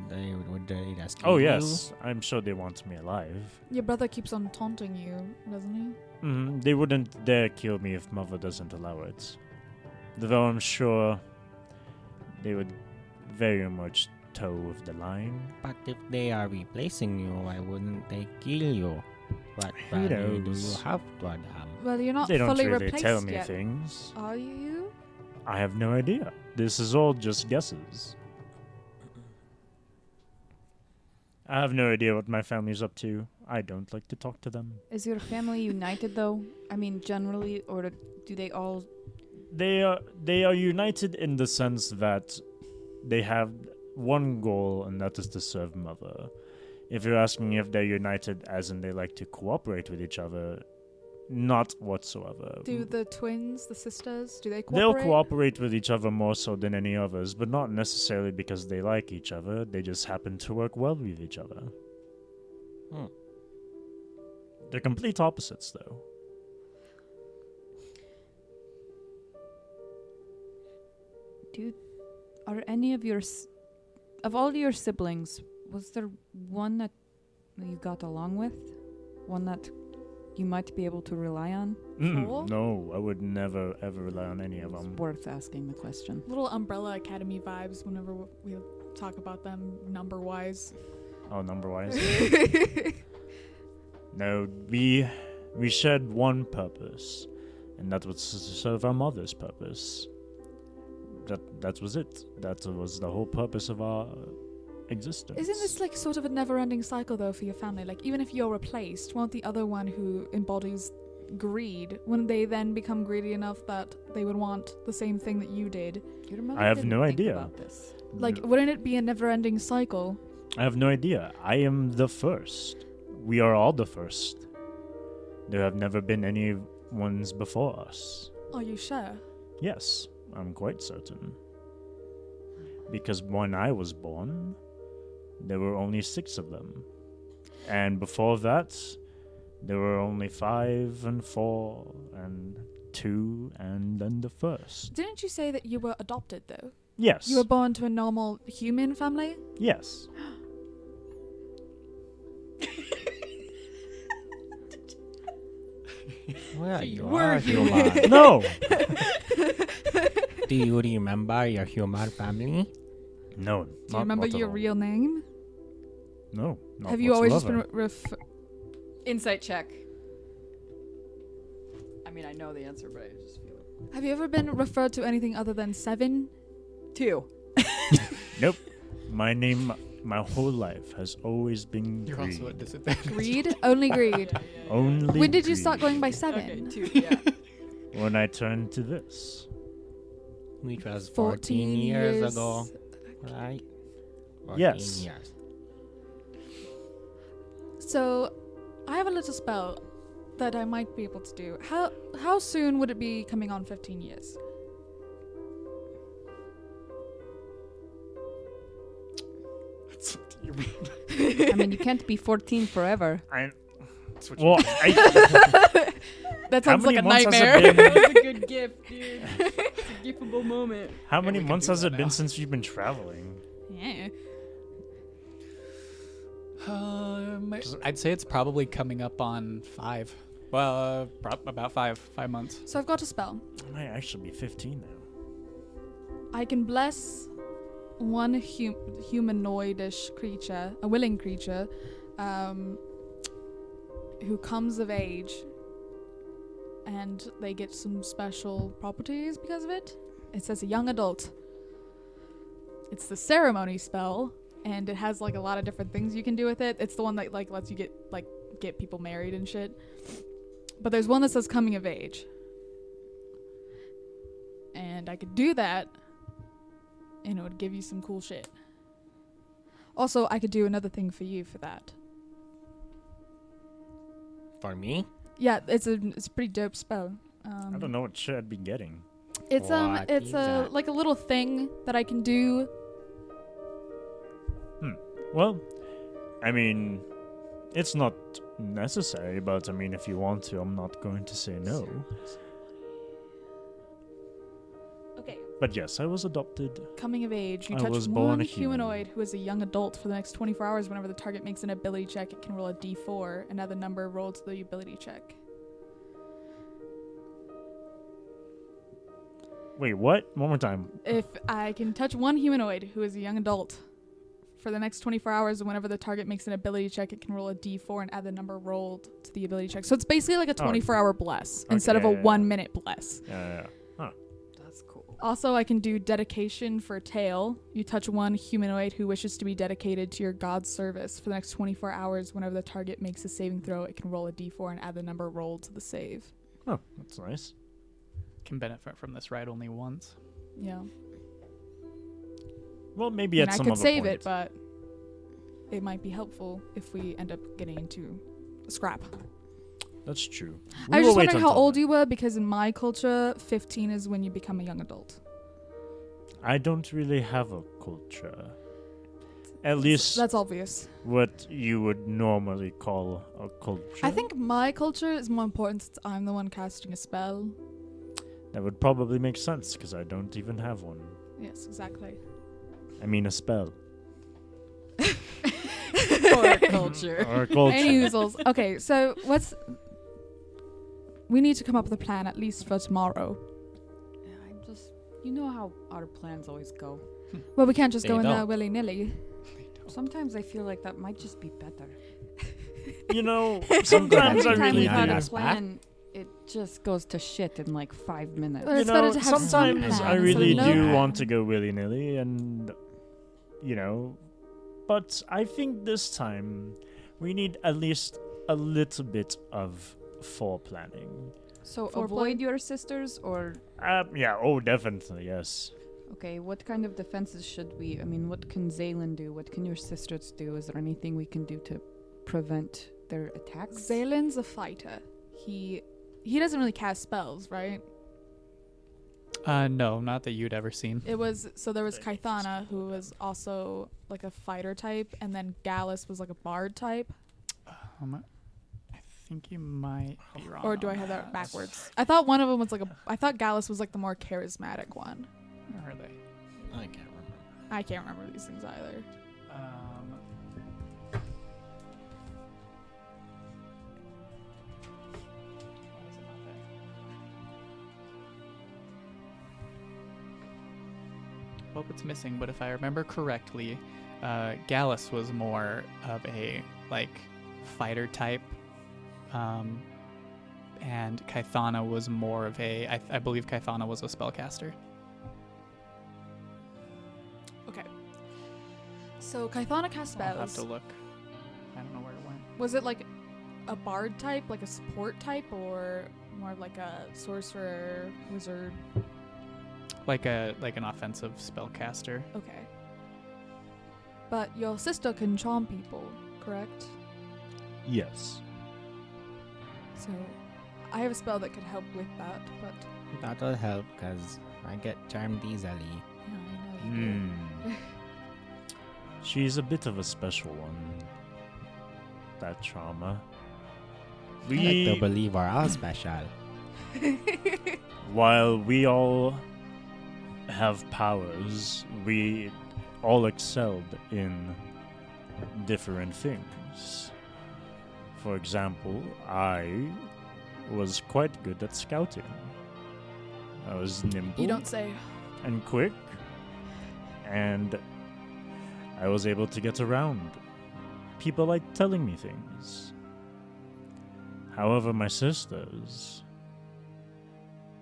Speaker 6: would they rescue
Speaker 4: Oh
Speaker 6: you?
Speaker 4: yes, I'm sure they want me alive.
Speaker 5: Your brother keeps on taunting you, doesn't he?
Speaker 4: They wouldn't dare kill me if Mother doesn't allow it. Though I'm sure they would very much toe with the line.
Speaker 6: But if they are replacing you, why wouldn't they kill you? What
Speaker 4: Who
Speaker 6: value do you
Speaker 4: knows?
Speaker 6: have to them?
Speaker 5: Well, you're not
Speaker 4: They don't
Speaker 5: fully
Speaker 4: really
Speaker 5: replaced
Speaker 4: tell me
Speaker 5: yet,
Speaker 4: things.
Speaker 5: are you?
Speaker 4: I have no idea. This is all just guesses. I have no idea what my family's up to. I don't like to talk to them.
Speaker 7: Is your family united though? I mean, generally, or do they all?
Speaker 4: They are united in the sense that they have one goal, and that is to serve Mother. If you're asking if they're united as in they like to cooperate with each other, not whatsoever.
Speaker 5: Do the twins, the sisters, do they
Speaker 4: They'll
Speaker 5: cooperate?
Speaker 4: cooperate with each other more so than any others, but not necessarily because they like each other. They just happen to work well with each other.
Speaker 6: Hmm.
Speaker 4: They're complete opposites, though.
Speaker 7: Are any of your of all your siblings, was there one that you got along with? One that you might be able to rely on?
Speaker 5: Four?
Speaker 4: No, I would never ever rely on any of
Speaker 7: It's
Speaker 4: them.
Speaker 7: worth asking the question.
Speaker 5: Little Umbrella Academy vibes whenever we talk about them number-wise.
Speaker 4: Oh, number wise. No, we shared one purpose, and that was to serve our mother's purpose. That was it. That was the whole purpose of our existence.
Speaker 5: Isn't this like sort of a never-ending cycle though for your family? Like even if you're replaced, won't the other one who embodies greed, wouldn't they then become greedy enough that they would want the same thing that you did?
Speaker 7: Your mother
Speaker 4: I have
Speaker 7: didn't
Speaker 4: no
Speaker 7: think
Speaker 4: idea.
Speaker 7: about this.
Speaker 5: Like wouldn't it be a never-ending cycle?
Speaker 4: I have no idea. I am the first. We are all the first. There have never been any ones before us.
Speaker 5: Are you sure?
Speaker 4: Yes, I'm quite certain. Because when I was born, there were only 6 of them. And before that, there were only 5 and 4 and 2 and then the first.
Speaker 5: Didn't you say that you were adopted though?
Speaker 4: Yes.
Speaker 5: You were born to a normal human family?
Speaker 4: Yes.
Speaker 6: Well, you
Speaker 7: We're
Speaker 6: are
Speaker 7: human.
Speaker 6: human.
Speaker 4: No!
Speaker 6: Do you remember your human family?
Speaker 4: No.
Speaker 5: Do you remember your real name?
Speaker 4: No. Not
Speaker 5: Have you always just
Speaker 4: whatsoever.
Speaker 5: been
Speaker 2: Insight check. I mean, I know the answer, but I just feel it.
Speaker 5: Have you ever been referred to anything other than Seven?
Speaker 2: 2.
Speaker 4: Nope. My name, my whole life has always been
Speaker 1: You're
Speaker 4: Greed.
Speaker 1: also at disadvantage.
Speaker 5: Greed? Only greed.
Speaker 4: Only
Speaker 5: When did you start
Speaker 4: Greed.
Speaker 5: going by
Speaker 2: Okay,
Speaker 5: Seven?
Speaker 2: 2, yeah.
Speaker 4: When I turned to this.
Speaker 6: Which was
Speaker 5: 14
Speaker 6: 14 years ago, right? 14
Speaker 4: Yes.
Speaker 6: years.
Speaker 5: So, I have a little spell that I might be able to do. How soon would it be coming on 15 years?
Speaker 1: That's what you mean.
Speaker 7: I mean, you can't be 14 forever.
Speaker 1: That's what you
Speaker 4: Well,
Speaker 1: mean.
Speaker 2: That
Speaker 4: How
Speaker 2: sounds like
Speaker 4: many
Speaker 2: a
Speaker 4: months has it
Speaker 2: nightmare.
Speaker 4: been?
Speaker 2: That's a good gift, dude. It's a giftable moment.
Speaker 4: How
Speaker 1: Yeah,
Speaker 4: many
Speaker 1: we can
Speaker 4: months
Speaker 1: do
Speaker 4: has
Speaker 1: that
Speaker 4: it
Speaker 1: now.
Speaker 4: been since you've been traveling?
Speaker 2: Yeah.
Speaker 1: I'd say it's probably coming up on 5. Well, about 5 months.
Speaker 5: So I've got a spell.
Speaker 4: I might actually be 15 now.
Speaker 5: I can bless one humanoidish creature, a willing creature, who comes of age, and they get some special properties because of it. It says a young adult. It's the ceremony spell, and it has like a lot of different things you can do with it. It's the one that like lets you get people married and shit. But there's one that says coming of age. And I could do that, and it would give you some cool shit. Also, I could do another thing for you for that.
Speaker 6: For me?
Speaker 5: Yeah, it's a pretty dope spell.
Speaker 4: I don't know what shit I'd be getting.
Speaker 5: It's
Speaker 6: What
Speaker 5: it's
Speaker 6: is
Speaker 5: a
Speaker 6: that?
Speaker 5: like a little thing that I can do.
Speaker 4: Well, I mean, it's not necessary, but I mean, if you want to, I'm not going to say no.
Speaker 5: Okay.
Speaker 4: But yes, I was adopted.
Speaker 5: Coming of age. You
Speaker 4: I
Speaker 5: touch
Speaker 4: was born
Speaker 5: one
Speaker 4: a human.
Speaker 5: humanoid who is a young adult for the next 24 hours. Whenever the target makes an ability check, it can roll a d4 and add the number rolled to the ability check.
Speaker 4: Wait, what? One more time.
Speaker 5: If I can touch one humanoid who is a young adult for the next 24 hours, and whenever the target makes an ability check, it can roll a d4 and add the number rolled to the ability check. So it's basically like a 24-hour bless instead of a
Speaker 4: yeah, yeah.
Speaker 5: 1-minute bless.
Speaker 4: Yeah.
Speaker 7: That's cool.
Speaker 5: Also, I can do dedication for tail. You touch one humanoid who wishes to be dedicated to your god's service for the next 24 hours. Whenever the target makes a saving throw, it can roll a d4 and add the number rolled to the save.
Speaker 4: Oh, that's nice.
Speaker 1: Can benefit from this ride only once.
Speaker 5: Yeah.
Speaker 4: Well, maybe
Speaker 5: And
Speaker 4: at
Speaker 5: I
Speaker 4: some
Speaker 5: could
Speaker 4: other
Speaker 5: save
Speaker 4: point.
Speaker 5: it, but it might be helpful if we end up getting into a scrap.
Speaker 4: That's true.
Speaker 5: I was just wondering how old you were, because in my culture, 15 is when you become a young adult.
Speaker 4: I don't really have a culture. At least
Speaker 5: That's obvious.
Speaker 4: what you would normally call a culture.
Speaker 5: I think my culture is more important since I'm the one casting a spell.
Speaker 4: that would probably make sense because I don't even have one.
Speaker 5: Yes, exactly.
Speaker 4: I mean, a spell
Speaker 7: Or culture.
Speaker 4: or a culture.
Speaker 5: Any oozles. Okay, so we need to come up with a plan at least for tomorrow.
Speaker 7: I'm just, you know how our plans always go.
Speaker 5: Well, we can't just
Speaker 6: They
Speaker 5: go in there
Speaker 6: don't.
Speaker 5: willy-nilly.
Speaker 7: Sometimes I feel like that might just be better.
Speaker 4: You know,
Speaker 7: Every
Speaker 4: sometimes I
Speaker 7: time
Speaker 4: really
Speaker 7: we've had
Speaker 4: do.
Speaker 7: a plan, it just goes to shit in like 5 minutes.
Speaker 5: Well,
Speaker 4: You
Speaker 5: it's better
Speaker 4: know,
Speaker 5: to have some
Speaker 4: sometimes
Speaker 5: plan
Speaker 4: I
Speaker 5: instead
Speaker 4: really
Speaker 5: of no
Speaker 4: do
Speaker 5: plan.
Speaker 4: want to go willy-nilly, and you know, but I think this time we need at least a little bit of foreplanning.
Speaker 7: So
Speaker 5: Foreplay?
Speaker 7: avoid your sisters, or
Speaker 4: Yeah. Oh, definitely. Yes.
Speaker 7: okay, what kind of defenses should we? I mean, what can Zaylin do? What can your sisters do? Is there anything we can do to prevent their attacks?
Speaker 5: Zaylin's a fighter. He doesn't really cast spells, right?
Speaker 1: No, not that you'd ever seen.
Speaker 5: There was Kaithana, who was also like a fighter type, and then Gallus was like a bard type.
Speaker 1: I think you might be wrong.
Speaker 5: Or do I
Speaker 1: on
Speaker 5: have that backwards? I thought one of them was I thought Gallus was like the more charismatic one.
Speaker 1: Where are they?
Speaker 6: I can't remember.
Speaker 5: I can't remember these things either.
Speaker 1: Why is it not there? Hope it's missing, but if I remember correctly, Gallus was more of a like fighter type, and Kaithana was more of a. I believe Kaithana was a spellcaster.
Speaker 5: Okay. So Kaithana cast
Speaker 1: I'll have
Speaker 5: spells.
Speaker 1: to look. I don't know where it went.
Speaker 5: Was it like a bard type, like a support type, or more of like a sorcerer, wizard?
Speaker 1: Like an offensive spellcaster.
Speaker 5: Okay. But your sister can charm people, correct?
Speaker 4: Yes.
Speaker 5: So I have a spell that could help with that, but
Speaker 6: That will help because I get charmed easily.
Speaker 5: yeah, I know you do.
Speaker 4: She's a bit of a special one. That trauma.
Speaker 6: I like to believe we're all special.
Speaker 4: While we all have powers, we all excelled in different things. For example, I was quite good at scouting. I was nimble
Speaker 5: You don't say.
Speaker 4: and quick, and I was able to get around. People like telling me things. However, my sisters,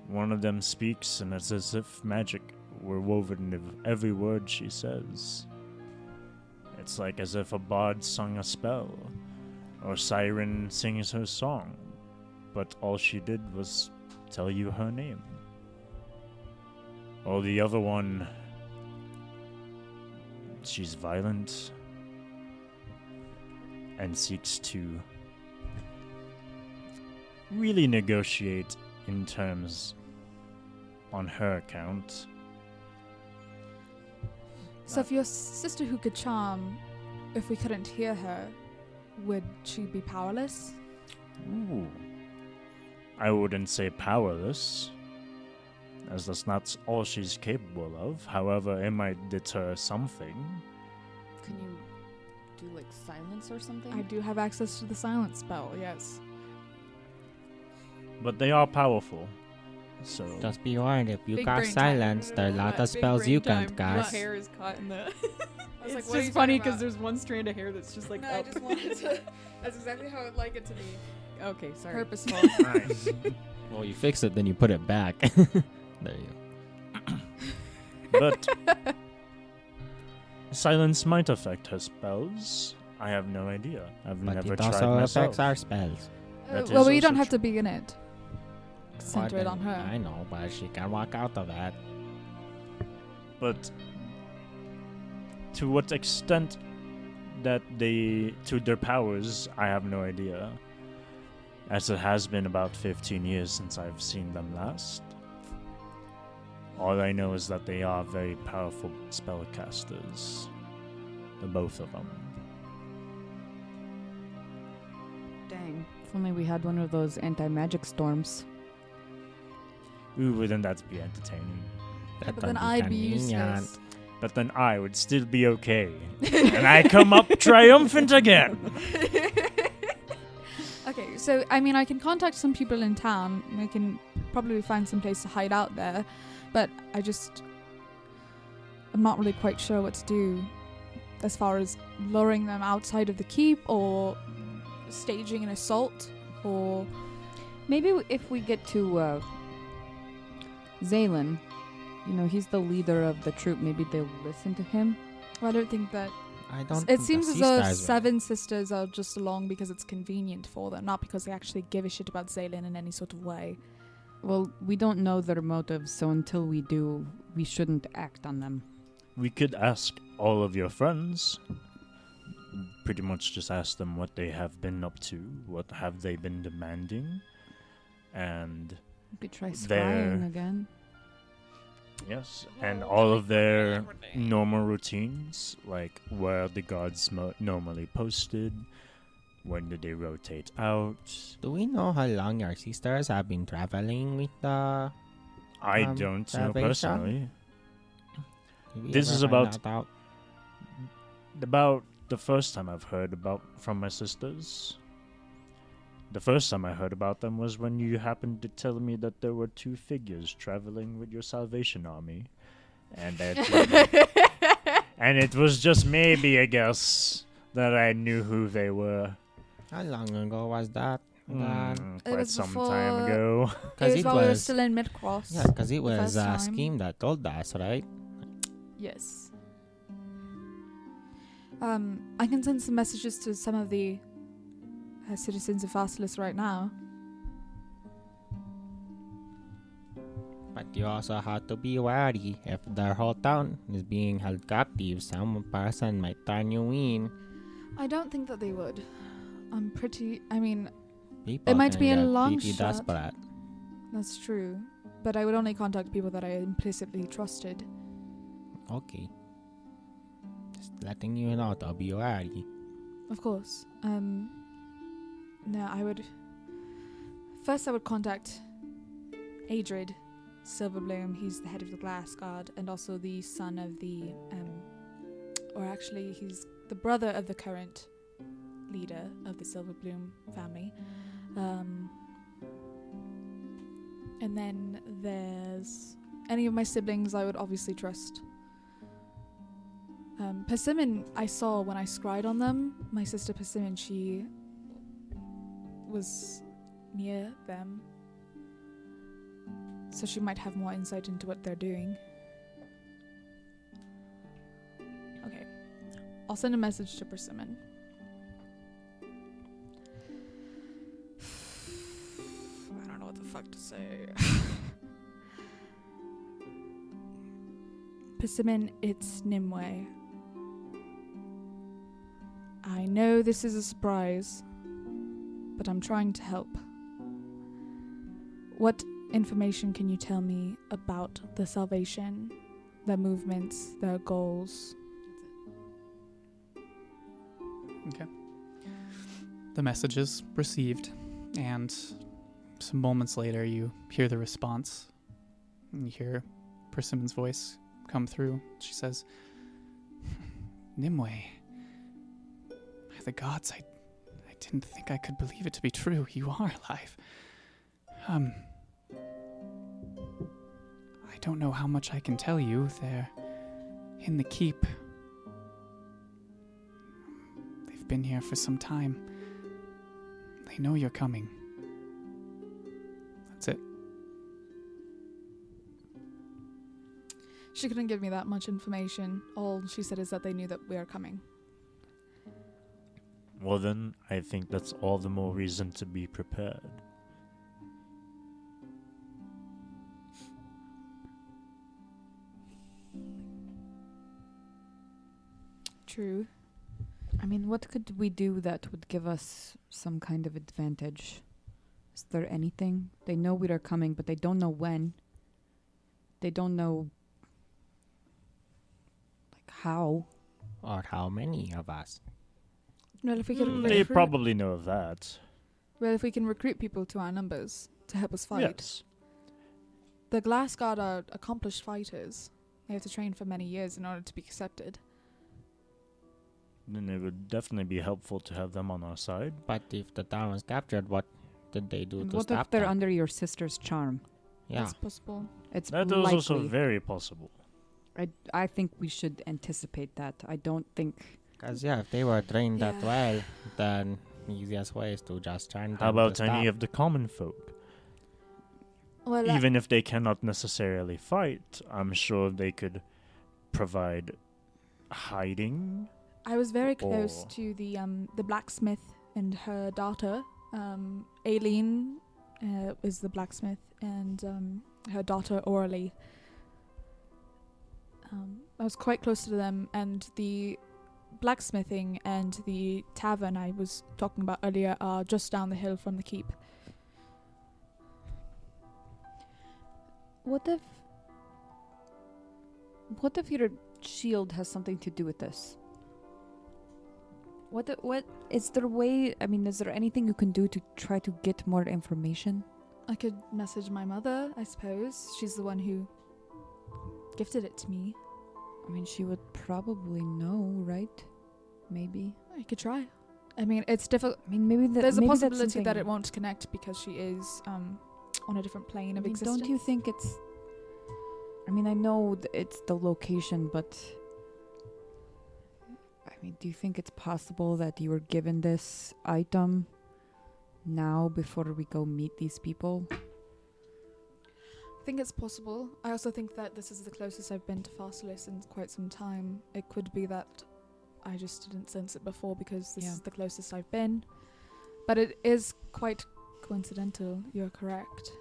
Speaker 4: one of them speaks, and it's as if magic were woven in every word she says. It's like as if a bard sung a spell, or siren sings her song, but all she did was tell you her name. Or the other one, she's violent and seeks to really negotiate in terms on her account.
Speaker 5: So if your sister who could charm, if we couldn't hear her, would she be powerless?
Speaker 4: Ooh. I wouldn't say powerless, as that's not all she's capable of. However, it might deter something.
Speaker 7: Can you do like silence or something?
Speaker 5: I do have access to the silence spell, yes.
Speaker 4: But they are powerful. So
Speaker 6: Just be warned, if you
Speaker 2: Big
Speaker 6: cast
Speaker 2: brain time.
Speaker 6: silence, there are a lot
Speaker 2: Big
Speaker 6: of spells
Speaker 2: brain
Speaker 6: you
Speaker 2: time.
Speaker 6: can't
Speaker 2: My
Speaker 6: cast.
Speaker 2: hair is caught in the. I was
Speaker 1: It's
Speaker 2: like, what are you
Speaker 1: just funny
Speaker 2: because
Speaker 1: because there's one strand of hair that's just like
Speaker 2: No, I
Speaker 1: up.
Speaker 2: just wanted to. That's exactly how I'd like it to be. Okay, sorry.
Speaker 5: Purposeful.
Speaker 4: nice.
Speaker 3: Well, you fix it, then you put it back. There you
Speaker 4: But silence might affect her spells. I have no idea. I've
Speaker 6: But
Speaker 4: never
Speaker 6: it
Speaker 4: tried
Speaker 6: also
Speaker 4: myself.
Speaker 6: affects our spells.
Speaker 4: That
Speaker 5: Well,
Speaker 4: is
Speaker 5: you don't
Speaker 4: also
Speaker 5: have
Speaker 4: true.
Speaker 5: to be in it. Center it
Speaker 6: But
Speaker 5: on
Speaker 6: then-
Speaker 5: her.
Speaker 6: I know, but she can walk out of that.
Speaker 4: But to what extent that to their powers, I have no idea. As it has been about 15 years since I've seen them last. All I know is that they are very powerful spellcasters. The both of them.
Speaker 7: Dang. If only we had one of those anti-magic storms.
Speaker 4: Ooh, wouldn't that be entertaining?
Speaker 6: That
Speaker 5: But then
Speaker 6: would be
Speaker 5: I'd be
Speaker 6: convenient.
Speaker 5: useless.
Speaker 4: But then I would still be okay. And I come up triumphant again.
Speaker 5: Okay, so I mean, I can contact some people in town. We can probably find some place to hide out there, but I'm not really quite sure what to do as far as luring them outside of the keep or staging an assault or.
Speaker 7: Maybe if we get to Zaylen, he's the leader of the troop. Maybe they'll listen to him.
Speaker 5: Well, I don't think that.
Speaker 6: I don't.
Speaker 5: It
Speaker 6: think
Speaker 5: seems
Speaker 6: the
Speaker 5: as though
Speaker 6: sisters will.
Speaker 5: Seven Sisters are just along because it's convenient for them, not because they actually give a shit about Zaylen in any sort of way.
Speaker 7: Well, we don't know their motives, so until we do, we shouldn't act on them.
Speaker 4: We could ask all of your friends. Pretty much just ask them what they have been up to, what have they been demanding, and
Speaker 7: We could try
Speaker 4: They're-
Speaker 7: scrying again.
Speaker 4: yes, and all of their normal routines, like where the guards normally posted, when did they rotate out.
Speaker 6: Do we know how long your sisters have been traveling with the?
Speaker 4: I
Speaker 6: Um,
Speaker 4: don't know
Speaker 6: salvation?
Speaker 4: personally.
Speaker 6: Did we
Speaker 4: This
Speaker 6: ever
Speaker 4: is
Speaker 6: find
Speaker 4: about-
Speaker 6: that out?
Speaker 4: About the first time I've heard about from my sisters. The first time I heard about them was when you happened to tell me that there were two figures traveling with your Salvation Army. And and it was just maybe a guess that I knew who they were.
Speaker 6: How long ago was that?
Speaker 4: Quite
Speaker 5: was
Speaker 4: some
Speaker 5: before-
Speaker 4: time ago.
Speaker 6: Because
Speaker 5: It was
Speaker 6: it
Speaker 5: while we were
Speaker 6: was.
Speaker 5: still in Midcross.
Speaker 6: Yeah, because it
Speaker 5: the
Speaker 6: was
Speaker 5: first
Speaker 6: a
Speaker 5: time.
Speaker 6: scheme that told us, right?
Speaker 5: Yes. I can send some messages to some of the citizens of Farsolis right now.
Speaker 6: But you also have to be wary. If their whole town is being held captive, some person might turn you in.
Speaker 5: I don't think that they would.
Speaker 6: People
Speaker 5: might
Speaker 6: can
Speaker 5: be a
Speaker 6: get
Speaker 5: long
Speaker 6: pretty
Speaker 5: shot.
Speaker 6: desperate.
Speaker 5: That's true. But I would only contact people that I implicitly trusted.
Speaker 6: Okay. Just letting you know to be wary.
Speaker 5: Of course. No, I would. First, I would contact Adrid Silverbloom. He's the head of the Glass Guard and also the son of the, or actually, he's the brother of the current leader of the Silverbloom family. And then there's any of my siblings I would obviously trust. Persimmon, I saw when I scryed on them. My sister Persimmon, she was near them. So she might have more insight into what they're doing. Okay. I'll send a message to Persimmon. I don't know what the fuck to say. Persimmon, it's Nimueh. I know this is a surprise, but I'm trying to help. What information can you tell me about the Salvation, their movements, their goals?
Speaker 1: Okay. The message is received, and some moments later you hear the response. And you hear Persimmon's voice come through. She says, Nimueh, by the gods, I didn't think I could believe it to be true. You are alive. I don't know how much I can tell you. They're in the keep. They've been here for some time. They know you're coming. That's it.
Speaker 5: She couldn't give me that much information. All she said is that they knew that we are coming.
Speaker 4: Well then, I think that's all the more reason to be prepared.
Speaker 5: True.
Speaker 7: I mean, what could we do that would give us some kind of advantage? Is there anything? They know we are coming, but they don't know when. They don't know, like, how.
Speaker 6: Or how many of us?
Speaker 5: Well, if we could
Speaker 4: They
Speaker 5: recruit,
Speaker 4: probably know that.
Speaker 5: well, if we can recruit people to our numbers to help us fight.
Speaker 4: Yes.
Speaker 5: The Glass Guard are accomplished fighters. They have to train for many years in order to be accepted.
Speaker 4: Then it would definitely be helpful to have them on our side.
Speaker 6: But if the town was captured, what did they do
Speaker 7: And
Speaker 6: to
Speaker 7: what
Speaker 6: stop
Speaker 7: if they're
Speaker 6: them?
Speaker 7: under your sister's charm?
Speaker 6: Yeah.
Speaker 5: That's possible.
Speaker 7: It's
Speaker 4: That is
Speaker 7: likely.
Speaker 4: also very possible.
Speaker 7: I think we should anticipate that. I don't think...
Speaker 6: Because, yeah, if they were trained that
Speaker 5: Yeah.
Speaker 6: well, then the easiest way is to just turn them
Speaker 4: How about
Speaker 6: to
Speaker 4: any
Speaker 6: stop.
Speaker 4: of the common folk?
Speaker 5: Well,
Speaker 4: Even if they cannot necessarily fight, I'm sure they could provide hiding.
Speaker 5: I was very close
Speaker 4: Or-
Speaker 5: to the blacksmith and her daughter. Aileen is the blacksmith, and her daughter Orly. I was quite close to them, and the blacksmithing and the tavern I was talking about earlier are just down the hill from the keep.
Speaker 7: What if your shield has something to do with this? What is there a way? I mean, is there anything you can do to try to get more information?
Speaker 5: I could message my mother, I suppose. She's the one who gifted it to me.
Speaker 7: I mean, she would probably know, right? Maybe.
Speaker 5: I could try. I mean, it's difficult.
Speaker 7: I mean, maybe
Speaker 5: There's a
Speaker 7: maybe that's
Speaker 5: possibility that
Speaker 7: something-
Speaker 5: it won't connect because she is on a different plane
Speaker 7: I
Speaker 5: of
Speaker 7: mean,
Speaker 5: existence.
Speaker 7: don't you think it's... I mean, I know it's the location, but... I mean, do you think it's possible that you were given this item now before we go meet these people?
Speaker 5: I think it's possible. I also think that this is the closest I've been to Farsolis in quite some time. It could be that I just didn't sense it before because this
Speaker 7: Yeah.
Speaker 5: is the closest I've been. But it is quite coincidental. You're correct.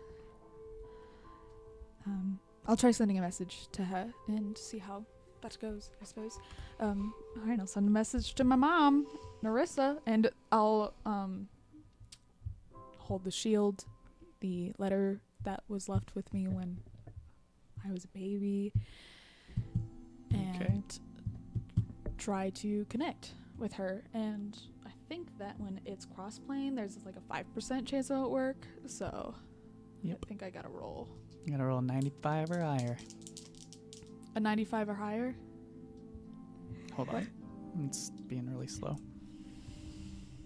Speaker 5: I'll try sending a message to her and see how that goes, I suppose. Alright, I'll send a message to my mom, Narissa, and I'll hold the shield, the letter that was left with me when I was a baby, and try to connect with her. And I think that when it's cross-plane, there's like a 5% chance it won't work. So
Speaker 1: Yep.
Speaker 5: I think I gotta roll
Speaker 1: You gotta roll 95 or higher.
Speaker 5: a 95 or higher.
Speaker 1: Hold on. It's being really slow.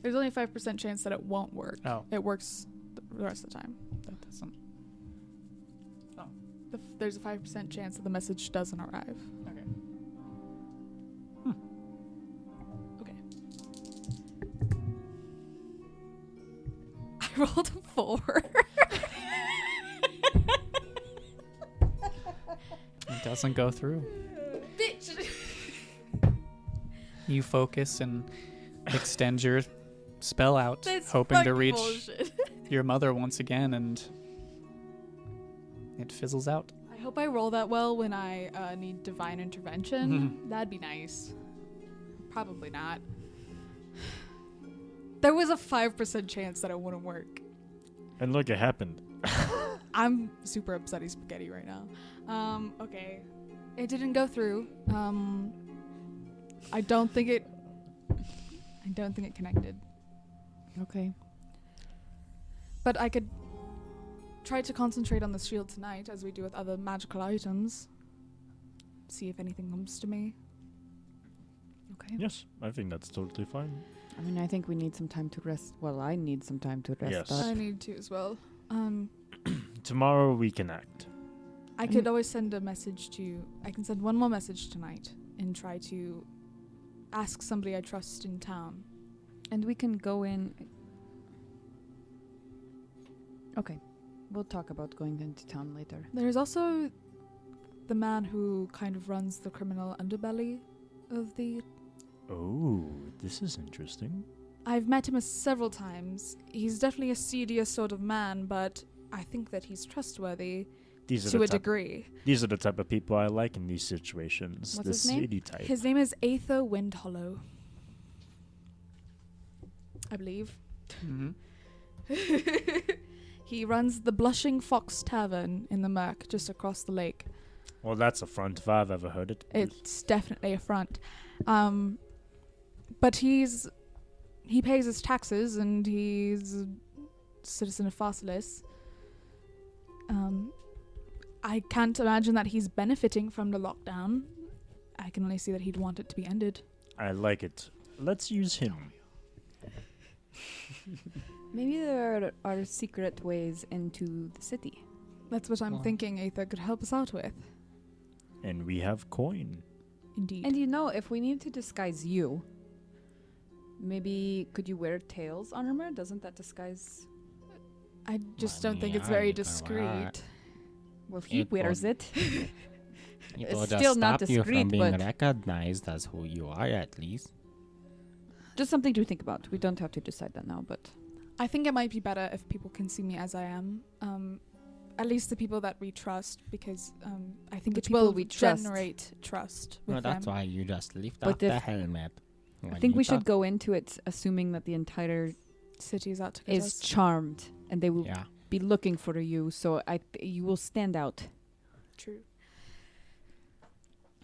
Speaker 5: There's only a 5% chance that it won't work.
Speaker 1: Oh,
Speaker 5: It works the rest of the time.
Speaker 1: that doesn't.
Speaker 5: There's a 5% chance that the message doesn't arrive.
Speaker 1: Okay.
Speaker 5: Okay. I rolled a 4.
Speaker 1: It doesn't go through.
Speaker 5: Bitch.
Speaker 1: You focus and extend your spell out,
Speaker 5: That's
Speaker 1: hoping to
Speaker 5: fucking
Speaker 1: reach
Speaker 5: bullshit.
Speaker 1: your mother once again, and it fizzles out.
Speaker 5: I hope I roll that well when I need divine intervention. That'd be nice. Probably not. There was a 5% chance that it wouldn't work.
Speaker 4: And look, it happened.
Speaker 5: I'm super upsetty spaghetti right now. Okay. It didn't go through. I don't think it connected.
Speaker 7: Okay.
Speaker 5: But I could try to concentrate on the shield tonight, as we do with other magical items. See if anything comes to me.
Speaker 7: Okay.
Speaker 4: Yes, I think that's totally fine.
Speaker 7: I mean, I think we need some time to rest. Well, I need some time to rest
Speaker 4: Yes.
Speaker 7: up.
Speaker 5: I need to as well.
Speaker 4: Tomorrow we can act.
Speaker 5: I could always send a message to... I can send one more message tonight and try to ask somebody I trust in town.
Speaker 7: And we can go in. Okay. We'll talk about going into town later.
Speaker 5: There's also the man who kind of runs the criminal underbelly of the...
Speaker 4: Oh, this is interesting.
Speaker 5: I've met him several times. He's definitely a seedier sort of man, but I think that he's trustworthy
Speaker 4: These are
Speaker 5: to
Speaker 4: the
Speaker 5: a
Speaker 4: type,
Speaker 5: degree.
Speaker 4: These are the type of people I like in these situations.
Speaker 7: What's
Speaker 4: the
Speaker 7: his name?
Speaker 4: city type.
Speaker 5: His name is Aether Windhollow, I believe.
Speaker 1: Mm-hmm.
Speaker 5: He runs the Blushing Fox Tavern in the Merc, just across the lake.
Speaker 4: Well, that's a front if I've ever heard it.
Speaker 5: It's definitely a front. But he pays his taxes, and he's a citizen of Farsolis. I can't imagine that he's benefiting from the lockdown. I can only see that he'd want it to be ended.
Speaker 4: I like it. Let's use him.
Speaker 7: Maybe there are secret ways into the city.
Speaker 5: That's what I'm
Speaker 1: Well.
Speaker 5: thinking Aether could help us out with.
Speaker 4: And we have coin.
Speaker 5: Indeed.
Speaker 7: And you know, if we need to disguise you, maybe could you wear Tails armor? Doesn't that disguise?
Speaker 5: I just
Speaker 6: Well,
Speaker 5: don't think it's
Speaker 6: yeah,
Speaker 5: very
Speaker 6: you can wear
Speaker 5: discreet.
Speaker 7: Well, he
Speaker 6: It
Speaker 7: wears
Speaker 6: would-
Speaker 7: it.
Speaker 6: It
Speaker 7: It's
Speaker 6: will just
Speaker 7: still not
Speaker 6: stop you
Speaker 7: discreet,
Speaker 6: from being
Speaker 7: but-
Speaker 6: recognized as who you are, at least.
Speaker 7: Just something to think about. We don't have to decide that now, but
Speaker 5: I think it might be better if people can see me as I am. At least the people that we trust, because I think
Speaker 7: Which
Speaker 5: it will
Speaker 7: people we trust?
Speaker 5: generate trust with
Speaker 6: No, that's
Speaker 5: them.
Speaker 6: why you just lift
Speaker 7: But
Speaker 6: up the
Speaker 7: if-
Speaker 6: helmet.
Speaker 7: I
Speaker 6: when
Speaker 7: think
Speaker 6: you
Speaker 7: we should
Speaker 6: talk.
Speaker 7: go into it assuming that the entire
Speaker 5: City is out to get
Speaker 7: is
Speaker 5: us.
Speaker 7: charmed and they will
Speaker 6: Yeah.
Speaker 7: be looking for you. So you will stand out.
Speaker 5: True.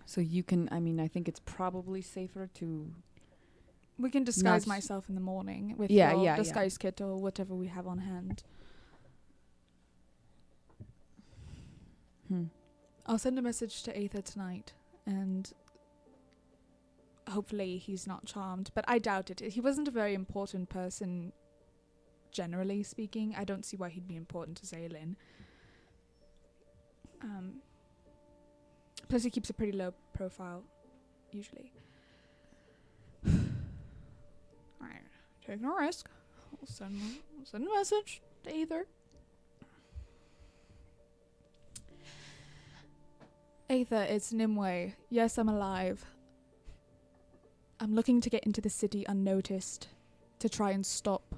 Speaker 7: So you can. I mean, I think it's probably safer to.
Speaker 5: We can disguise
Speaker 7: Not-
Speaker 5: myself in the morning with
Speaker 7: Yeah,
Speaker 5: your
Speaker 7: yeah, yeah.
Speaker 5: disguise kit or whatever we have on hand. I'll send a message to Aether tonight, and hopefully he's not charmed, but I doubt it. He wasn't a very important person, generally speaking. I don't see why he'd be important to Zaylin. Plus he keeps a pretty low profile, usually. Alright, taking a risk. I'll send a message to Aether. Aether, it's Nimueh. Yes, I'm alive. I'm looking to get into the city unnoticed to try and stop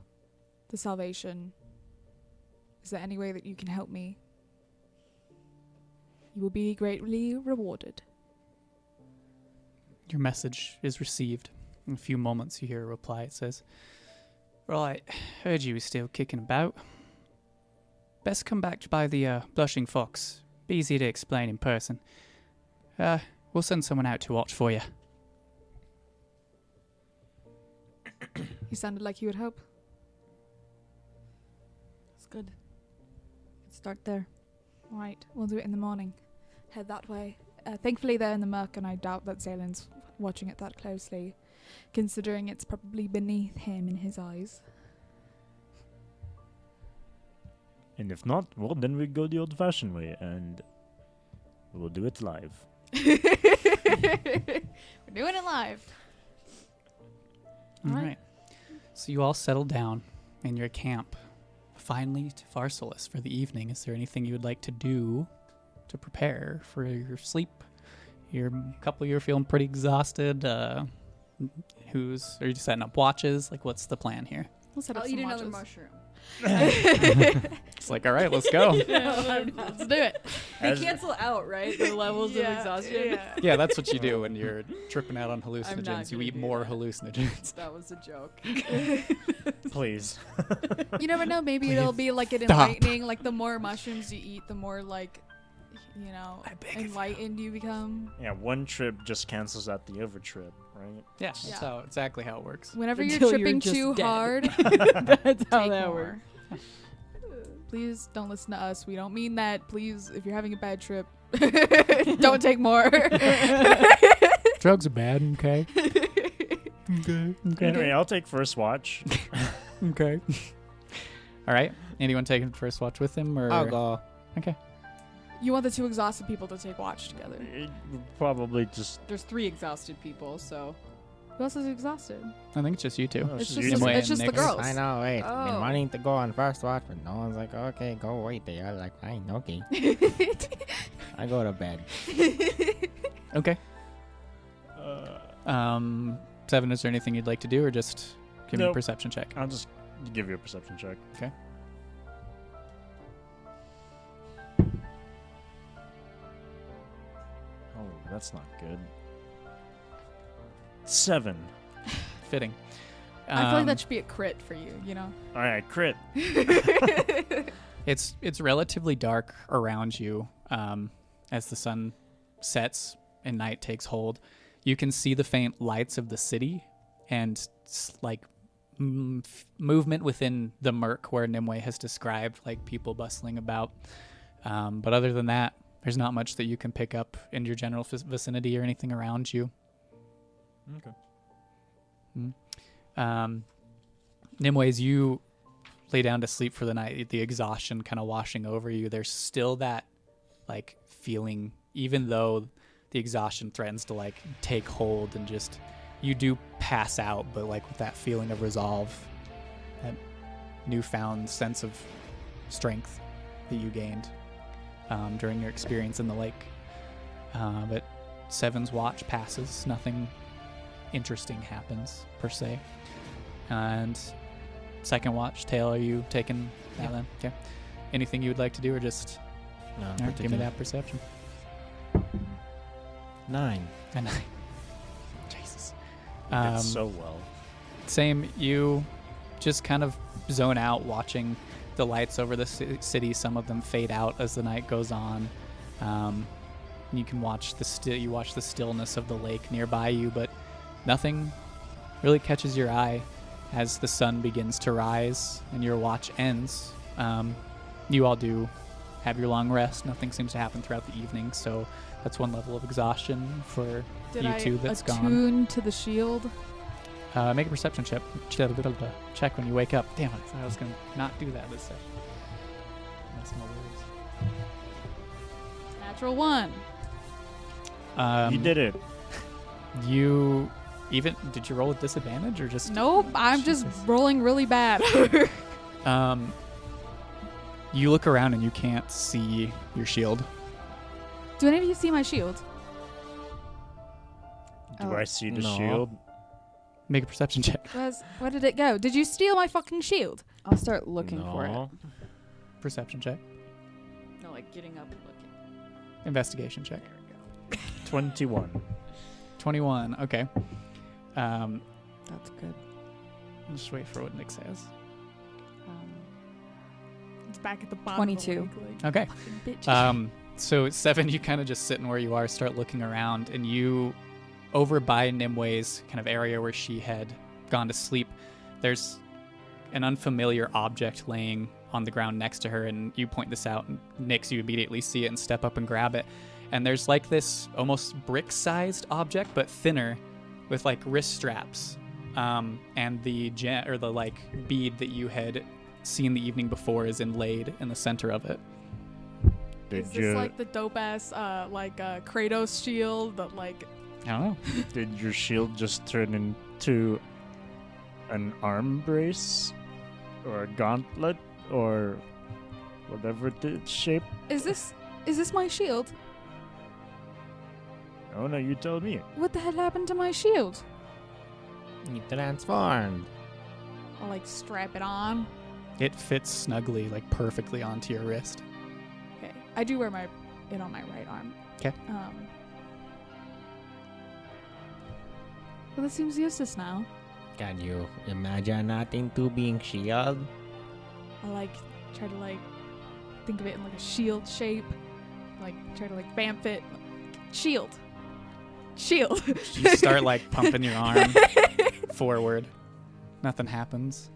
Speaker 5: the salvation. Is there any way that you can help me? You will be greatly rewarded.
Speaker 1: Your message is received. In a few moments, you hear a reply. It says, "Right, heard you were still kicking about. Best come back by the Blushing Fox. Be easy to explain in person. We'll send someone out to watch for you."
Speaker 5: He sounded like he would hope.
Speaker 7: It's good. Let's start there.
Speaker 5: All right, we'll do it in the morning. Head that way. Thankfully, they're in the murk, and I doubt that Zalen's watching it that closely, considering it's probably beneath him in his eyes.
Speaker 4: And if not, well, then we go the old-fashioned way, and we'll do it live.
Speaker 2: We're doing it live.
Speaker 1: All right. So you all settle down in your camp, finally to Farsolis for the evening. Is there anything you would like to do to prepare for your sleep? You're a couple, you're feeling pretty exhausted. Are you setting up watches? Like, what's the plan here?
Speaker 5: We'll set up
Speaker 2: I'll
Speaker 5: some
Speaker 2: eat another
Speaker 5: watches.
Speaker 2: mushroom.
Speaker 1: It's like, all right, let's go.
Speaker 2: Let's do it. They
Speaker 4: As-
Speaker 2: cancel out, right? The levels of exhaustion.
Speaker 1: Yeah, that's what you do when you're tripping out on hallucinogens. You
Speaker 2: gonna
Speaker 1: eat
Speaker 2: do
Speaker 1: more
Speaker 2: that.
Speaker 1: hallucinogens.
Speaker 2: That was a joke.
Speaker 4: Please.
Speaker 5: You never know. Maybe it'll be like an
Speaker 1: Stop.
Speaker 5: enlightening. Like the more mushrooms you eat, the more like,
Speaker 1: I beg of you.
Speaker 5: enlightened you become.
Speaker 4: Yeah, one trip just cancels out the other trip, right?
Speaker 1: Yeah, that's
Speaker 5: Yeah.
Speaker 1: exactly how it works.
Speaker 5: Whenever you're
Speaker 2: Until you're
Speaker 5: tripping
Speaker 2: just
Speaker 5: too
Speaker 2: dead.
Speaker 5: hard,
Speaker 2: That's how
Speaker 5: take
Speaker 2: that
Speaker 5: more.
Speaker 2: works.
Speaker 5: Please don't listen to us. We don't mean that. Please, if you're having a bad trip, don't take more.
Speaker 1: Drugs are bad, okay? Okay.
Speaker 4: Anyway, I'll take first watch.
Speaker 1: Okay. All right. Anyone taking first watch with him? Or
Speaker 6: I'll go.
Speaker 1: Okay.
Speaker 5: You want the two exhausted people to take watch together.
Speaker 4: It would probably just.
Speaker 2: There's 3 exhausted people, so
Speaker 5: Who else is exhausted?
Speaker 1: I think it's just you two.
Speaker 4: Oh,
Speaker 5: It's
Speaker 4: you
Speaker 5: just,
Speaker 1: Nimueh
Speaker 5: it's
Speaker 1: and
Speaker 5: just the
Speaker 1: Nick.
Speaker 5: girls.
Speaker 6: I know, wait. I've been
Speaker 2: Oh.
Speaker 6: wanting to go on first watch, but no one's like, okay, go wait there. Like, fine, okay. I go to bed.
Speaker 1: Okay. Seven, is there anything you'd like to do, or just give me a
Speaker 4: Nope.
Speaker 1: perception check?
Speaker 4: I'll just give you a perception check.
Speaker 1: Okay.
Speaker 4: Oh, that's not good. 7.
Speaker 1: Fitting.
Speaker 5: I feel like that should be a crit for you, you know?
Speaker 4: All right, crit.
Speaker 1: It's relatively dark around you as the sun sets and night takes hold. You can see the faint lights of the city and movement within the murk where Nimueh has described, like people bustling about. But other than that, there's not much that you can pick up in your general vicinity or anything around you.
Speaker 4: Okay.
Speaker 1: Nimueh, as you lay down to sleep for the night, the exhaustion kind of washing over you, there's still that like feeling, even though the exhaustion threatens to like take hold and just you do pass out, but like with that feeling of resolve, that newfound sense of strength that you gained during your experience in the lake. But Seven's watch passes, nothing interesting happens per se. And second watch, Tail, are you taking that then? Okay. Anything you would like to do, or just
Speaker 6: No,
Speaker 1: all right, give me
Speaker 6: particular.
Speaker 1: that perception?
Speaker 6: 9.
Speaker 1: And Jesus.
Speaker 4: You did so well.
Speaker 1: Same, you just kind of zone out watching the lights over the city. Some of them fade out as the night goes on. You can watch you watch the stillness of the lake nearby you, but nothing really catches your eye as the sun begins to rise and your watch ends. You all do have your long rest. Nothing seems to happen throughout the evening, so that's one level of exhaustion for
Speaker 5: Did
Speaker 1: you
Speaker 5: I
Speaker 1: two that's gone.
Speaker 5: attune to the shield?
Speaker 1: Make a perception check. Check when you wake up. Damn it! I thought I was gonna not do that this session. That's my worries.
Speaker 5: Natural 1.
Speaker 4: You did it.
Speaker 1: You even did you roll with disadvantage or just
Speaker 5: Nope, I'm just
Speaker 1: Jesus.
Speaker 5: rolling really bad.
Speaker 1: You look around and you can't see your shield.
Speaker 5: Do any of you see my shield?
Speaker 4: Do
Speaker 7: Oh,
Speaker 4: I see the
Speaker 6: no.
Speaker 4: shield?
Speaker 1: Make a perception check.
Speaker 5: Where did it go? Did you steal my fucking shield?
Speaker 7: I'll start looking for it.
Speaker 4: No.
Speaker 1: Perception check.
Speaker 2: no, like getting up and looking.
Speaker 1: Investigation check.
Speaker 2: There we go.
Speaker 4: 21.
Speaker 1: 21. Okay.
Speaker 7: That's good.
Speaker 1: I'll just wait for what Nick says.
Speaker 5: It's back at the bottom.
Speaker 7: 22.
Speaker 1: Okay.
Speaker 5: Bitch.
Speaker 1: So 7, you kind of just sitting where you are, start looking around, and you, over by Nimueh's kind of area where she had gone to sleep, there's an unfamiliar object laying on the ground next to her, and you point this out, and Nix, you immediately see it and step up and grab it. And there's like this almost brick-sized object, but thinner, with like wrist straps, and the like bead that you had seen the evening before is inlaid in the center of it.
Speaker 5: Is this like the dope ass Kratos shield that like?
Speaker 1: I don't know.
Speaker 4: Did your shield just turn into an arm brace or a gauntlet or whatever the shape?
Speaker 5: Is this my shield?
Speaker 4: Oh no, you told me.
Speaker 5: What the hell happened to my shield?
Speaker 6: You transformed.
Speaker 5: I'll like strap it on.
Speaker 1: It fits snugly, like perfectly onto your wrist.
Speaker 5: Okay, I do wear it on my right arm.
Speaker 1: Okay.
Speaker 5: Well, this seems useless now.
Speaker 6: Can you imagine nothing to being shield?
Speaker 5: I like try to like think of it in like a shield shape. Like try to like vamp it. Shield.
Speaker 1: You start like pumping your arm forward. Nothing happens.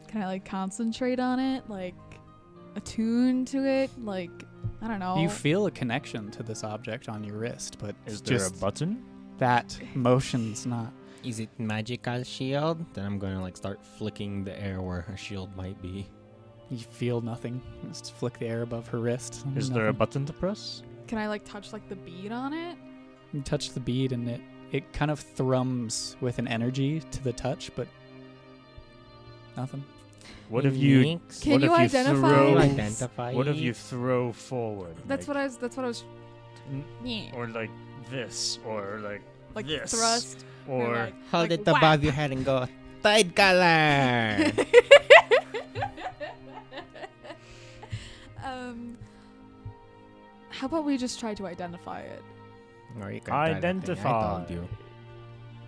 Speaker 5: Can I like concentrate on it? Like attune to it? Like I don't know.
Speaker 1: You feel a connection to this object on your wrist, but
Speaker 4: Is there a
Speaker 1: just
Speaker 4: button?
Speaker 1: that motion's not.
Speaker 6: Is it magical shield? Then I'm gonna like start flicking the air where her shield might be.
Speaker 1: You feel nothing. Just flick the air above her wrist.
Speaker 4: Is there a
Speaker 1: Nothing.
Speaker 4: button to press?
Speaker 5: Can I like touch like the bead on it?
Speaker 1: You touch the bead and it kind of thrums with an energy to the touch, but nothing.
Speaker 4: What if you?
Speaker 6: Nix?
Speaker 5: Can
Speaker 4: what
Speaker 5: you
Speaker 4: if
Speaker 5: identify?
Speaker 6: Can you
Speaker 4: throw?
Speaker 6: identify?
Speaker 4: What if you throw forward?
Speaker 5: That's what I was.
Speaker 4: N- Or like this, or like this,
Speaker 5: thrust.
Speaker 4: or
Speaker 5: like,
Speaker 6: Hold
Speaker 5: like
Speaker 6: it above your head and go, Tide color!
Speaker 5: How about we just try to identify it?
Speaker 6: Or you can try the thing
Speaker 4: Identify.
Speaker 6: I told you.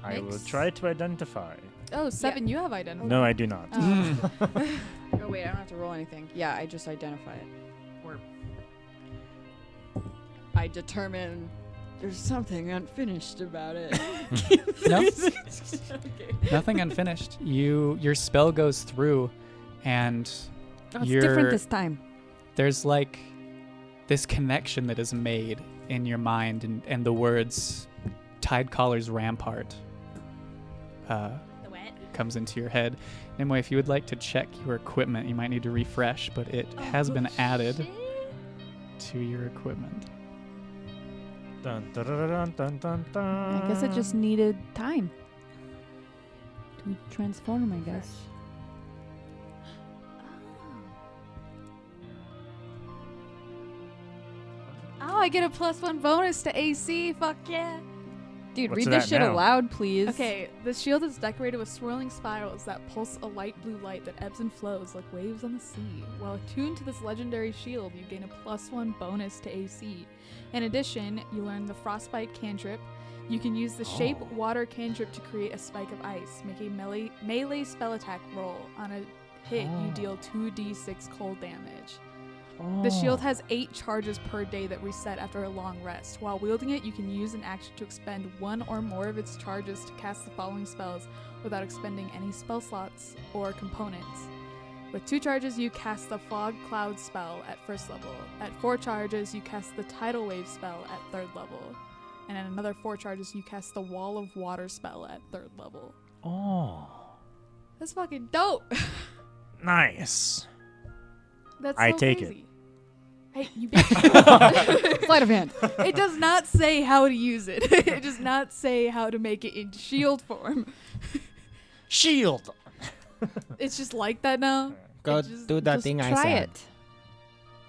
Speaker 4: I will
Speaker 5: Nix.
Speaker 4: try to identify.
Speaker 5: Oh, Seven, you have identified.
Speaker 4: No, I do not.
Speaker 2: Oh wait, I don't have to roll anything. Yeah, I just identify it. Or I determine there's something unfinished about it.
Speaker 1: No,
Speaker 2: Okay.
Speaker 1: nothing unfinished. Your spell goes through, and
Speaker 7: Oh, it's
Speaker 1: you're
Speaker 7: different this time.
Speaker 1: there's like this connection that is made in your mind, and the words "Tide Caller's Rampart" comes into your head. Nimueh, if you would like to check your equipment, you might need to refresh, but it has been added to your equipment.
Speaker 4: Dun, dun, dun, dun, dun, dun, dun.
Speaker 7: I guess it just needed time to transform, I guess.
Speaker 5: Oh, I get a +1 bonus to AC. Fuck yeah.
Speaker 7: Dude,
Speaker 4: What's
Speaker 7: read
Speaker 4: it
Speaker 7: this
Speaker 4: at
Speaker 7: shit
Speaker 4: now?
Speaker 7: aloud, please.
Speaker 5: Okay, the shield is decorated with swirling spirals that pulse a light blue light that ebbs and flows like waves on the sea. While attuned to this legendary shield, you gain a +1 bonus to AC. In addition, you learn the Frostbite cantrip. You can use the Shape Water cantrip to create a spike of ice. Make a melee spell attack roll. On a hit, you deal 2d6 cold damage. The shield has 8 charges per day that reset after a long rest. While wielding it, you can use an action to expend 1 or more of its charges to cast the following spells without expending any spell slots or components. With 2 charges, you cast the Fog Cloud spell at 1st level. At 4 charges, you cast the Tidal Wave spell at 3rd level. And at another 4 charges, you cast the Wall of Water spell at 3rd level.
Speaker 4: Oh,
Speaker 5: That's fucking dope!
Speaker 4: nice.
Speaker 5: That's
Speaker 4: I
Speaker 5: so
Speaker 4: take
Speaker 5: crazy. Hey, you bitch.
Speaker 7: Sleight of hand.
Speaker 5: It does not say how to use it. It does not say how to make it in shield form.
Speaker 4: Shield.
Speaker 5: It's just like that now.
Speaker 6: Go
Speaker 5: just-
Speaker 6: do that
Speaker 7: Just
Speaker 6: thing I
Speaker 7: try
Speaker 6: said.
Speaker 7: it.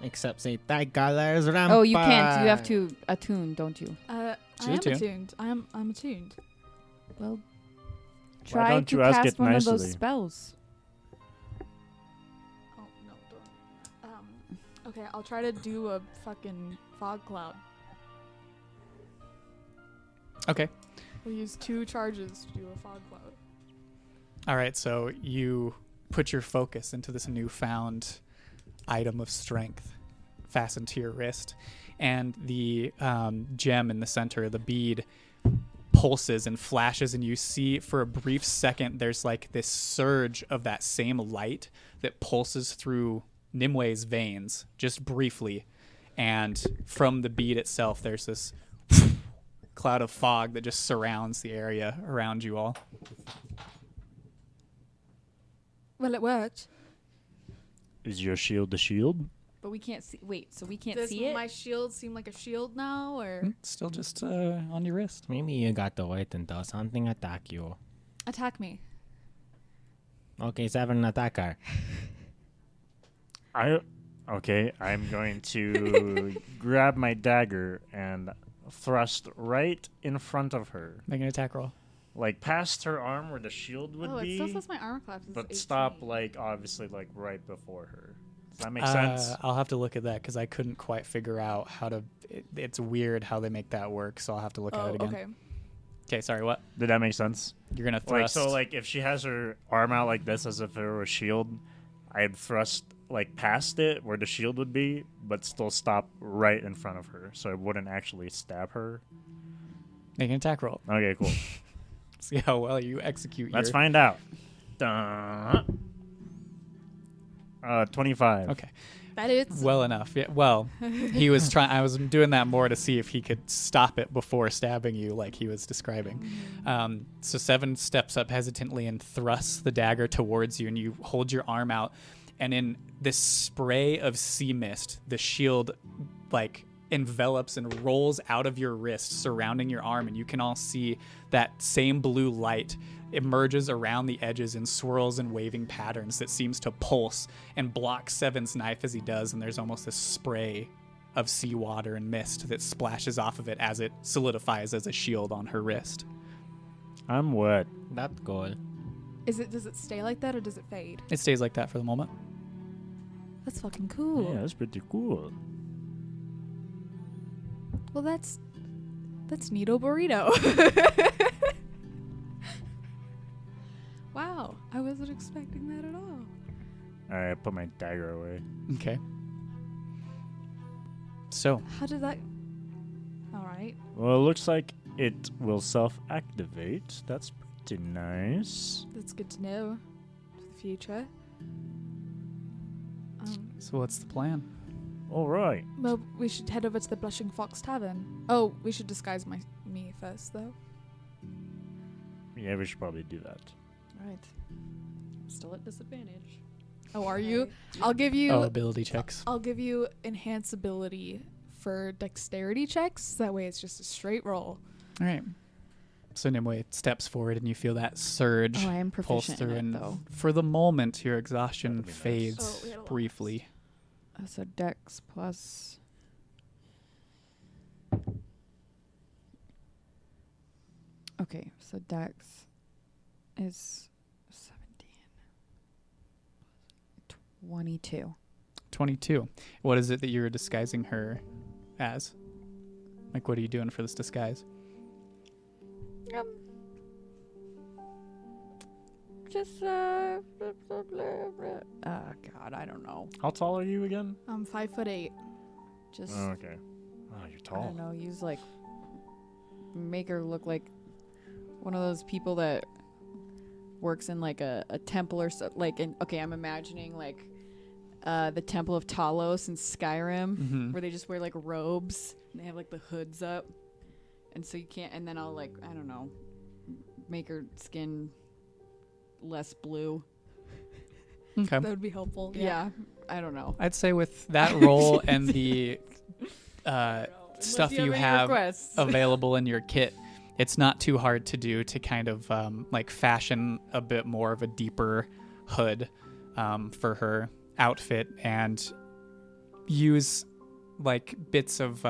Speaker 6: Except say Tide colors rampart.
Speaker 7: Oh, you can't. You have to attune, don't you?
Speaker 5: I
Speaker 1: She's
Speaker 5: am
Speaker 1: attuned.
Speaker 5: attuned. I'm attuned.
Speaker 7: Well,
Speaker 4: Why
Speaker 7: try
Speaker 4: don't
Speaker 7: to
Speaker 4: you ask
Speaker 7: cast
Speaker 4: it
Speaker 7: one of those
Speaker 4: nicely?
Speaker 7: spells.
Speaker 5: Oh no, don't. Okay, I'll try to do a fucking fog cloud.
Speaker 1: Okay.
Speaker 5: We'll use 2 charges to do a fog cloud.
Speaker 1: All right, so you put your focus into this newfound item of strength fastened to your wrist, and the gem in the center, the bead, pulses and flashes, and you see for a brief second there's like this surge of that same light that pulses through Nimueh's veins just briefly, and from the bead itself there's this cloud of fog that just surrounds the area around you all.
Speaker 5: Well, it worked.
Speaker 4: Is your shield the shield?
Speaker 2: But we can't see. Wait, so we can't
Speaker 5: Does
Speaker 2: see it?
Speaker 5: my shield seem like a shield now, or
Speaker 1: Still just on your wrist.
Speaker 6: Maybe you got to wait until something attack you.
Speaker 5: attack me?
Speaker 6: Okay, Seven, attack her.
Speaker 4: I'm going to grab my dagger and thrust right in front of her,
Speaker 1: Make an attack roll.
Speaker 4: like past her arm where the shield would
Speaker 5: Oh, it
Speaker 4: be,
Speaker 5: still says my armor class is
Speaker 4: but
Speaker 5: 18.
Speaker 4: stop like obviously like right before her. Does that make sense?
Speaker 1: I'll have to look at that because I couldn't quite figure out how to. It's weird how they make that work, so I'll have to look at it again.
Speaker 5: Okay.
Speaker 1: Okay, sorry, what?
Speaker 4: Did that make sense?
Speaker 1: You're gonna
Speaker 4: Like
Speaker 1: thrust.
Speaker 4: so, like if she has her arm out like this as if it were a shield, I'd thrust like past it where the shield would be, but still stop right in front of her, so it wouldn't actually stab her.
Speaker 1: Make an attack roll.
Speaker 4: Okay, cool.
Speaker 1: See how well you execute.
Speaker 4: Let's
Speaker 1: your...
Speaker 4: find out. Dun. 25.
Speaker 1: Okay.
Speaker 5: That is.
Speaker 1: Well enough. Yeah. Well, he was trying. I was doing that more to see if he could stop it before stabbing you, like he was describing. So Seven steps up hesitantly and thrusts the dagger towards you, and you hold your arm out, and in this spray of sea mist, the shield like envelops and rolls out of your wrist, surrounding your arm, and you can all see that same blue light emerges around the edges in swirls and waving patterns that seems to pulse and block Seven's knife as he does, and there's almost this spray of seawater and mist that splashes off of it as it solidifies as a shield on her wrist.
Speaker 4: I'm wet.
Speaker 6: That's cool.
Speaker 5: Does it stay like that or does it fade?
Speaker 1: It stays like that for the moment.
Speaker 5: That's fucking cool.
Speaker 4: Yeah, that's pretty cool.
Speaker 5: Well, that's neato burrito. Wow, I wasn't expecting that at all.
Speaker 4: Alright, I put my dagger away.
Speaker 1: Okay. So,
Speaker 5: How did that? All right.
Speaker 4: Well, it looks like it will self-activate. That's pretty nice.
Speaker 5: That's good to know for the future.
Speaker 1: so what's the plan?
Speaker 4: Alright.
Speaker 5: Well, we should head over to the Blushing Fox Tavern. Oh, we should disguise me first, though.
Speaker 4: Yeah, we should probably do that.
Speaker 2: Right. Still at disadvantage.
Speaker 5: Oh, are you? I'll give you.
Speaker 1: Ability checks.
Speaker 5: I'll give you enhance ability for dexterity checks. That way, it's just a straight roll.
Speaker 1: All right. So Nimueh steps forward, and you feel that surge
Speaker 7: Oh, I am
Speaker 1: pulse
Speaker 7: proficient
Speaker 1: through,
Speaker 7: in
Speaker 1: and
Speaker 7: it, though.
Speaker 1: for the moment, your exhaustion
Speaker 4: That'd be nice.
Speaker 1: fades
Speaker 5: Oh, we had a lot.
Speaker 1: briefly.
Speaker 7: So Dex plus. Okay, so Dex is 17. 22.
Speaker 1: 22. What is it that you're disguising her as? Like, what are you doing for this disguise?
Speaker 7: Just God, I don't know.
Speaker 4: How tall are you again?
Speaker 5: I'm 5'8".
Speaker 7: Just
Speaker 4: Oh, okay. Oh, you're
Speaker 7: I
Speaker 4: tall.
Speaker 7: don't know. Use like make her look like one of those people that works in like a temple or so. Like, I'm imagining like the Temple of Talos in Skyrim,
Speaker 1: Mm-hmm.
Speaker 7: where they just wear like robes and they have like the hoods up, and so you can't. And then I'll like I don't know, make her skin less blue.
Speaker 1: Okay.
Speaker 5: That would be helpful.
Speaker 7: Yeah, I don't know.
Speaker 1: I'd say with that roll and the stuff
Speaker 7: Unless
Speaker 1: you
Speaker 7: any
Speaker 1: have
Speaker 7: requests.
Speaker 1: available in your kit, it's not too hard to do to kind of like fashion a bit more of a deeper hood for her outfit and use like bits of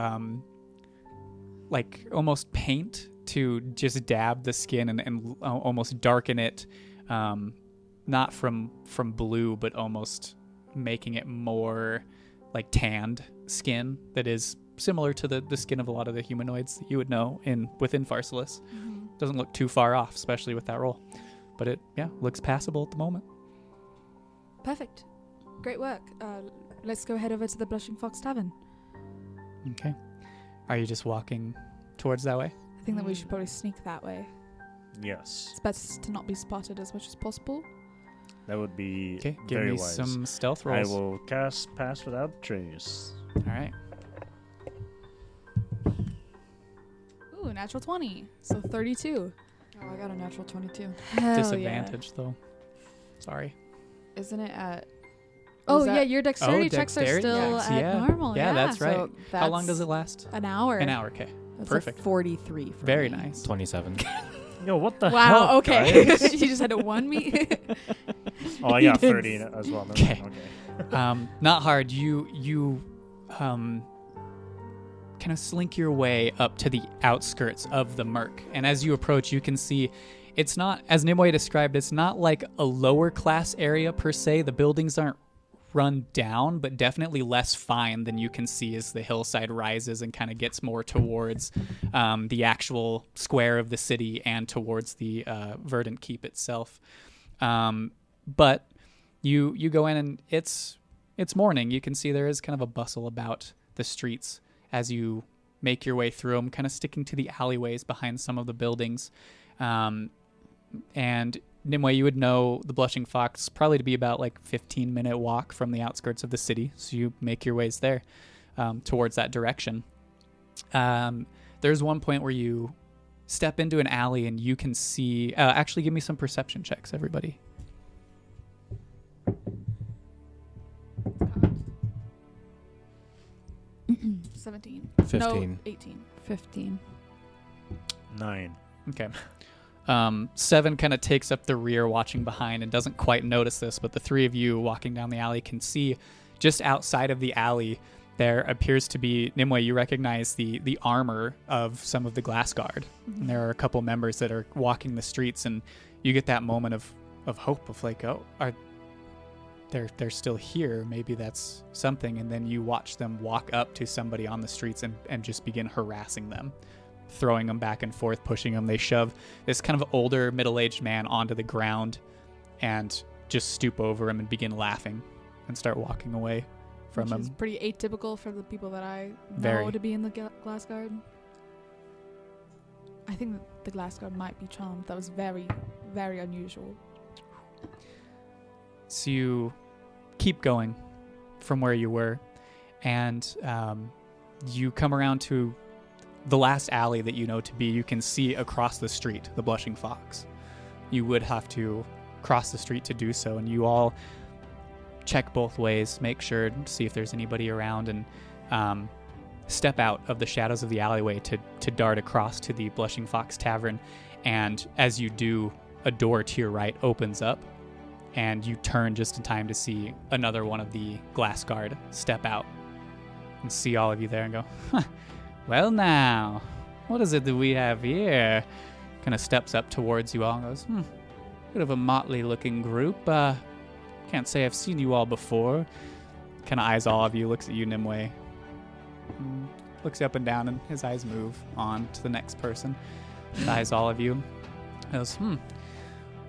Speaker 1: like almost paint to just dab the skin and almost darken it, not from blue, but almost making it more like tanned skin that is similar to the skin of a lot of the humanoids that you would know within Farsolis. Doesn't look too far off, especially with that roll. But it, looks passable at the moment.
Speaker 5: Perfect. Great work. Let's go head over to the Blushing Fox Tavern.
Speaker 1: Okay. Are you just walking towards that way?
Speaker 5: I think that we should probably sneak that way.
Speaker 4: Yes,
Speaker 5: It's best to not be spotted as much as possible.
Speaker 4: that would be
Speaker 1: Okay, give
Speaker 4: very
Speaker 1: me
Speaker 4: wise.
Speaker 1: some stealth
Speaker 4: I
Speaker 1: rolls.
Speaker 4: will cast Pass Without Trace.
Speaker 1: All right.
Speaker 5: Ooh, natural 20. So 32.
Speaker 7: Oh, I got a natural 22.
Speaker 5: Hell
Speaker 1: Disadvantage though. Sorry.
Speaker 7: Isn't it at?
Speaker 5: Oh,
Speaker 7: is that-
Speaker 5: yeah, your dexterity
Speaker 1: Oh,
Speaker 5: checks are
Speaker 1: dexterity
Speaker 5: still
Speaker 1: checks,
Speaker 5: at
Speaker 1: yeah.
Speaker 5: normal.
Speaker 1: Yeah, that's right.
Speaker 7: So
Speaker 1: How long does it last?
Speaker 5: An hour.
Speaker 1: An hour. Okay.
Speaker 7: That's
Speaker 1: Perfect.
Speaker 7: A 43 for
Speaker 1: Very
Speaker 7: me.
Speaker 1: nice.
Speaker 3: 27.
Speaker 4: Yo, what the
Speaker 5: Wow,
Speaker 4: hell?
Speaker 5: okay.
Speaker 4: guys?
Speaker 5: You just had to one me.
Speaker 4: Oh, I got 30 as well.
Speaker 1: Okay.
Speaker 4: Okay.
Speaker 1: Not hard. You kind of slink your way up to the outskirts of the murk, and as you approach, you can see it's not, as Nimueh described, it's not like a lower class area per se. The buildings aren't run down, but definitely less fine than you can see as the hillside rises and kind of gets more towards the actual square of the city and towards the Verdant Keep itself. But you go in and it's morning. You can see there is kind of a bustle about the streets as you make your way through them, kind of sticking to the alleyways behind some of the buildings. And Nimueh, you would know the Blushing Fox probably to be about like 15-minute walk from the outskirts of the city. So you make your ways there towards that direction. There's one point where you step into an alley and you can see... actually, give me some perception checks, everybody.
Speaker 5: 17.
Speaker 3: 15.
Speaker 5: No, 18.
Speaker 7: 15.
Speaker 4: 9.
Speaker 1: Okay. Seven kind of takes up the rear watching behind and doesn't quite notice this, but the three of you walking down the alley can see just outside of the alley there appears to be, Nimueh, you recognize the armor of some of the glass guard.
Speaker 5: Mm-hmm.
Speaker 1: And there are a couple members that are walking the streets, and you get that moment of hope of like, oh, they're still here. Maybe that's something. And then you watch them walk up to somebody on the streets and just begin harassing them, throwing them back and forth, pushing them. They shove this kind of older middle-aged man onto the ground and just stoop over him and begin laughing and start walking away from
Speaker 5: Which is
Speaker 1: him.
Speaker 5: pretty atypical for the people that I know
Speaker 1: Very.
Speaker 5: to be in the glass guard. I think that the glass guard might be charmed. That was very, very unusual.
Speaker 1: So you keep going from where you were, and you come around to the last alley that you know to be. You can see across the street the Blushing Fox. You would have to cross the street to do so, and you all check both ways, make sure to see if there's anybody around, and step out of the shadows of the alleyway to dart across to the Blushing Fox Tavern. And as you do, a door to your right opens up, and you turn just in time to see another one of the glass guard step out and see all of you there and go, huh, well now, what is it that we have here? Kind of steps up towards you all and goes, bit of a motley looking group. Can't say I've seen you all before. Kind of eyes all of you, looks at you, Nimueh. Looks up and down, and his eyes move on to the next person. Eyes all of you. Goes,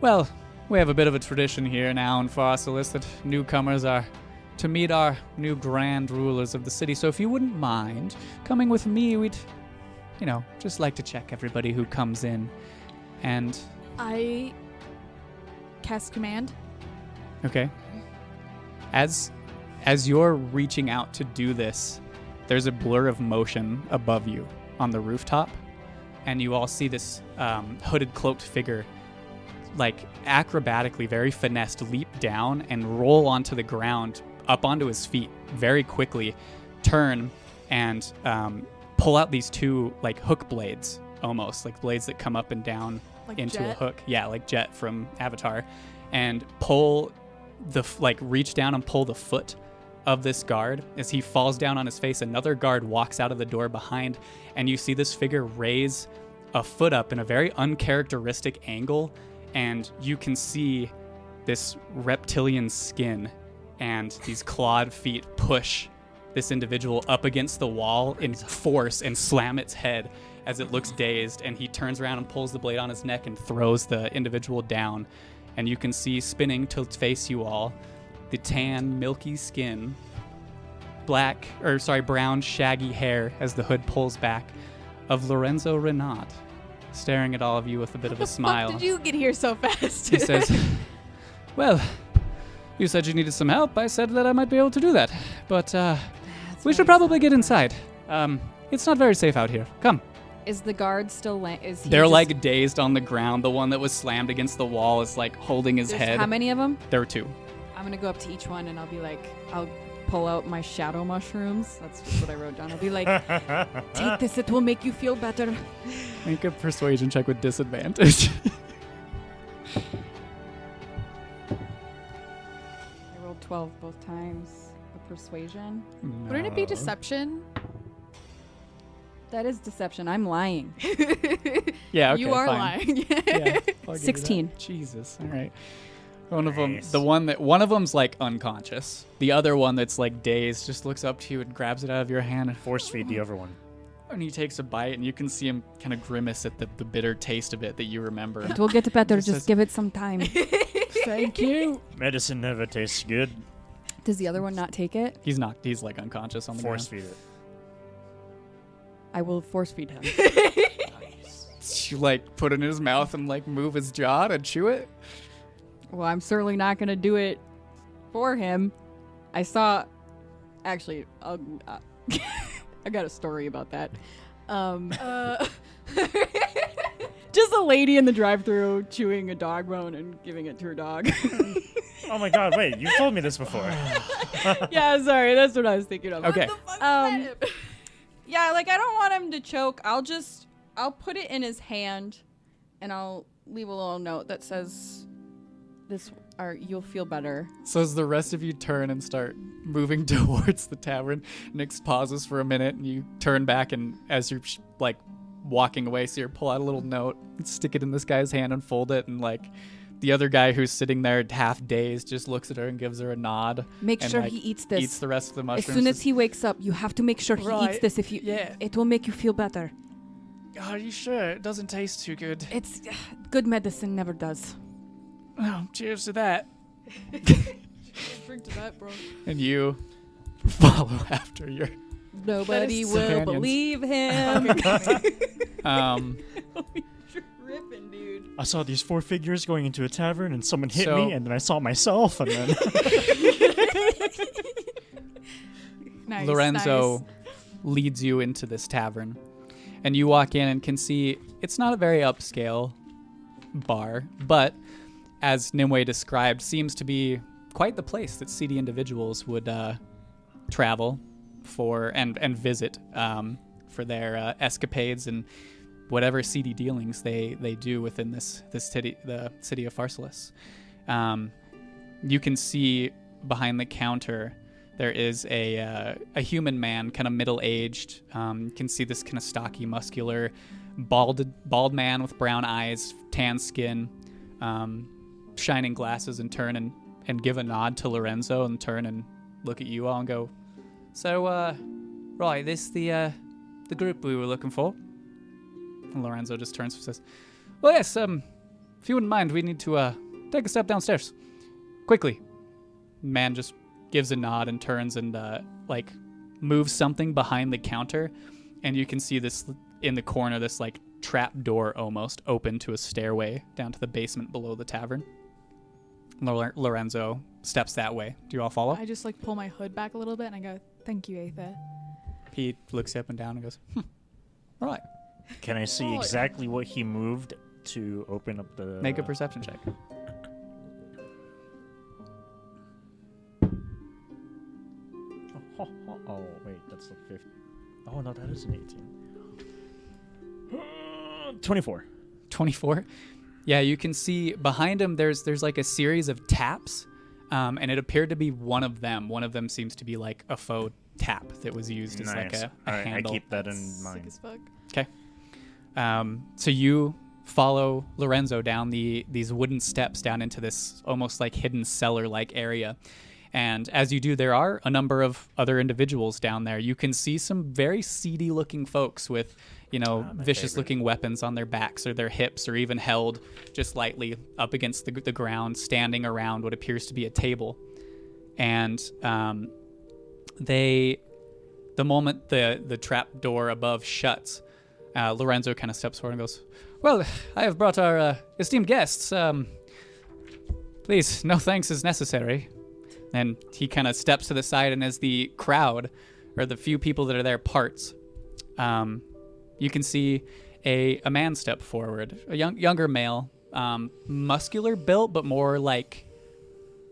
Speaker 1: well, we have a bit of a tradition here now in Farsolis that newcomers are to meet our new grand rulers of the city. So if you wouldn't mind coming with me, we'd, just like to check everybody who comes in. And
Speaker 5: I cast command.
Speaker 1: okay. As you're reaching out to do this, there's a blur of motion above you on the rooftop, and you all see this hooded, cloaked figure, like acrobatically, very finessed, leap down and roll onto the ground, up onto his feet very quickly, turn and pull out these two like hook blades, almost like blades that come up and down
Speaker 5: Like
Speaker 1: into
Speaker 5: Jet?
Speaker 1: a hook. Yeah, like Jet from Avatar, and pull reach down and pull the foot of this guard. As he falls down on his face, another guard walks out of the door behind, and you see this figure raise a foot up in a very uncharacteristic angle, and you can see this reptilian skin and these clawed feet push this individual up against the wall in force and slam its head as it looks dazed, and he turns around and pulls the blade on his neck and throws the individual down. And you can see spinning to face you all the tan, milky skin, brown, shaggy hair as the hood pulls back of Lorenzo Renaud, staring at all of you with a bit of a smile.
Speaker 2: How did you get here so fast?
Speaker 1: He says, "Well, you said you needed some help. I said that I might be able to do that. But we should probably get inside. It's not very safe out here. Come."
Speaker 2: Is the guard still is he
Speaker 1: They're
Speaker 2: just-
Speaker 1: like dazed on the ground. The one that was slammed against the wall is like holding his
Speaker 2: there's
Speaker 1: head.
Speaker 2: How many of them?
Speaker 1: There were 2.
Speaker 2: I'm gonna go up to each one and I'll be like, I'll pull out my shadow mushrooms. That's just what I wrote down. I'll be like, take this, it will make you feel better.
Speaker 1: Make a persuasion check with disadvantage.
Speaker 2: I rolled 12 both times. A persuasion.
Speaker 5: Wouldn't it be deception?
Speaker 2: That is deception. I'm lying.
Speaker 1: Yeah, okay,
Speaker 2: you are
Speaker 1: fine.
Speaker 2: lying.
Speaker 1: Yeah, I'll give you that.
Speaker 2: 16.
Speaker 1: Jesus. All right. One of them,
Speaker 4: Nice.
Speaker 1: one of them's like unconscious. The other one that's like dazed just looks up to you and grabs it out of your hand.
Speaker 4: Force feed the other one.
Speaker 1: And he takes a bite, and you can see him kind of grimace at the bitter taste of it that you remember.
Speaker 7: It will get better.
Speaker 1: Just
Speaker 7: Just
Speaker 1: says-
Speaker 7: give it some time.
Speaker 1: Thank you.
Speaker 4: Medicine never tastes good.
Speaker 2: Does the other one not take it?
Speaker 1: He's not. He's like unconscious on the
Speaker 4: Force
Speaker 1: ground.
Speaker 4: feed it.
Speaker 2: I will force feed him.
Speaker 1: You like put it in his mouth and like move his jaw to chew it.
Speaker 2: Well, I'm certainly not going to do it for him. I saw. Actually, I got a story about that. Just a lady in the drive-thru chewing a dog bone and giving it to her dog.
Speaker 4: Oh my god, wait, you told me this before.
Speaker 2: Yeah, sorry, that's what I was thinking of.
Speaker 1: Okay.
Speaker 2: Yeah, like I don't want him to choke. I'll put it in his hand, and I'll leave a little note that says, "This, or you'll feel better."
Speaker 1: So as the rest of you turn and start moving towards the tavern, Nyx pauses for a minute, and you turn back, and as you're like walking away, so you pull out a little note, and stick it in this guy's hand, and fold it, and like the other guy who's sitting there half dazed just looks at her and gives her a nod.
Speaker 7: Make
Speaker 1: and,
Speaker 7: sure
Speaker 1: like,
Speaker 7: he eats this.
Speaker 1: Eats the rest of the
Speaker 7: As
Speaker 1: mushrooms.
Speaker 7: soon as he wakes up, you have to make sure he
Speaker 1: Right,
Speaker 7: eats this. If you,
Speaker 1: yeah.
Speaker 7: it will make you feel better.
Speaker 1: Are you sure? It doesn't taste too good.
Speaker 7: It's good medicine never does.
Speaker 1: Oh, cheers to that.
Speaker 5: Drink to that, bro.
Speaker 1: And you follow after your
Speaker 2: Nobody will
Speaker 1: companions.
Speaker 2: believe him. Tripping, dude.
Speaker 4: I saw these 4 figures going into a tavern and someone hit
Speaker 1: So-
Speaker 4: me and then I saw myself and then
Speaker 5: Nice.
Speaker 1: Lorenzo
Speaker 5: nice.
Speaker 1: leads you into this tavern, and you walk in and can see it's not a very upscale bar, but as Nimueh described, seems to be quite the place that seedy individuals would travel for and visit for their escapades and whatever seedy dealings they do within this city, the city of Farsolis. You can see behind the counter there is a human man, kind of middle-aged. You can see this kind of stocky, muscular, bald man with brown eyes, tan skin, shining glasses, and turn and give a nod to Lorenzo and turn and look at you all and go, "So, right, this the group we were looking for?" And Lorenzo just turns and says, "Well, yes, if you wouldn't mind, we need to take a step downstairs. Quickly." Man just gives a nod and turns and like moves something behind the counter, and you can see this in the corner, this like trap door almost open to a stairway down to the basement below the tavern. Lorenzo steps that way. Do you all follow?
Speaker 5: I just like pull my hood back a little bit and I go, "Thank you, Aether."
Speaker 1: He looks up and down and goes, "All right,
Speaker 4: can I see
Speaker 5: Oh, yeah.
Speaker 4: exactly what he moved to open up the
Speaker 1: make a perception check."
Speaker 4: Oh, wait, that's the 50. Oh no, that is an 18. 24.
Speaker 1: 24. Yeah, you can see behind him there's like a series of taps, and it appeared to be one of them. One of them seems to be like a faux tap that was used as like
Speaker 4: Nice.
Speaker 1: a
Speaker 4: All right,
Speaker 1: handle.
Speaker 4: I keep that in
Speaker 5: Sick
Speaker 4: mind.
Speaker 5: as fuck.
Speaker 1: So you follow Lorenzo down these wooden steps down into this almost like hidden cellar-like area. And as you do, there are a number of other individuals down there. You can see some very seedy-looking folks with,
Speaker 4: my
Speaker 1: vicious-looking weapons on their backs or their hips, or even held just lightly up against the ground, standing around what appears to be a table. And the moment the trap door above shuts, Lorenzo kind of steps forward and goes, "Well, I have brought our esteemed guests. Please, no thanks is necessary." And he kind of steps to the side, and as the crowd, or the few people that are there, parts, you can see a man step forward, a younger male, muscular built, but more like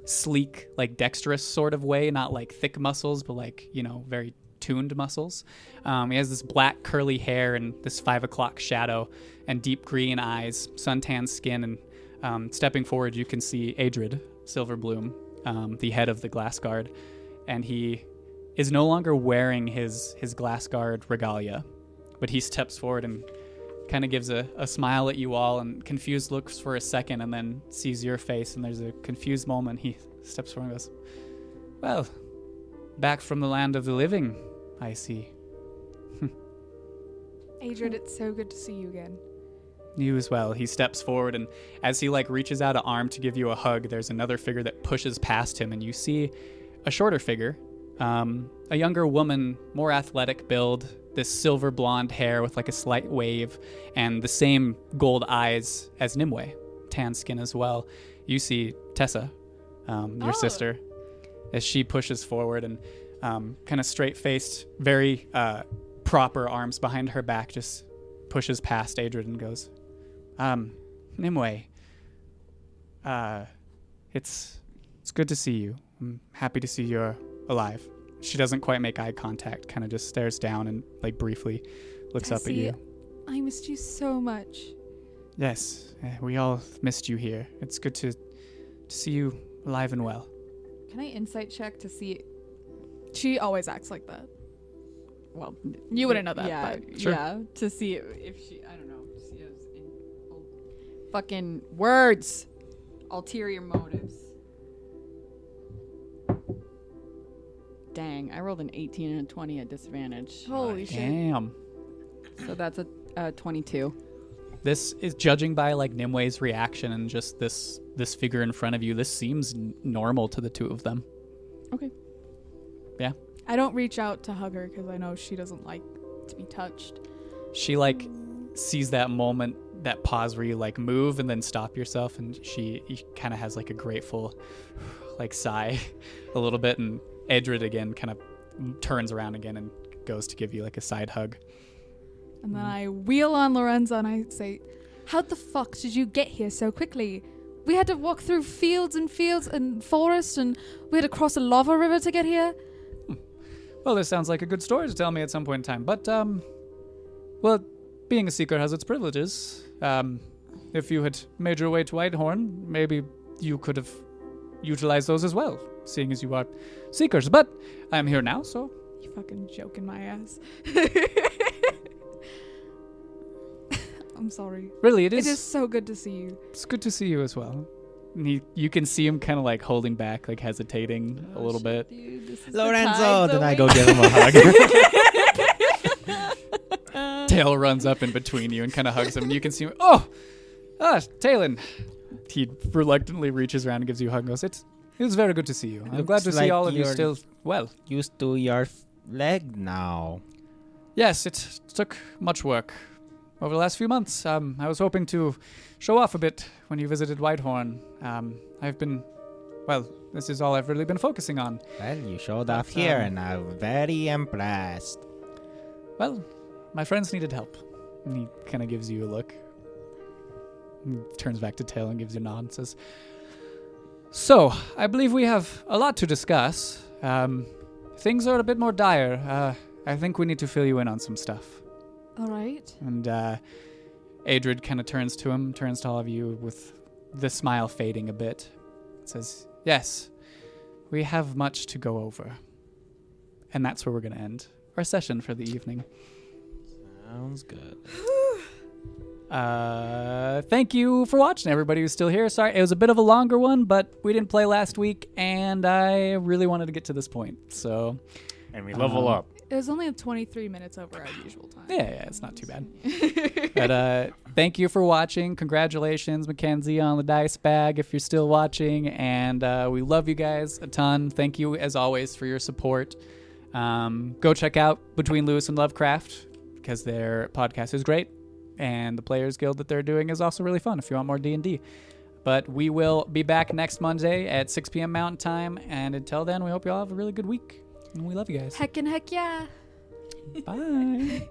Speaker 1: sleek, like dexterous sort of way, not like thick muscles, but like, very tuned muscles. He has this black curly hair and this 5 o'clock shadow and deep green eyes, suntan skin, and stepping forward, you can see Adrid Silverbloom, the head of the Glass Guard, and he is no longer wearing his Glass Guard regalia, but he steps forward and kind of gives a smile at you all and confused looks for a second and then sees your face, and there's a confused moment. He steps forward and goes, "Well, back from the land of the living, I see."
Speaker 5: Adrian, it's so good to see you again.
Speaker 1: You as well. He steps forward, and as he reaches out an arm to give you a hug, there's another figure that pushes past him, and you see a shorter figure, a younger woman, more athletic build, this silver blonde hair with a slight wave, and the same gold eyes as Nimueh, tan skin as well. You see Tessa, your sister, as she pushes forward and kind of straight-faced, very proper arms behind her back, just pushes past Adrian and goes, "Nimueh, it's good to see you. I'm happy to see you're alive." She doesn't quite make eye contact, kind of just stares down and briefly looks up at you.
Speaker 5: I missed you so much.
Speaker 1: Yes, we all missed you here. It's good to see you alive and well.
Speaker 2: Can I insight check to see?
Speaker 5: She always acts like that.
Speaker 2: Well,
Speaker 5: You wouldn't know that,
Speaker 2: Yeah,
Speaker 5: but
Speaker 1: Sure.
Speaker 2: yeah. To see if she, I don't know, to see us in fucking words, ulterior motives. Dang, I rolled an 18 and a 20 at disadvantage.
Speaker 5: Holy shit.
Speaker 1: Damn.
Speaker 2: So that's a 22.
Speaker 1: This is judging by Nimueh's reaction and just this figure in front of you. This seems normal to the two of them.
Speaker 2: Okay.
Speaker 1: Yeah.
Speaker 5: I don't reach out to hug her because I know she doesn't like to be touched.
Speaker 1: She sees that moment, that pause where you move and then stop yourself, and she kind of has a grateful sigh a little bit, and Edred again kind of turns around again and goes to give you a side hug.
Speaker 5: And then I wheel on Lorenzo and I say, "How the fuck did you get here so quickly? We had to walk through fields and forest, and we had to cross a lava river to get here."
Speaker 1: Well, this sounds like a good story to tell me at some point in time, but well, being a seeker has its privileges. If you had made your way to Whitehorn, maybe you could have utilized those as well, seeing as you are seekers. But I'm here now, so...
Speaker 5: You fucking joking my ass. I'm sorry.
Speaker 1: Really, it
Speaker 5: It is so good to see you.
Speaker 1: It's good to see you as well. And you can see him kind of holding back, hesitating a little bit.
Speaker 2: Dude, this is
Speaker 6: Lorenzo,
Speaker 2: the
Speaker 6: then I
Speaker 2: tides
Speaker 6: go give him a hug.
Speaker 1: Tail runs up in between you and kind of hugs him, and you can see him. Oh, Talon. He reluctantly reaches around and gives you a hug and goes, It was very good to see you. I'm glad to
Speaker 6: Looks
Speaker 1: see
Speaker 6: like
Speaker 1: all of you
Speaker 6: you're
Speaker 1: still well.
Speaker 6: Used to your leg now.
Speaker 1: Yes, it took much work over the last few months. I was hoping to show off a bit when you visited Whitehorn. This is all I've really been focusing on.
Speaker 6: Well, you showed off here, and I'm very impressed.
Speaker 1: Well, my friends needed help. And he kind of gives you a look. He turns back to Tail and gives you a nod and says, "So, I believe we have a lot to discuss. Things are a bit more dire. I think we need to fill you in on some stuff."
Speaker 5: All right.
Speaker 1: And Adrid kind of turns to him, turns to all of you with the smile fading a bit. Says, "Yes, we have much to go over." And that's where we're going to end our session for the evening.
Speaker 6: Sounds good.
Speaker 1: Thank you for watching, everybody who's still here. Sorry, it was a bit of a longer one, but we didn't play last week, and I really wanted to get to this point. So,
Speaker 4: And we level up.
Speaker 5: It was only 23 minutes over our usual time.
Speaker 1: yeah, it's not too bad. But thank you for watching. Congratulations, Mackenzie, on the dice bag if you're still watching. And we love you guys a ton. Thank you, as always, for your support. Go check out Between Lewis and Lovecraft. because their podcast is great, and the Players Guild that they're doing is also really fun if you want more D&D. But we will be back next Monday at 6 p.m. Mountain Time, and until then, we hope you all have a really good week. And we love you guys.
Speaker 5: Heck yeah.
Speaker 1: Bye.